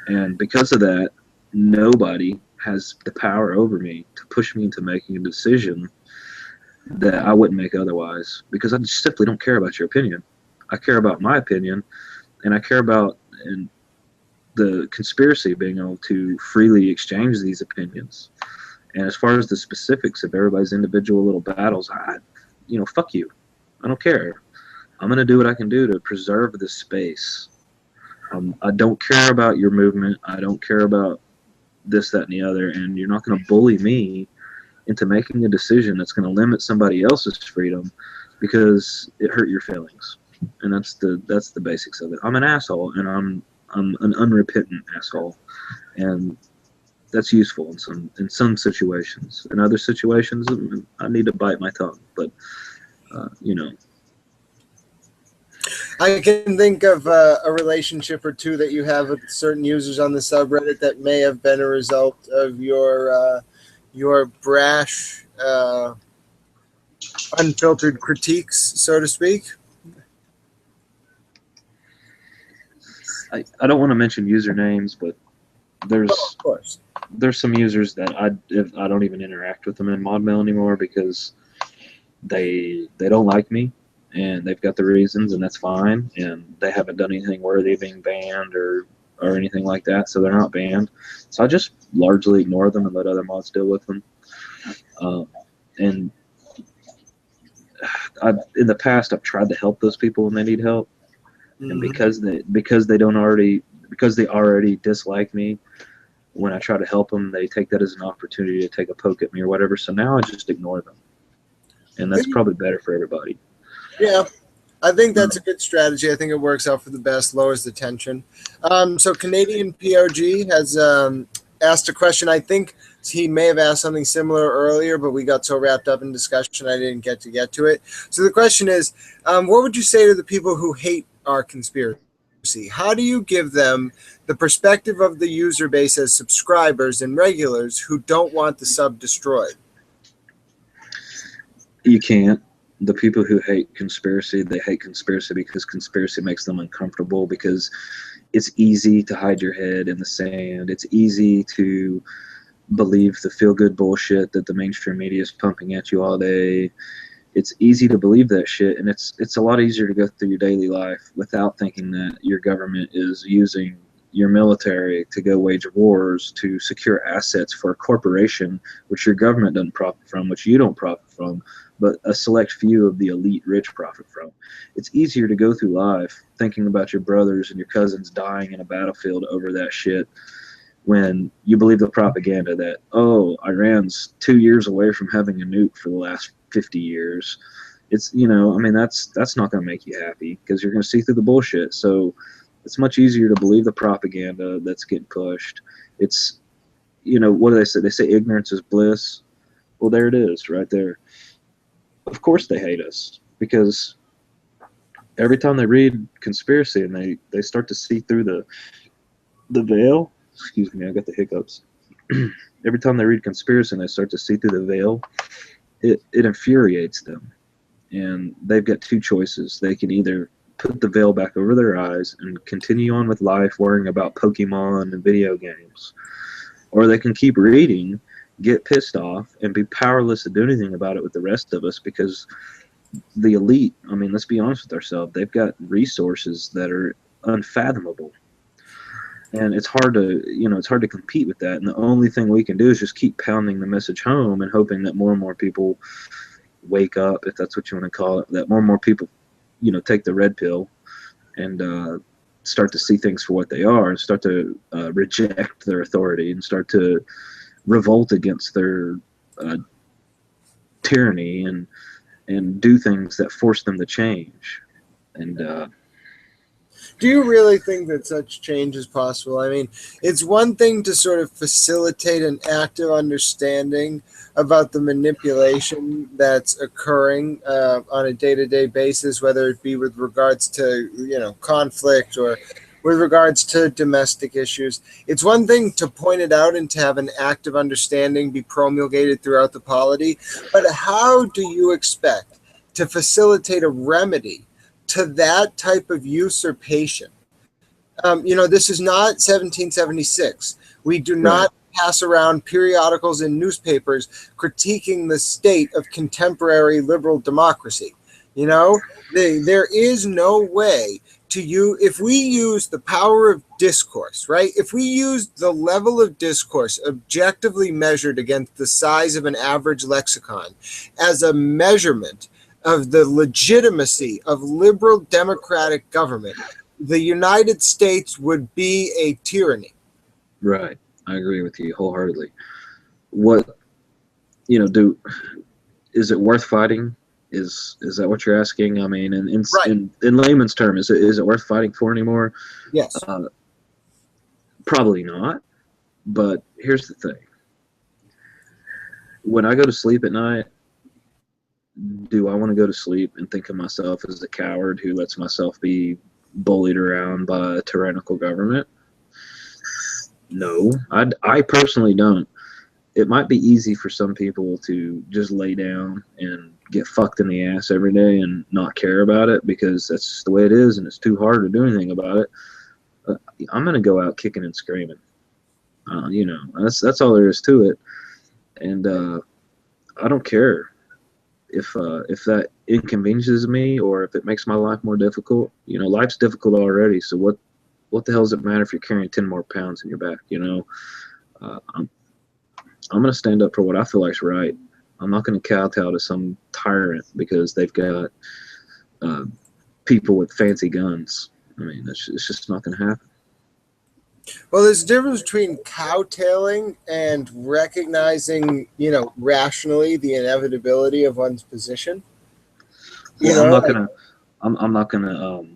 And because of that, nobody has the power over me to push me into making a decision that I wouldn't make otherwise, because I just simply don't care about your opinion. I care about my opinion, and I care about the conspiracy being able to freely exchange these opinions. And as far as the specifics of everybody's individual little battles, fuck you. I don't care. I'm going to do what I can do to preserve this space. I don't care about your movement. I don't care about this, that, and the other. And you're not going to bully me into making a decision that's going to limit somebody else's freedom because it hurt your feelings. And that's the basics of it. I'm an asshole, and I'm an unrepentant asshole. And that's useful in some situations. In other situations, I need to bite my tongue. But, I can think of a relationship or two that you have with certain users on the subreddit that may have been a result of your brash, unfiltered critiques, so to speak. I don't want to mention usernames, but there's some users that I don't even interact with them in Mod Mail anymore because they don't like me, and they've got the reasons, and that's fine. And they haven't done anything worthy of being banned or anything like that, so they're not banned. So I just largely ignore them and let other mods deal with them. And in the past, I've tried to help those people when they need help, and because they already dislike me, when I try to help them, they take that as an opportunity to take a poke at me or whatever. So now I just ignore them, and that's probably better for everybody. Yeah, I think that's a good strategy. I think it works out for the best, lowers the tension. So Canadian POG has asked a question. I think he may have asked something similar earlier, but we got so wrapped up in discussion I didn't get to it. So the question is, what would you say to the people who hate our conspiracy? How do you give them the perspective of the user base as subscribers and regulars who don't want the sub destroyed? You can't. The people who hate conspiracy, they hate conspiracy because conspiracy makes them uncomfortable, because it's easy to hide your head in the sand. It's easy to believe the feel-good bullshit that the mainstream media is pumping at you all day. It's easy to believe that shit, and it's a lot easier to go through your daily life without thinking that your government is using your military to go wage wars to secure assets for a corporation, which your government doesn't profit from, which you don't profit from, but a select few of the elite rich profit from. It's easier to go through life thinking about your brothers and your cousins dying in a battlefield over that shit when you believe the propaganda that, oh, Iran's 2 years away from having a nuke for the last 50 years. It's, I mean, that's not going to make you happy, because you're going to see through the bullshit. So it's much easier to believe the propaganda that's getting pushed. It's, what do they say? They say ignorance is bliss. Well, there it is right there. Of course they hate us, because every time they read conspiracy and they start to see through the veil, excuse me, I got the hiccups. Every time they read conspiracy and they start to see through the veil, it infuriates them. And they've got two choices. They can either put the veil back over their eyes and continue on with life worrying about Pokemon and video games, or they can keep reading, get pissed off, and be powerless to do anything about it with the rest of us, because the elite, I mean, let's be honest with ourselves, they've got resources that are unfathomable. And it's hard to compete with that. And the only thing we can do is just keep pounding the message home and hoping that more and more people wake up, if that's what you want to call it, that more and more people, take the red pill and start to see things for what they are, and start to reject their authority, and start to revolt against their tyranny, and do things that force them to change. And do you really think that such change is possible? I mean, it's one thing to sort of facilitate an active understanding about the manipulation that's occurring on a day-to-day basis, whether it be with regards to, conflict or with regards to domestic issues. It's one thing to point it out and to have an active understanding be promulgated throughout the polity, but how do you expect to facilitate a remedy to that type of usurpation? This is not 1776. We do not pass around periodicals and newspapers critiquing the state of contemporary liberal democracy. There is no way if we use the power of discourse, right? If we use the level of discourse objectively measured against the size of an average lexicon as a measurement of the legitimacy of liberal democratic government, the United States would be a tyranny. Right. I agree with you wholeheartedly. Is it worth fighting? Is that what you're asking? I mean, in layman's terms, is it worth fighting for anymore? Yes. Probably not. But here's the thing. When I go to sleep at night, do I want to go to sleep and think of myself as a coward who lets myself be bullied around by a tyrannical government? No, I personally don't. It might be easy for some people to just lay down and get fucked in the ass every day and not care about it, because that's just the way it is, and it's too hard to do anything about it. I'm gonna go out kicking and screaming. That's all there is to it, and I don't care if that inconveniences me or if it makes my life more difficult, life's difficult already. So what the hell does it matter if you're carrying 10 more pounds in your back? I'm going to stand up for what I feel like is right. I'm not going to kowtow to some tyrant because they've got people with fancy guns. I mean, it's just not going to happen. Well, there's a difference between kowtowing and recognizing, rationally the inevitability of one's position. I'm not gonna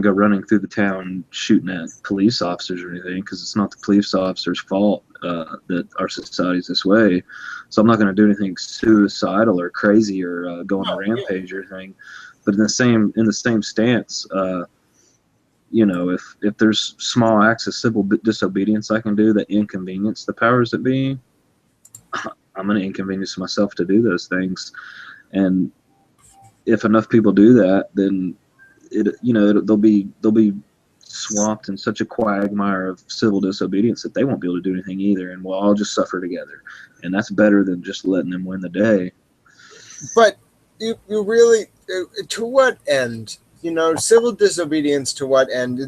go running through the town shooting at police officers or anything, because it's not the police officers' fault that our society's this way. So I'm not gonna do anything suicidal or crazy or go on a rampage or anything. But in the same stance, if there's small acts of civil disobedience I can do that inconvenience the powers that be, I'm gonna inconvenience myself to do those things. And if enough people do that, then they'll be swamped in such a quagmire of civil disobedience that they won't be able to do anything either, and we'll all just suffer together. And that's better than just letting them win the day. But you really, to what end? Civil disobedience to what end?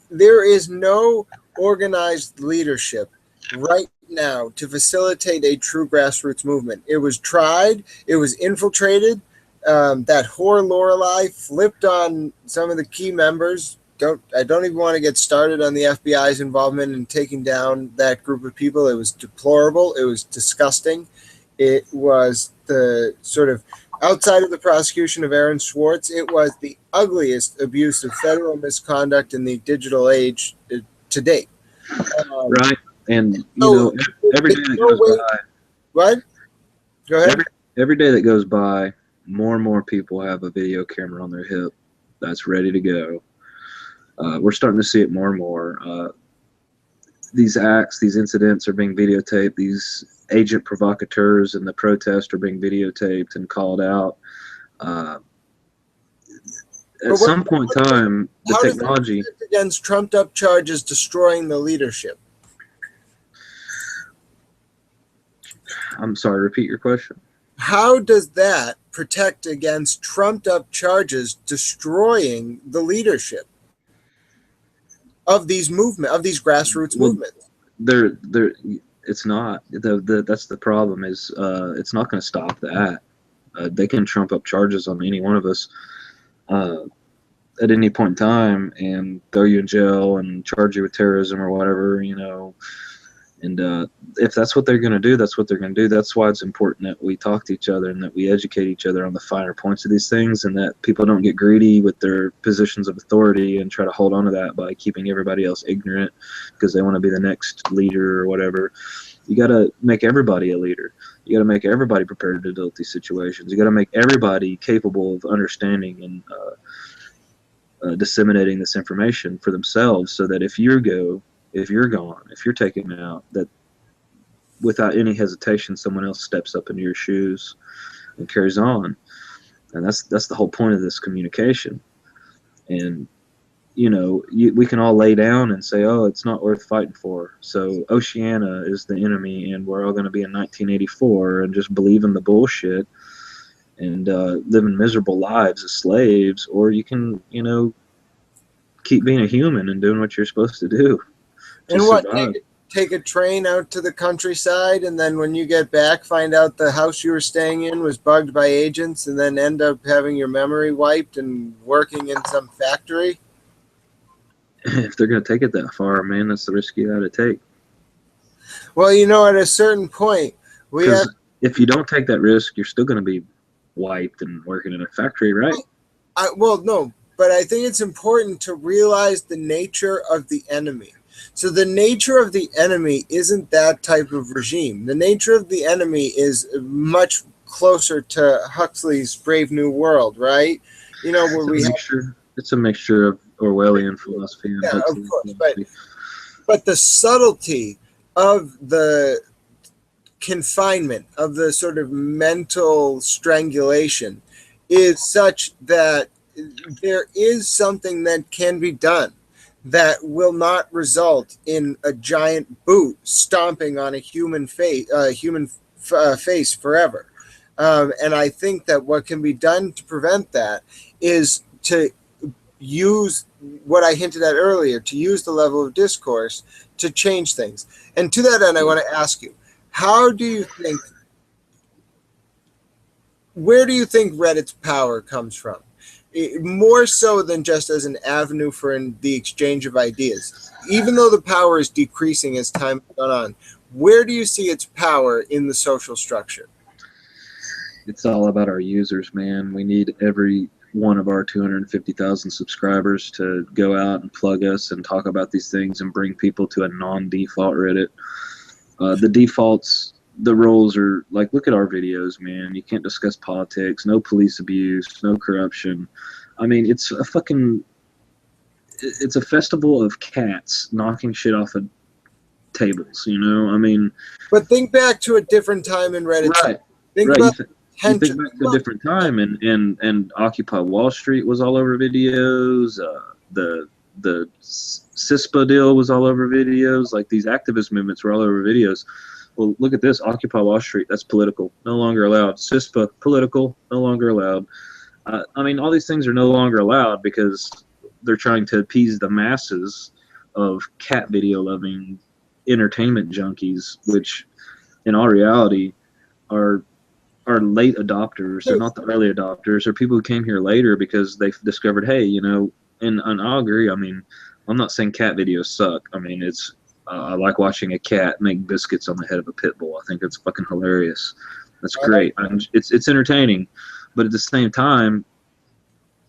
There is no organized leadership right now to facilitate a true grassroots movement. It was tried. It was infiltrated. That whore Lorelei flipped on some of the key members. I don't even want to get started on the FBI's involvement in taking down that group of people. It was deplorable. It was disgusting. It was the sort of, outside of the prosecution of Aaron Swartz, it was the ugliest abuse of federal misconduct in the digital age to date. Right. And, every day that goes by. What? Go ahead. Every day that goes by, more and more people have a video camera on their hip that's ready to go. We're starting to see it more and more. These acts, these incidents are being videotaped. These agent provocateurs and the protests are being videotaped and called out. At some point in time, the technology against trumped up charges destroying the leadership. I'm sorry, repeat your question. How does that protect against trumped up charges destroying the leadership of these grassroots movements? It's not. That's the problem. Is it's not going to stop that. They can trump up charges on any one of us at any point in time and throw you in jail and charge you with terrorism or whatever, And if that's what they're going to do, that's what they're going to do. That's why it's important that we talk to each other and that we educate each other on the finer points of these things, and that people don't get greedy with their positions of authority and try to hold on to that by keeping everybody else ignorant because they want to be the next leader or whatever. You got to make everybody a leader. You got to make everybody prepared to deal with these situations. You got to make everybody capable of understanding and disseminating this information for themselves, so that if you're gone, if you're taken out, that without any hesitation, someone else steps up into your shoes and carries on. And that's the whole point of this communication. And, we can all lay down and say, oh, it's not worth fighting for. So Oceania is the enemy and we're all going to be in 1984 and just believe in the bullshit and living miserable lives as slaves. Or you can, keep being a human and doing what you're supposed to do. And what, take a train out to the countryside, and then when you get back, find out the house you were staying in was bugged by agents, and then end up having your memory wiped and working in some factory? If they're going to take it that far, man, that's the risk you got to take. Well, at a certain point, if you don't take that risk, you're still going to be wiped and working in a factory, right? Well, no, but I think it's important to realize the nature of the enemy. So the nature of the enemy isn't that type of regime. The nature of the enemy is much closer to Huxley's Brave New World, right? It's a mixture of Orwellian philosophy and Huxley of course, but the subtlety of the confinement, of the sort of mental strangulation, is such that there is something that can be done that will not result in a giant boot stomping on a human face forever. And I think that what can be done to prevent that is to use what I hinted at earlier, to use the level of discourse to change things. And to that end, I want to ask you, how do you think, where do you think Reddit's power comes from? More so than just as an avenue for the exchange of ideas. Even though the power is decreasing as time has gone on, where do you see its power in the social structure? It's all about our users, man. We need every one of our 250,000 subscribers to go out and plug us and talk about these things and bring people to a non-default Reddit. The defaults, the roles are like, look at our videos, man. You can't discuss politics, no police abuse, no corruption. I mean, it's a festival of cats knocking shit off of tables, you know? I mean, but think back to a different time in Reddit. Right. Think right. about you think back to a different time, and Occupy Wall Street was all over videos. The CISPA deal was all over videos. Like, these activist movements were all over videos. Well, look at this. Occupy Wall Street, that's political, no longer allowed. CISPA, political, no longer allowed. I mean, all these things are no longer allowed because they're trying to appease the masses of cat video loving entertainment junkies, which in all reality are late adopters. They're not the early adopters. They're people who came here later because they discovered, hey, you know, and I'll agree. I mean, I'm not saying cat videos suck. I mean, it's I like watching a cat make biscuits on the head of a pit bull. I think it's fucking hilarious. That's great. It's entertaining, but at the same time,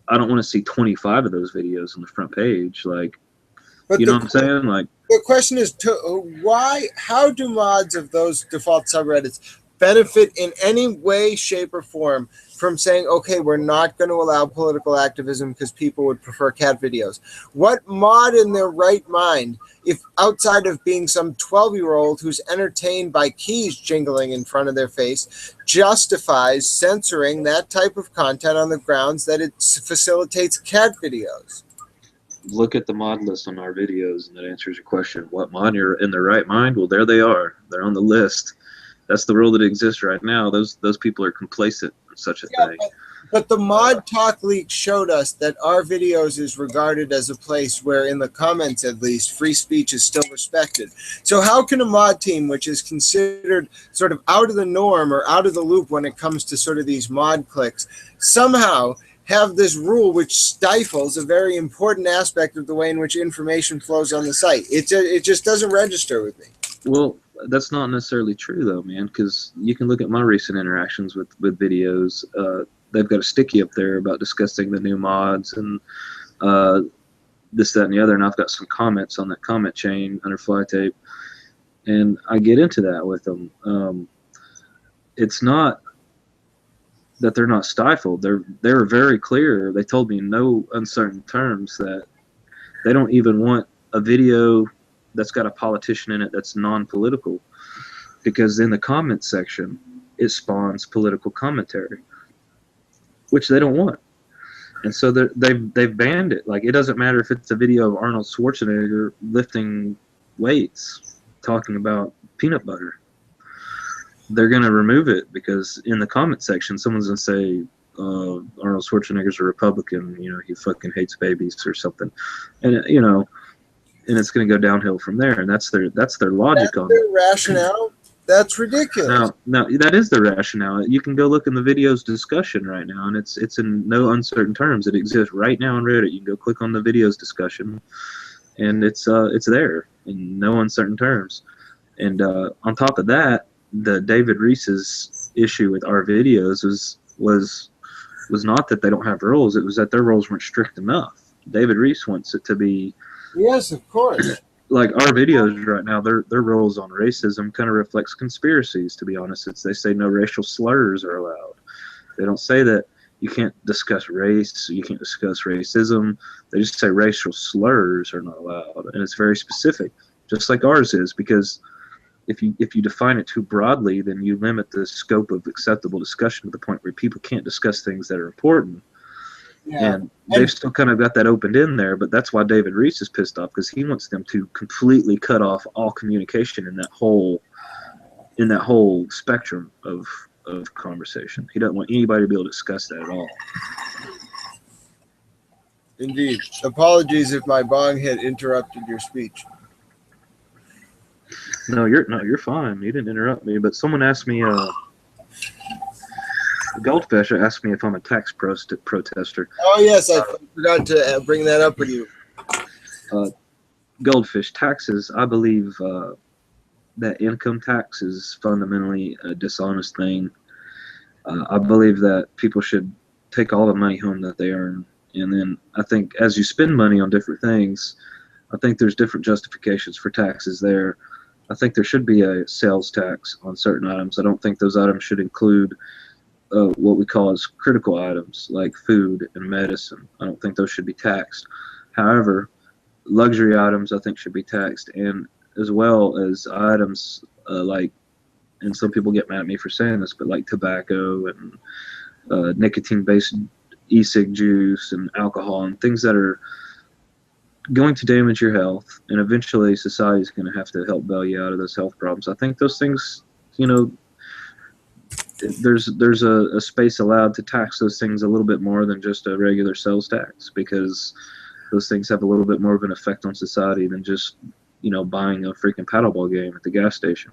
I don't want to see 25 of those videos on the front page. Like, you know what I'm saying? Like, the question is, how do mods of those default subreddits benefit in any way, shape, or form from saying, okay, we're not going to allow political activism because people would prefer cat videos? What mod in their right mind, if outside of being some 12-year-old who's entertained by keys jingling in front of their face, justifies censoring that type of content on the grounds that it facilitates cat videos? Look at the mod list on our videos, and that answers your question. What mod you're in their right mind? Well, there they are. They're on the list. That's the rule that exists right now. Those people are complacent in such a thing. But the mod talk leak showed us that our videos is regarded as a place where, in the comments at least, free speech is still respected. So how can a mod team, which is considered sort of out of the norm or out of the loop when it comes to sort of these mod clicks, somehow have this rule which stifles a very important aspect of the way in which information flows on the site? It just doesn't register with me. Well, that's not necessarily true, though, man, because you can look at my recent interactions with videos. They've got a sticky up there about discussing the new mods and this, that, and the other, and I've got some comments on that comment chain under Flytape, and I get into that with them. It's not that they're not stifled. They were very clear. They told me in no uncertain terms that they don't even want a video that's got a politician in it that's non-political, because in the comments section it spawns political commentary, which they don't want. And so they've banned it. Like, it doesn't matter if it's a video of Arnold Schwarzenegger lifting weights talking about peanut butter. They're going to remove it because in the comment section someone's going to say Arnold Schwarzenegger's a Republican, you know, he fucking hates babies or something, and you know, and it's going to go downhill from there. And that's their logic on it. Their rationale. That's ridiculous. No, that is the rationale. You can go look in the video's discussion right now, and it's in no uncertain terms. It exists right now on Reddit. You can go click on the video's discussion, and it's there in no uncertain terms. And on top of that, the David Reese's issue with our videos was not that they don't have rules. It was that their rules weren't strict enough. David Reese wants it to be. Yes, of course. Like our videos right now, their rules on racism kind of reflects conspiracies, to be honest. They say no racial slurs are allowed. They don't say that you can't discuss race, you can't discuss racism. They just say racial slurs are not allowed. And it's very specific, just like ours is, because if you define it too broadly, then you limit the scope of acceptable discussion to the point where people can't discuss things that are important. Yeah. And they've still kind of got that opened in there, but that's why David Reese is pissed off, because he wants them to completely cut off all communication in that whole in that whole spectrum of conversation. He doesn't want anybody to be able to discuss that at all. Indeed. Apologies if my bong hit interrupted your speech. No, you're fine. You didn't interrupt me. But someone asked me, Goldfish asked me if I'm a tax protester. Oh yes, I forgot to bring that up with you. Goldfish, taxes. I believe that income tax is fundamentally a dishonest thing. I believe that people should take all the money home that they earn, and then I think as you spend money on different things, I think there's different justifications for taxes there. I think there should be a sales tax on certain items. I don't think those items should include what we call as critical items like food and medicine. I don't think those should be taxed. However, luxury items I think should be taxed, and as well as items like, and some people get mad at me for saying this, but like tobacco and nicotine-based e-cig juice and alcohol and things that are going to damage your health, and eventually society is going to have to help bail you out of those health problems. I think those things, you know, there's a space allowed to tax those things a little bit more than just a regular sales tax, because those things have a little bit more of an effect on society than just, you know, buying a freaking paddleball game at the gas station.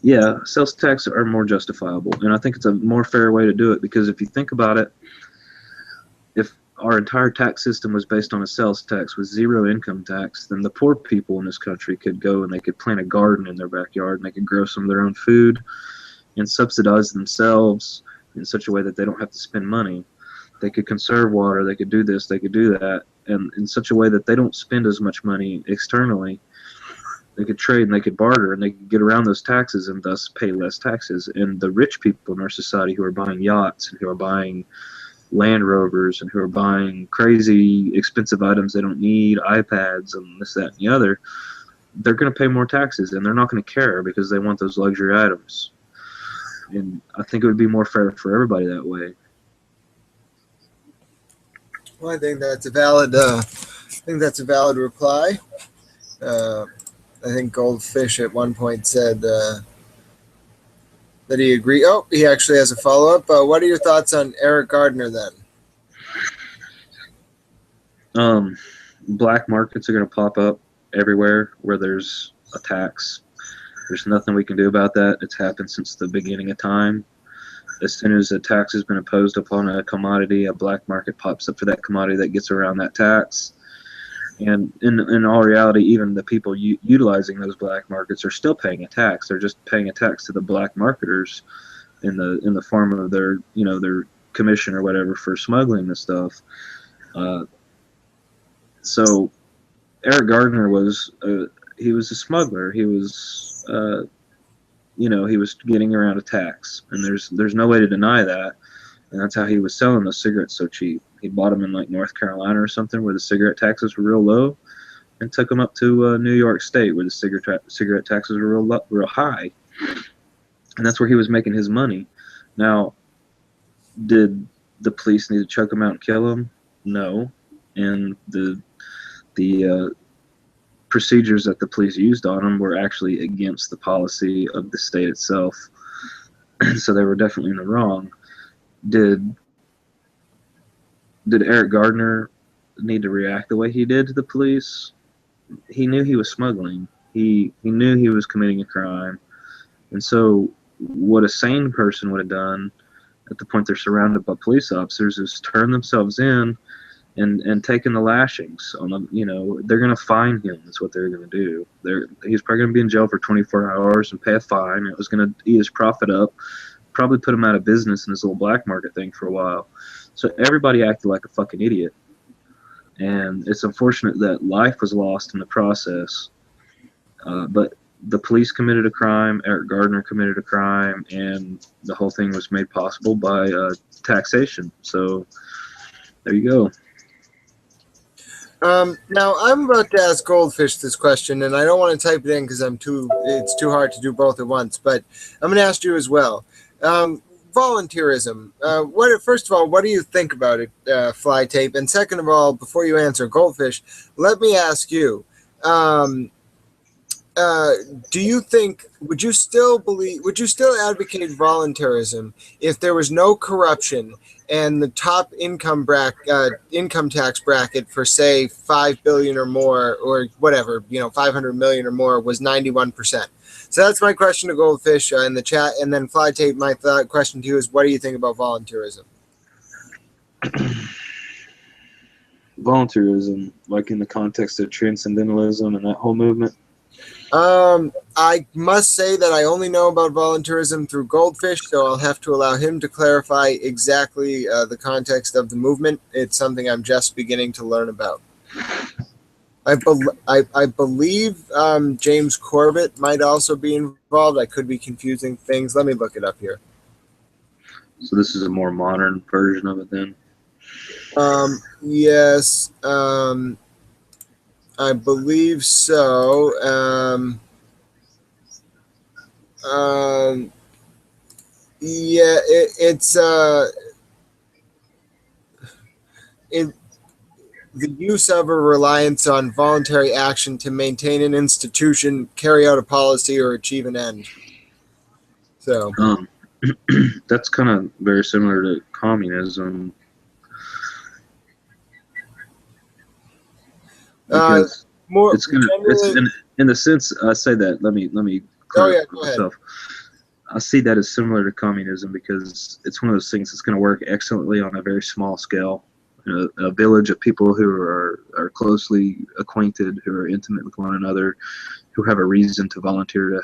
Yeah, sales tax are more justifiable, and I think it's a more fair way to do it, because if you think about it, if our entire tax system was based on a sales tax with zero income tax, then the poor people in this country could go and they could plant a garden in their backyard and they could grow some of their own food and subsidize themselves in such a way that they don't have to spend money. They could conserve water, they could do this, they could do that, and in such a way that they don't spend as much money externally. They could trade and they could barter and they could get around those taxes and thus pay less taxes. And the rich people in our society who are buying yachts and who are buying Land Rovers and who are buying crazy expensive items they don't need, iPads and this, that, and the other, they're going to pay more taxes, and they're not going to care because they want those luxury items. And I think it would be more fair for everybody that way. Well, I think that's a valid reply. I think Goldfish at one point said that he agreed. Oh, he actually has a follow-up. What are your thoughts on Eric Gardner then? Black markets are going to pop up everywhere where there's a tax. There's nothing we can do about that. It's happened since the beginning of time. As soon as a tax has been imposed upon a commodity, a black market pops up for that commodity that gets around that tax. And in all reality, even the people utilizing those black markets are still paying a tax. They're just paying a tax to the black marketers in the form of their, you know, their commission or whatever for smuggling the stuff. So Eric Gardner was he was a smuggler. He was you know, he was getting around a tax, and there's no way to deny that. And that's how he was selling those cigarettes so cheap. He bought them in like North Carolina or something where the cigarette taxes were real low, and took them up to New York State where the cigarette taxes were real high. And that's where he was making his money. Now, did the police need to choke him out and kill him? No. And the procedures that the police used on him were actually against the policy of the state itself. So they were definitely in the wrong. Did Eric Gardner need to react the way he did to the police? He knew he was smuggling. He knew he was committing a crime. And so what a sane person would have done at the point they're surrounded by police officers is turn themselves in and taken the lashings on them. You know, they're going to fine him. That's what they're going to do. He's probably going to be in jail for 24 hours and pay a fine. It was going to eat his profit up, probably put him out of business in his little black market thing for a while. So everybody acted like a fucking idiot. And it's unfortunate that life was lost in the process. But the police committed a crime, Eric Gardner committed a crime, and the whole thing was made possible by taxation. So there you go. Now I'm about to ask Goldfish this question, and I don't want to type it in because it's too hard to do both at once, but I'm going to ask you as well. Volunteerism. First of all, what do you think about it, Flytape? And second of all, before you answer, Goldfish, let me ask you, do you think, would you still advocate voluntarism if there was no corruption and the top income tax bracket for, say, 5 billion or more, or whatever, 500 million or more, was 91%? So that's my question to Goldfish in the chat. And then Flytape, my question to you is, what do you think about voluntarism? Voluntarism, like in the context of transcendentalism and that whole movement? I must say that I only know about voluntarism through Goldfish, so I'll have to allow him to clarify exactly the context of the movement. It's something I'm just beginning to learn about. I believe James Corbett might also be involved. I could be confusing things. Let me look it up here. So this is a more modern version of it then? Yes. I believe so. Yeah, the use of or reliance on voluntary action to maintain an institution, carry out a policy, or achieve an end. So that's kind of very similar to communism. Because in the sense, I say that. Let me clarify myself. I see that as similar to communism because it's one of those things that's going to work excellently on a very small scale. A village of people who are closely acquainted, who are intimate with one another, who have a reason to volunteer to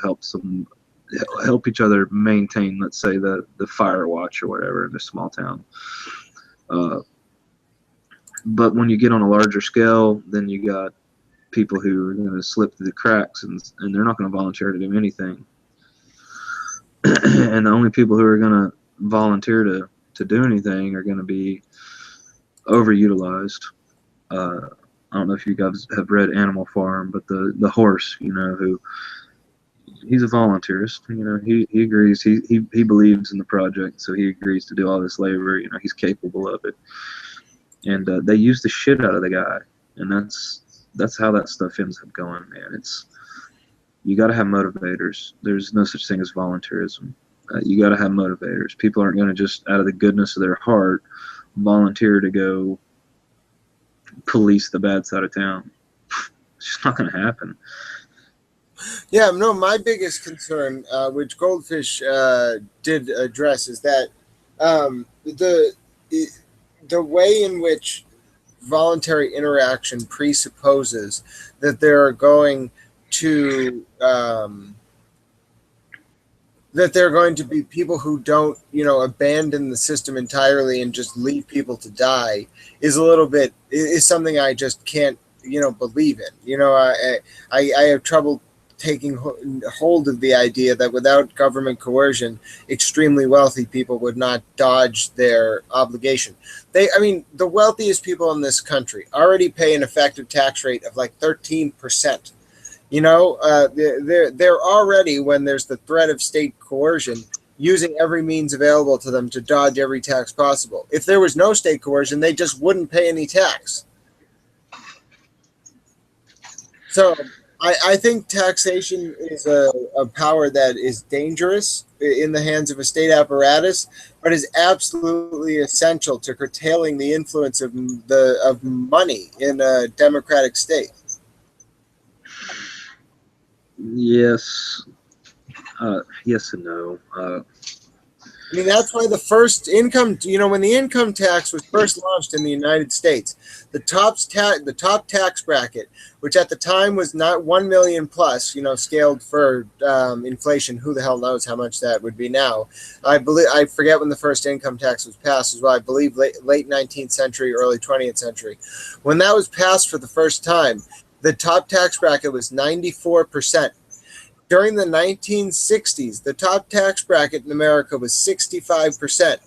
help each other maintain, let's say, the fire watch or whatever in a small town. But when you get on a larger scale, then you got people who are going to slip through the cracks, and they're not going to volunteer to do anything. And the only people who are going to volunteer to do anything are going to be overutilized. I don't know if you guys have read Animal Farm, but the horse, who he's a volunteerist. He agrees. He believes in the project, so he agrees to do all this labor. He's capable of it. And they use the shit out of the guy, and that's how that stuff ends up going, man. You got to have motivators. There's no such thing as volunteerism. You got to have motivators. People aren't going to just, out of the goodness of their heart, volunteer to go police the bad side of town. It's just not going to happen. Yeah, no, my biggest concern, which Goldfish did address, is that the way in which voluntary interaction presupposes that there are going to be people who don't, abandon the system entirely and just leave people to die is something I just can't, believe in. I have trouble taking hold of the idea that without government coercion, extremely wealthy people would not dodge their obligation. The wealthiest people in this country already pay an effective tax rate of like 13%. They're already, when there's the threat of state coercion, using every means available to them to dodge every tax possible. If there was no state coercion, they just wouldn't pay any tax. So I think taxation is a power that is dangerous in the hands of a state apparatus, but is absolutely essential to curtailing the influence of money in a democratic state. Yes. Yes and no. That's why the first income, when the income tax was first launched in the United States, the top tax bracket, which at the time was not 1 million plus, scaled for inflation. Who the hell knows how much that would be now? I forget when the first income tax was passed as well. I believe late 19th century, early 20th century. When that was passed for the first time, the top tax bracket was 94%. During the 1960s, the top tax bracket in America was 65%.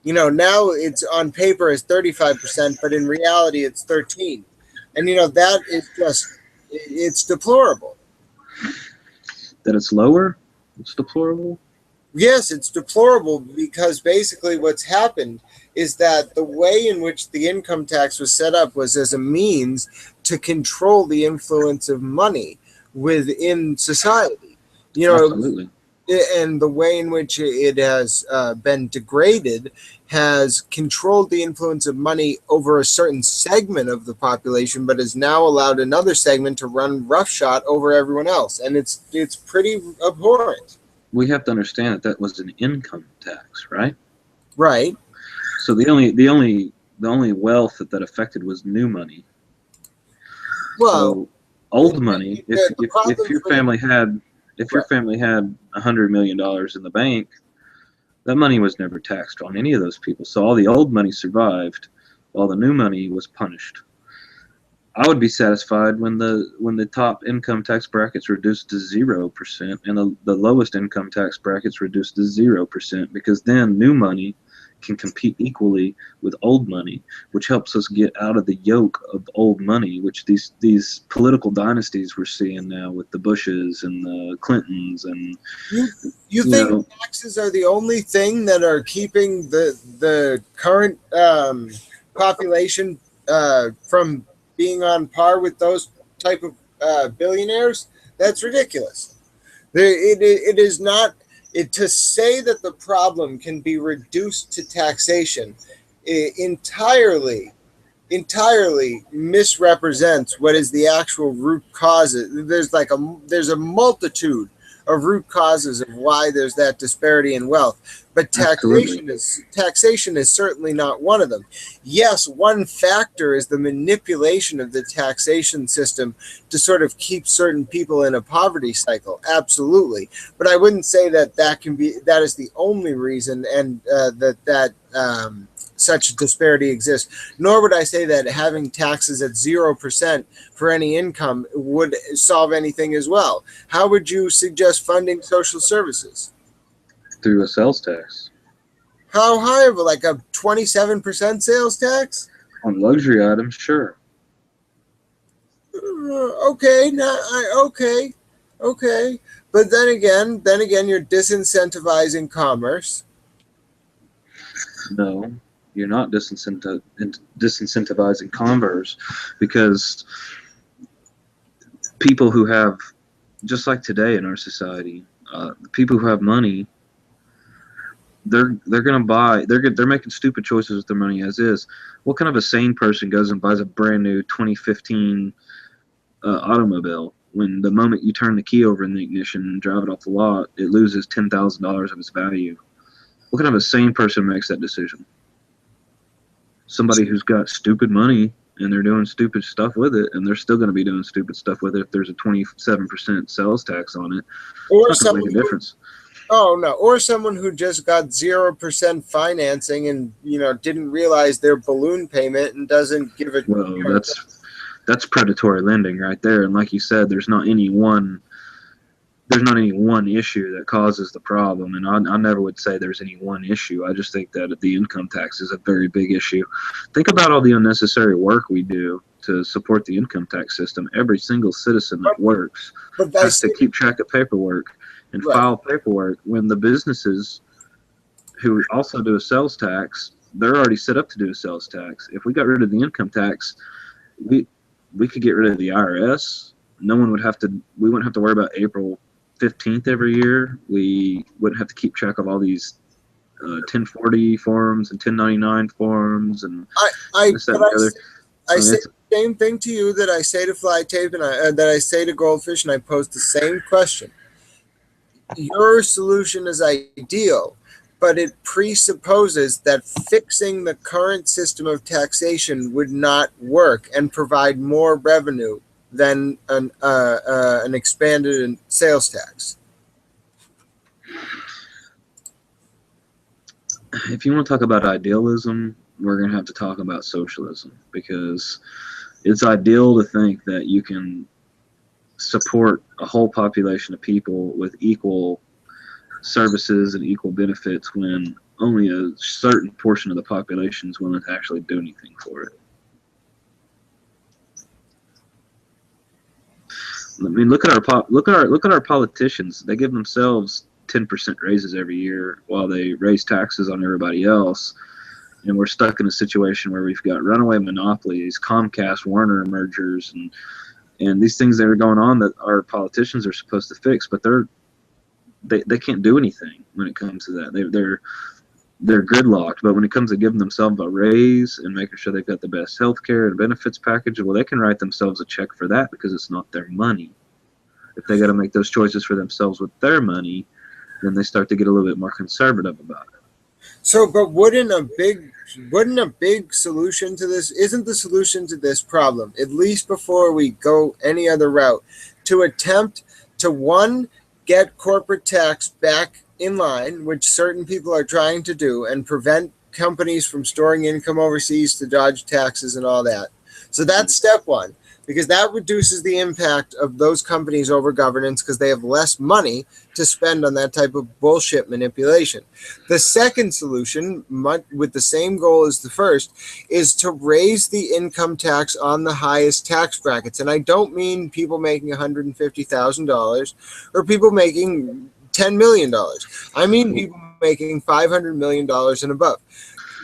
Now it's on paper as 35%, but in reality it's 13%. And, that is it's deplorable. That it's lower? It's deplorable? Yes, it's deplorable because basically what's happened is that the way in which the income tax was set up was as a means to control the influence of money, within society. You know, Absolutely. And the way in which it has been degraded has controlled the influence of money over a certain segment of the population, but has now allowed another segment to run roughshod over everyone else, and it's pretty abhorrent. We have to understand that that was an income tax, right? Right. So the only wealth that affected was new money. Well, So old money, the if problem your for the, family had $100 million in the bank, that money was never taxed on any of those people. So all the old money survived, while the new money was punished. I would be satisfied when the top income tax brackets reduced to 0% and the lowest income tax brackets reduced to 0%, because then new money can compete equally with old money, which helps us get out of the yoke of old money, which these political dynasties we're seeing now with the Bushes and the Clintons and you think taxes are the only thing that are keeping the current population from being on par with those type of billionaires? That's ridiculous. It is not to say that the problem can be reduced to taxation entirely misrepresents what is the actual root causes. There's a multitude of root causes of why there's that disparity in wealth, but absolutely. taxation is certainly not one of them. Yes, one factor is the manipulation of the taxation system to sort of keep certain people in a poverty cycle. Absolutely, but I wouldn't say that is the only reason, and that such disparity exists. Nor would I say that having taxes at 0% for any income would solve anything as well. How would you suggest funding social services? Through a sales tax. How high of like a 27% sales tax? On luxury items, sure. Okay, okay. But then again, you're disincentivizing commerce. No, you're not disincentivizing commerce, because people who have, just like today in our society, people who have money, they're gonna buy. They're making stupid choices with their money as is. What kind of a sane person goes and buys a brand new 2015 automobile when the moment you turn the key over in the ignition and drive it off the lot, it loses $10,000 of its value? What kind of a sane person makes that decision? Somebody who's got stupid money and they're doing stupid stuff with it, and they're still going to be doing stupid stuff with it if there's a 27% sales tax on it. Or it's not going to make a difference. Oh no! Or someone who just got 0% financing and didn't realize their balloon payment and doesn't give it. Well, that's predatory lending right there. And like you said, there's not any one issue that causes the problem. And I never would say there's any one issue. I just think that the income tax is a very big issue. Think about all the unnecessary work we do to support the income tax system. Every single citizen that works has to keep track of paperwork and file paperwork, when the businesses who also do a sales tax, they're already set up to do a sales tax. If we got rid of the income tax, we could get rid of the IRS. We wouldn't have to worry about April 15th every year. We wouldn't have to keep track of all these 1040 forms and 1099 forms and I say the same thing to you that I say to Flytape and that I say to Goldfish, and I pose the same question. Your solution is ideal, but it presupposes that fixing the current system of taxation would not work and provide more revenue than an expanded sales tax. If you want to talk about idealism, we're going to have to talk about socialism, because it's ideal to think that you can support a whole population of people with equal services and equal benefits when only a certain portion of the population is willing to actually do anything for it. I mean, look at our politicians. They give themselves 10% raises every year while they raise taxes on everybody else. And we're stuck in a situation where we've got runaway monopolies, Comcast, Warner mergers, and And these things that are going on that our politicians are supposed to fix, but they can't do anything when it comes to that. They're gridlocked. But when it comes to giving themselves a raise and making sure they've got the best health care and benefits package, well, they can write themselves a check for that because it's not their money. If they got to make those choices for themselves with their money, then they start to get a little bit more conservative about it. So, but wouldn't a big solution to this, isn't the solution to this problem, at least before we go any other route, to attempt to, one, get corporate tax back in line, which certain people are trying to do, and prevent companies from storing income overseas to dodge taxes and all that. So that's step one, because that reduces the impact of those companies over governance because they have less money to spend on that type of bullshit manipulation. The second solution, with the same goal as the first, is to raise the income tax on the highest tax brackets. And I don't mean people making $150,000 or people making $10 million. I mean people making $500 million and above.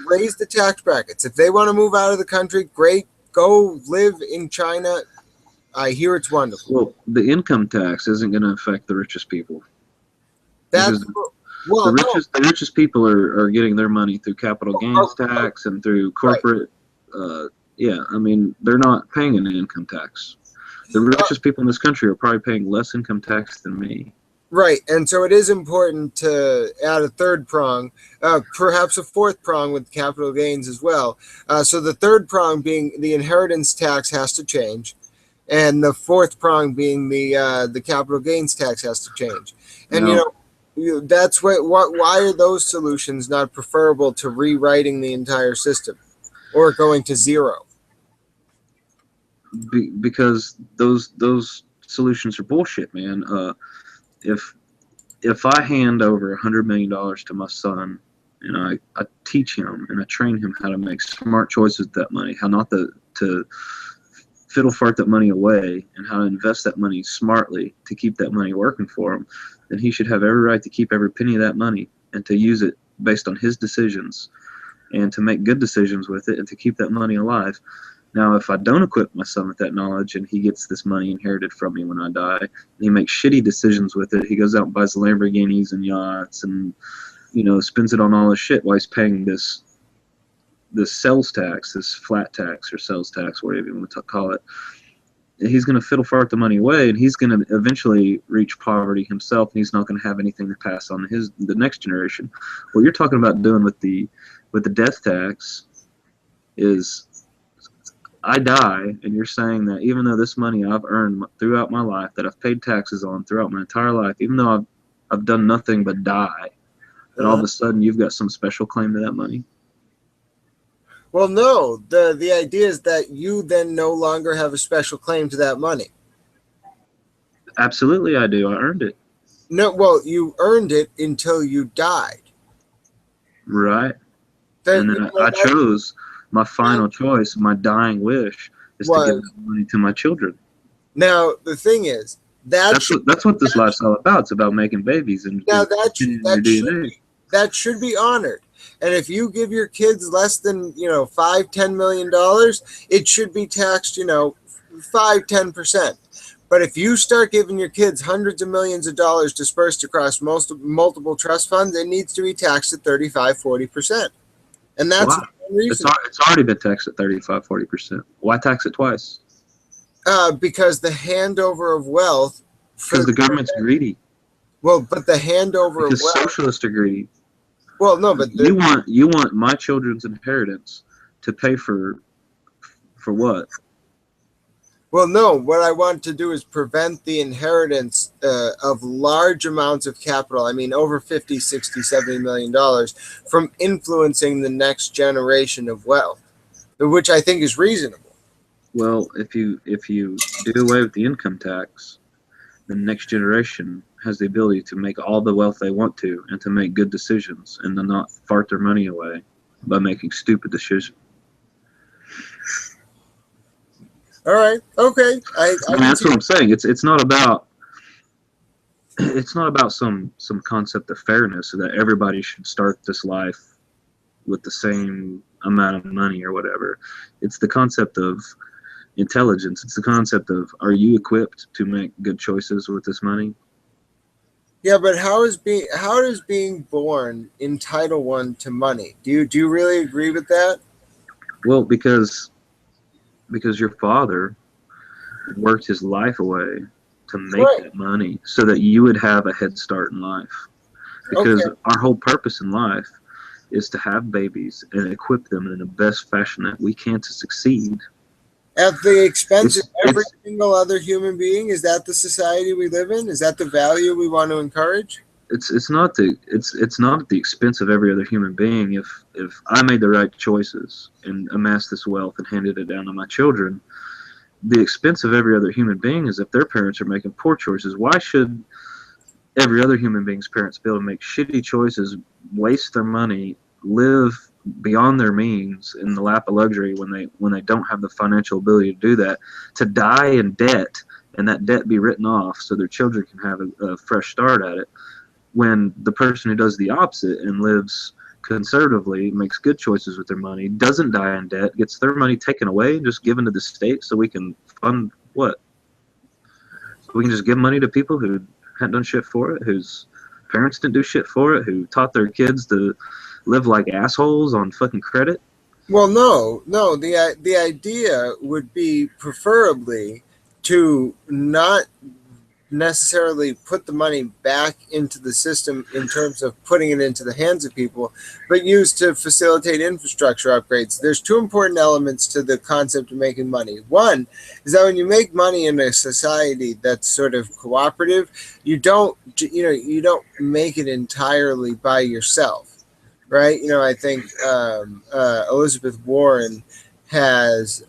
Raise the tax brackets. If they want to move out of the country, great. Go live in China. I hear it's wonderful. Well, the income tax isn't going to affect the richest people. The richest people are getting their money through capital gains tax and through corporate. Right. I mean, they're not paying an income tax. The richest people in this country are probably paying less income tax than me. Right, and so it is important to add a third prong, perhaps a fourth prong with capital gains as well. So the third prong being the inheritance tax has to change, and the fourth prong being the capital gains tax has to change. And that's why are those solutions not preferable to rewriting the entire system or going to zero? Because those solutions are bullshit, man. If I hand over $100 million to my son and I teach him and I train him how to make smart choices with that money, how not to fiddle fart that money away, and how to invest that money smartly to keep that money working for him, then he should have every right to keep every penny of that money and to use it based on his decisions and to make good decisions with it and to keep that money alive. Now, if I don't equip my son with that knowledge and he gets this money inherited from me when I die, and he makes shitty decisions with it, he goes out and buys Lamborghinis and yachts and, spends it on all this shit while he's paying this sales tax, this flat tax or sales tax, whatever you want to call it. He's going to fiddle fart the money away, and he's going to eventually reach poverty himself, and he's not going to have anything to pass on to the next generation. What you're talking about doing with the death tax is, I die, and you're saying that even though this money I've earned throughout my life, that I've paid taxes on throughout my entire life, even though I've done nothing but die, that all of a sudden you've got some special claim to that money? Well, no. The idea is that you then no longer have a special claim to that money. Absolutely, I do. I earned it. No, well, you earned it until you died. Right. And then I chose. My final choice, my dying wish, is to give that money to my children. Now, the thing is, that's what this life's all about. It's about making babies and that should be honored. And if you give your kids less than $5-10 million, it should be taxed 5-10%. But if you start giving your kids hundreds of millions of dollars dispersed across multiple trust funds, it needs to be taxed at 35-40%. And that's the reason. It's already been taxed at 35-40%. Why tax it twice? Because the handover of wealth. Because the government's greedy. Well, but the handover of wealth. Because socialists are greedy. Well, no, but you want my children's inheritance to pay for what? Well, no. What I want to do is prevent the inheritance of large amounts of capital. I mean, over $50, $60, $70 million from influencing the next generation of wealth, which I think is reasonable. Well, if you do away with the income tax, the next generation has the ability to make all the wealth they want to and to make good decisions and to not fart their money away by making stupid decisions. All right. Okay. That's what I'm saying. It's not about some concept of fairness, so that everybody should start this life with the same amount of money or whatever. It's the concept of intelligence. It's the concept of, are you equipped to make good choices with this money? Yeah, but how does being born entitle one to money? Do you really agree with that? Well, because your father worked his life away to make Right. that money so that you would have a head start in life. Because Okay. our whole purpose in life is to have babies and equip them in the best fashion that we can to succeed. At the expense of every It's single other human being? Is that the society we live in? Is that the value we want to encourage? it's not at the expense of every other human being. If I made the right choices and amassed this wealth and handed it down to my children, the expense of every other human being is if their parents are making poor choices. Why should every other human being's parents be able to make shitty choices, waste their money, live beyond their means in the lap of luxury when they don't have the financial ability to do that, to die in debt and that debt be written off so their children can have a fresh start at it, when the person who does the opposite and lives conservatively, makes good choices with their money, doesn't die in debt, gets their money taken away and just given to the state so we can fund what? So we can just give money to people who hadn't done shit for it, whose parents didn't do shit for it, who taught their kids to live like assholes on fucking credit. Well, no. The idea would be preferably to not necessarily put the money back into the system in terms of putting it into the hands of people, but used to facilitate infrastructure upgrades. There's two important elements to the concept of making money. One is that when you make money in a society that's sort of cooperative, you don't make it entirely by yourself, right? I think Elizabeth Warren has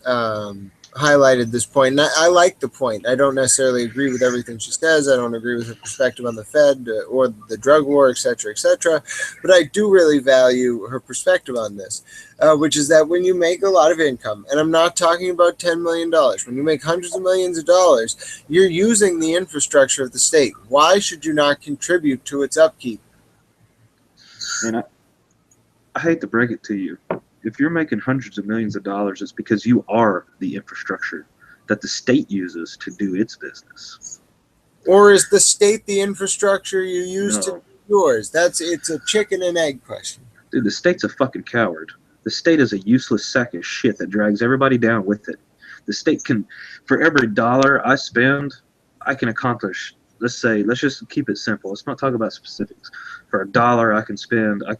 highlighted this point, and I like the point. I don't necessarily agree with everything she says. I don't agree with her perspective on the Fed or the drug war, et cetera, but I do really value her perspective on this, which is that when you make a lot of income, and I'm not talking about $10 million, when you make hundreds of millions of dollars, you're using the infrastructure of the state. Why should you not contribute to its upkeep? And I hate to break it to you. If you're making hundreds of millions of dollars, it's because you are the infrastructure that the state uses to do its business. Or is the state the infrastructure you use to No. do yours? It's a chicken and egg question. Dude, the state's a fucking coward. The state is a useless sack of shit that drags everybody down with it. The state can, for every dollar I spend, I can accomplish, let's just keep it simple. Let's not talk about specifics. For a dollar I can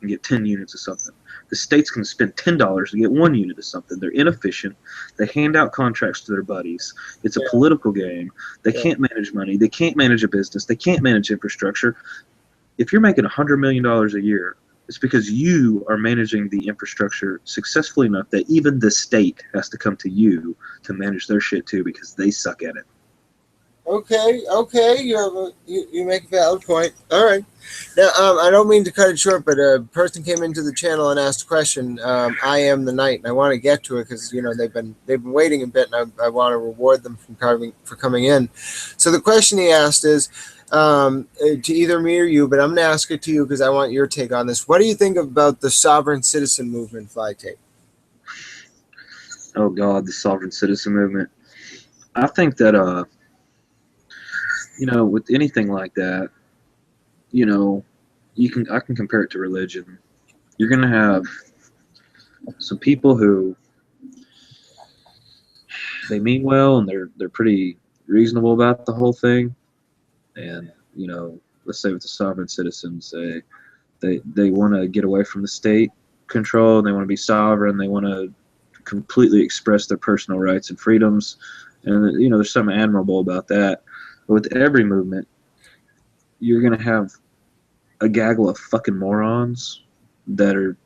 get 10 units of something. The states can spend $10 to get 1 unit of something. They're inefficient. They hand out contracts to their buddies. It's a political game. They can't manage money. They can't manage a business. They can't manage infrastructure. If you're making $100 million a year, it's because you are managing the infrastructure successfully enough that even the state has to come to you to manage their shit too because they suck at it. Okay, you make a valid point. All right. Now, I don't mean to cut it short, but a person came into the channel and asked a question. I am the knight, and I want to get to it because they've been waiting a bit, and I want to reward them for coming in. So the question he asked is to either me or you, but I'm going to ask it to you because I want your take on this. What do you think about the sovereign citizen movement, Flytape? Oh God, the sovereign citizen movement. I think that with anything like that, I can compare it to religion. You're gonna have some people who they mean well and they're pretty reasonable about the whole thing, and let's say with the sovereign citizens, they want to get away from the state control. They want to be sovereign. They want to completely express their personal rights and freedoms, and there's something admirable about that. But with every movement, you're gonna have a gaggle of fucking morons that are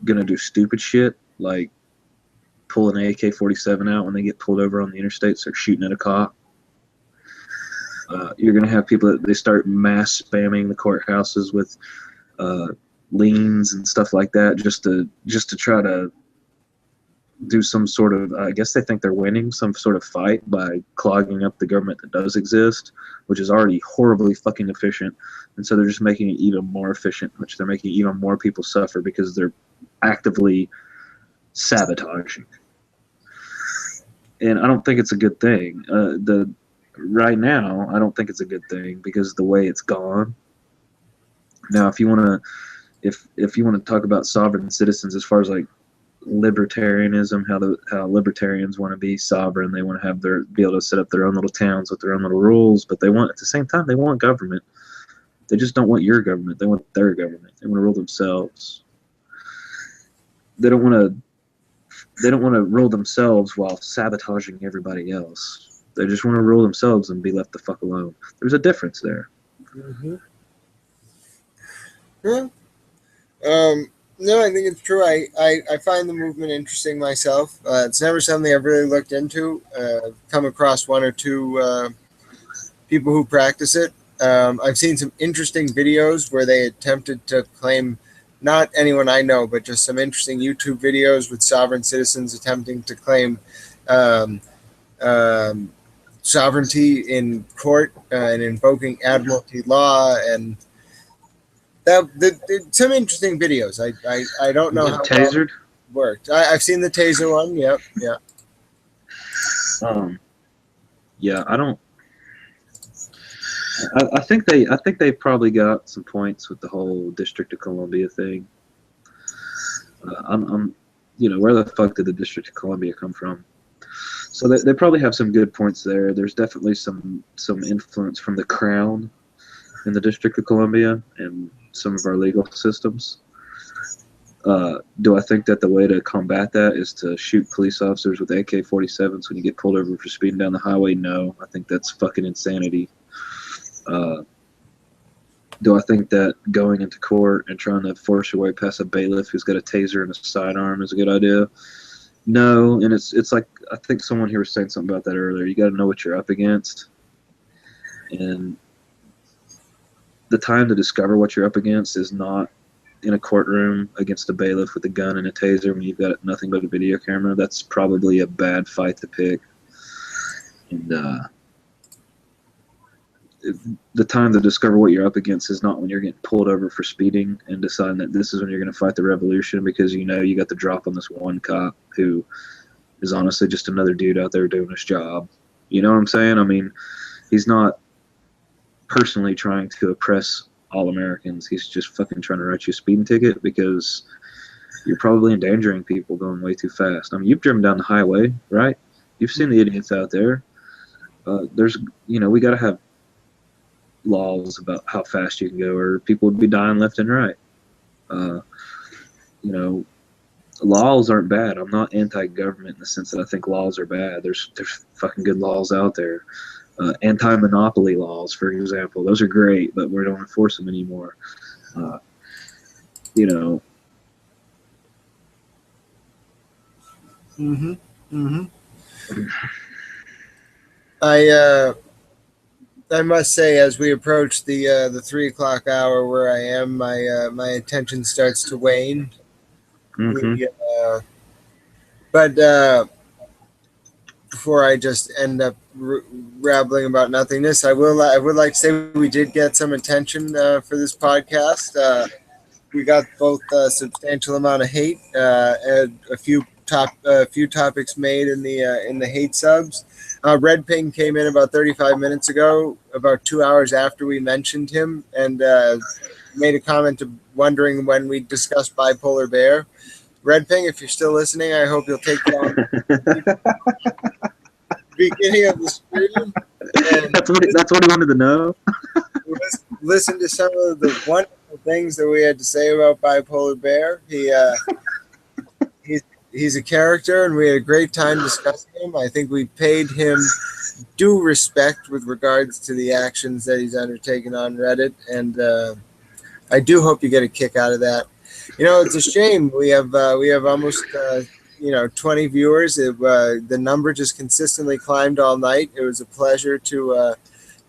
gonna do stupid shit like pull an AK-47 out when they get pulled over on the interstate, start shooting at a cop. You're gonna have people that they start mass spamming the courthouses with liens and stuff like that, just to try to do some sort of, I guess they think they're winning some sort of fight by clogging up the government that does exist, which is already horribly fucking efficient. And so they're just making it even more efficient, which they're making even more people suffer because they're actively sabotaging. and I don't think it's a good thing. Right now, I don't think it's a good thing because of the way it's gone. Now, if you want to, if you want to talk about sovereign citizens, as far as like libertarianism, how libertarians want to be sovereign, they want to have be able to set up their own little towns with their own little rules, but they want at the same time they want government. They just don't want your government. They want their government. They want to rule themselves. They don't want to rule themselves while sabotaging everybody else. They just want to rule themselves and be left the fuck alone. There's a difference there. Mm-hmm. Yeah. No, I think it's true. I find the movement interesting myself. It's never something I've really looked into. I've come across one or two people who practice it. I've seen some interesting videos where they attempted to claim, not anyone I know, but just some interesting YouTube videos with sovereign citizens attempting to claim sovereignty in court and invoking admiralty law and some interesting videos. I don't know how tasered well it worked. I've seen the taser one. Yep. Yeah. Yeah, I don't. I think they probably got some points with the whole District of Columbia thing. I'm where the fuck did the District of Columbia come from? So they probably have some good points there. There's definitely some influence from the Crown in the District of Columbia and some of our legal systems. Do I think that the way to combat that is to shoot police officers with AK-47s when you get pulled over for speeding down the highway? No, I think that's fucking insanity. Do I think that going into court and trying to force your way past a bailiff who's got a taser and a sidearm is a good idea? No, and it's like, I think someone here was saying something about that earlier. You got to know what you're up against, and the time to discover what you're up against is not in a courtroom against a bailiff with a gun and a taser when you've got nothing but a video camera. That's probably a bad fight to pick. And the time to discover what you're up against is not when you're getting pulled over for speeding and deciding that this is when you're going to fight the revolution because you got the drop on this one cop who is honestly just another dude out there doing his job. You know what I'm saying? I mean, he's not personally trying to oppress all Americans. He's just fucking trying to write you a speeding ticket because you're probably endangering people going way too fast. I mean, you've driven down the highway, right? You've seen the idiots out there. We got to have laws about how fast you can go or people would be dying left and right. Laws aren't bad. I'm not anti-government in the sense that I think laws are bad. There's fucking good laws out there. Anti-monopoly laws, for example, those are great, but we don't enforce them anymore. Mm-hmm. Mm-hmm. I must say, as we approach the 3 o'clock hour where I am, my attention starts to wane. Mm-hmm. But before I just end up rambling about nothingness, I would like to say we did get some attention for this podcast. We got both a substantial amount of hate and a few topics made in the hate subs. Red Ping came in about 35 minutes ago, about 2 hours after we mentioned him, and made a comment wondering when we discussed Bipolar Bear. Red Ping, if you're still listening, I hope you'll take down beginning of the stream. And that's what he wanted to know. Listen to some of the wonderful things that we had to say about Bipolar Bear. He's a character, and we had a great time discussing him. I think we paid him due respect with regards to the actions that he's undertaken on Reddit, and I do hope you get a kick out of that. It's a shame we have almost 20 viewers. The number just consistently climbed all night. It was a pleasure to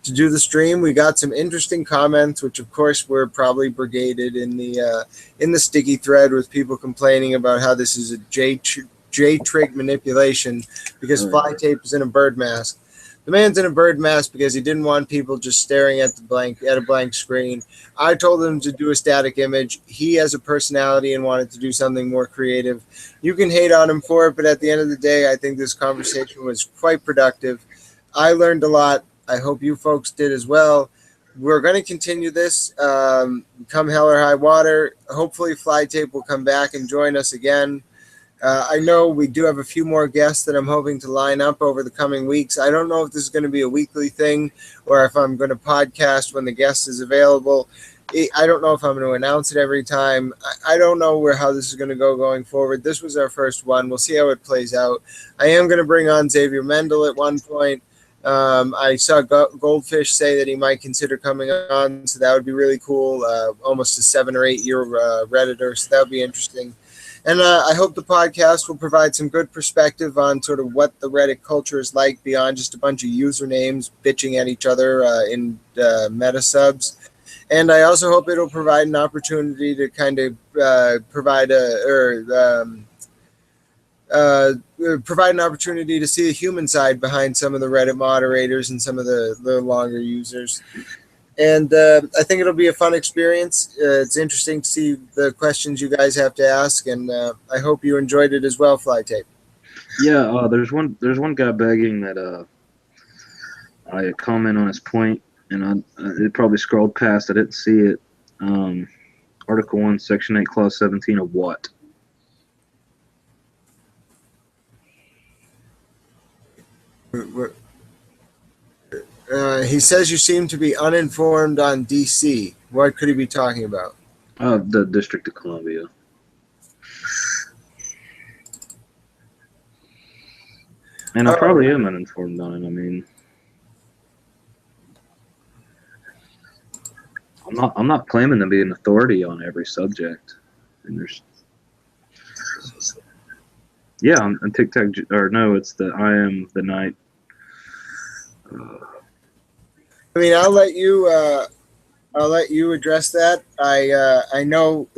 do the stream. We got some interesting comments, which of course were probably brigaded in the sticky thread with people complaining about how this is a J-trig manipulation because Flytape is in a bird mask. The man's in a bird mask because he didn't want people just staring at a blank screen. I told him to do a static image. He has a personality and wanted to do something more creative. You can hate on him for it, but at the end of the day, I think this conversation was quite productive. I learned a lot. I hope you folks did as well. We're going to continue this come hell or high water. Hopefully, Flytape will come back and join us again. I know we do have a few more guests that I'm hoping to line up over the coming weeks. I don't know if this is going to be a weekly thing or if I'm going to podcast when the guest is available. I don't know if I'm going to announce it every time. I don't know how this is going to go going forward. This was our first one. We'll see how it plays out. I am going to bring on Xavier Mendel at one point. I saw Goldfish say that he might consider coming on, so that would be really cool. Almost a 7 or 8 year Redditor, so that would be interesting. And I hope the podcast will provide some good perspective on sort of what the Reddit culture is like beyond just a bunch of usernames bitching at each other in meta subs. And I also hope it'll provide an opportunity to kind of provide an opportunity to see the human side behind some of the Reddit moderators and some of the longer users. And I think it'll be a fun experience. It's interesting to see the questions you guys have to ask, and I hope you enjoyed it as well, Flytape. Yeah, there's one guy begging that I comment on his point, and it probably scrolled past. I didn't see it. Article 1, Section 8, Clause 17 of what? He says you seem to be uninformed on DC. What could he be talking about? The District of Columbia. And I probably am uninformed on it. I mean, I'm not claiming to be an authority on every subject. And there's, yeah, on TikTok, or no, it's the I am the night. I mean, I'll let you address that. I know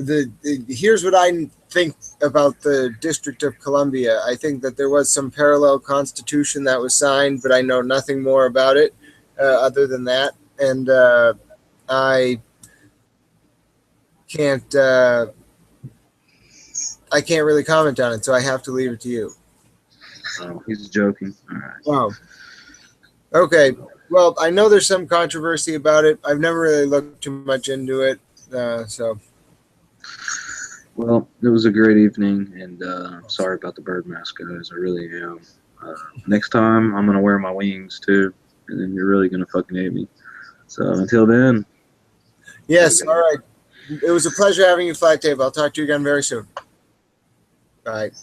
here's what I think about the District of Columbia. I think that there was some parallel constitution that was signed, but I know nothing more about it other than that, and I can't really comment on it, so I have to leave it to you. Oh, he's joking. All right. Oh, okay. Well, I know there's some controversy about it. I've never really looked too much into it, so. Well, it was a great evening, and I'm sorry about the bird mask, guys. I really am. Next time, I'm going to wear my wings, too, and then you're really going to fucking hate me. So, until then. Yes, all right. It was a pleasure having you, Flytape. I'll talk to you again very soon. All right.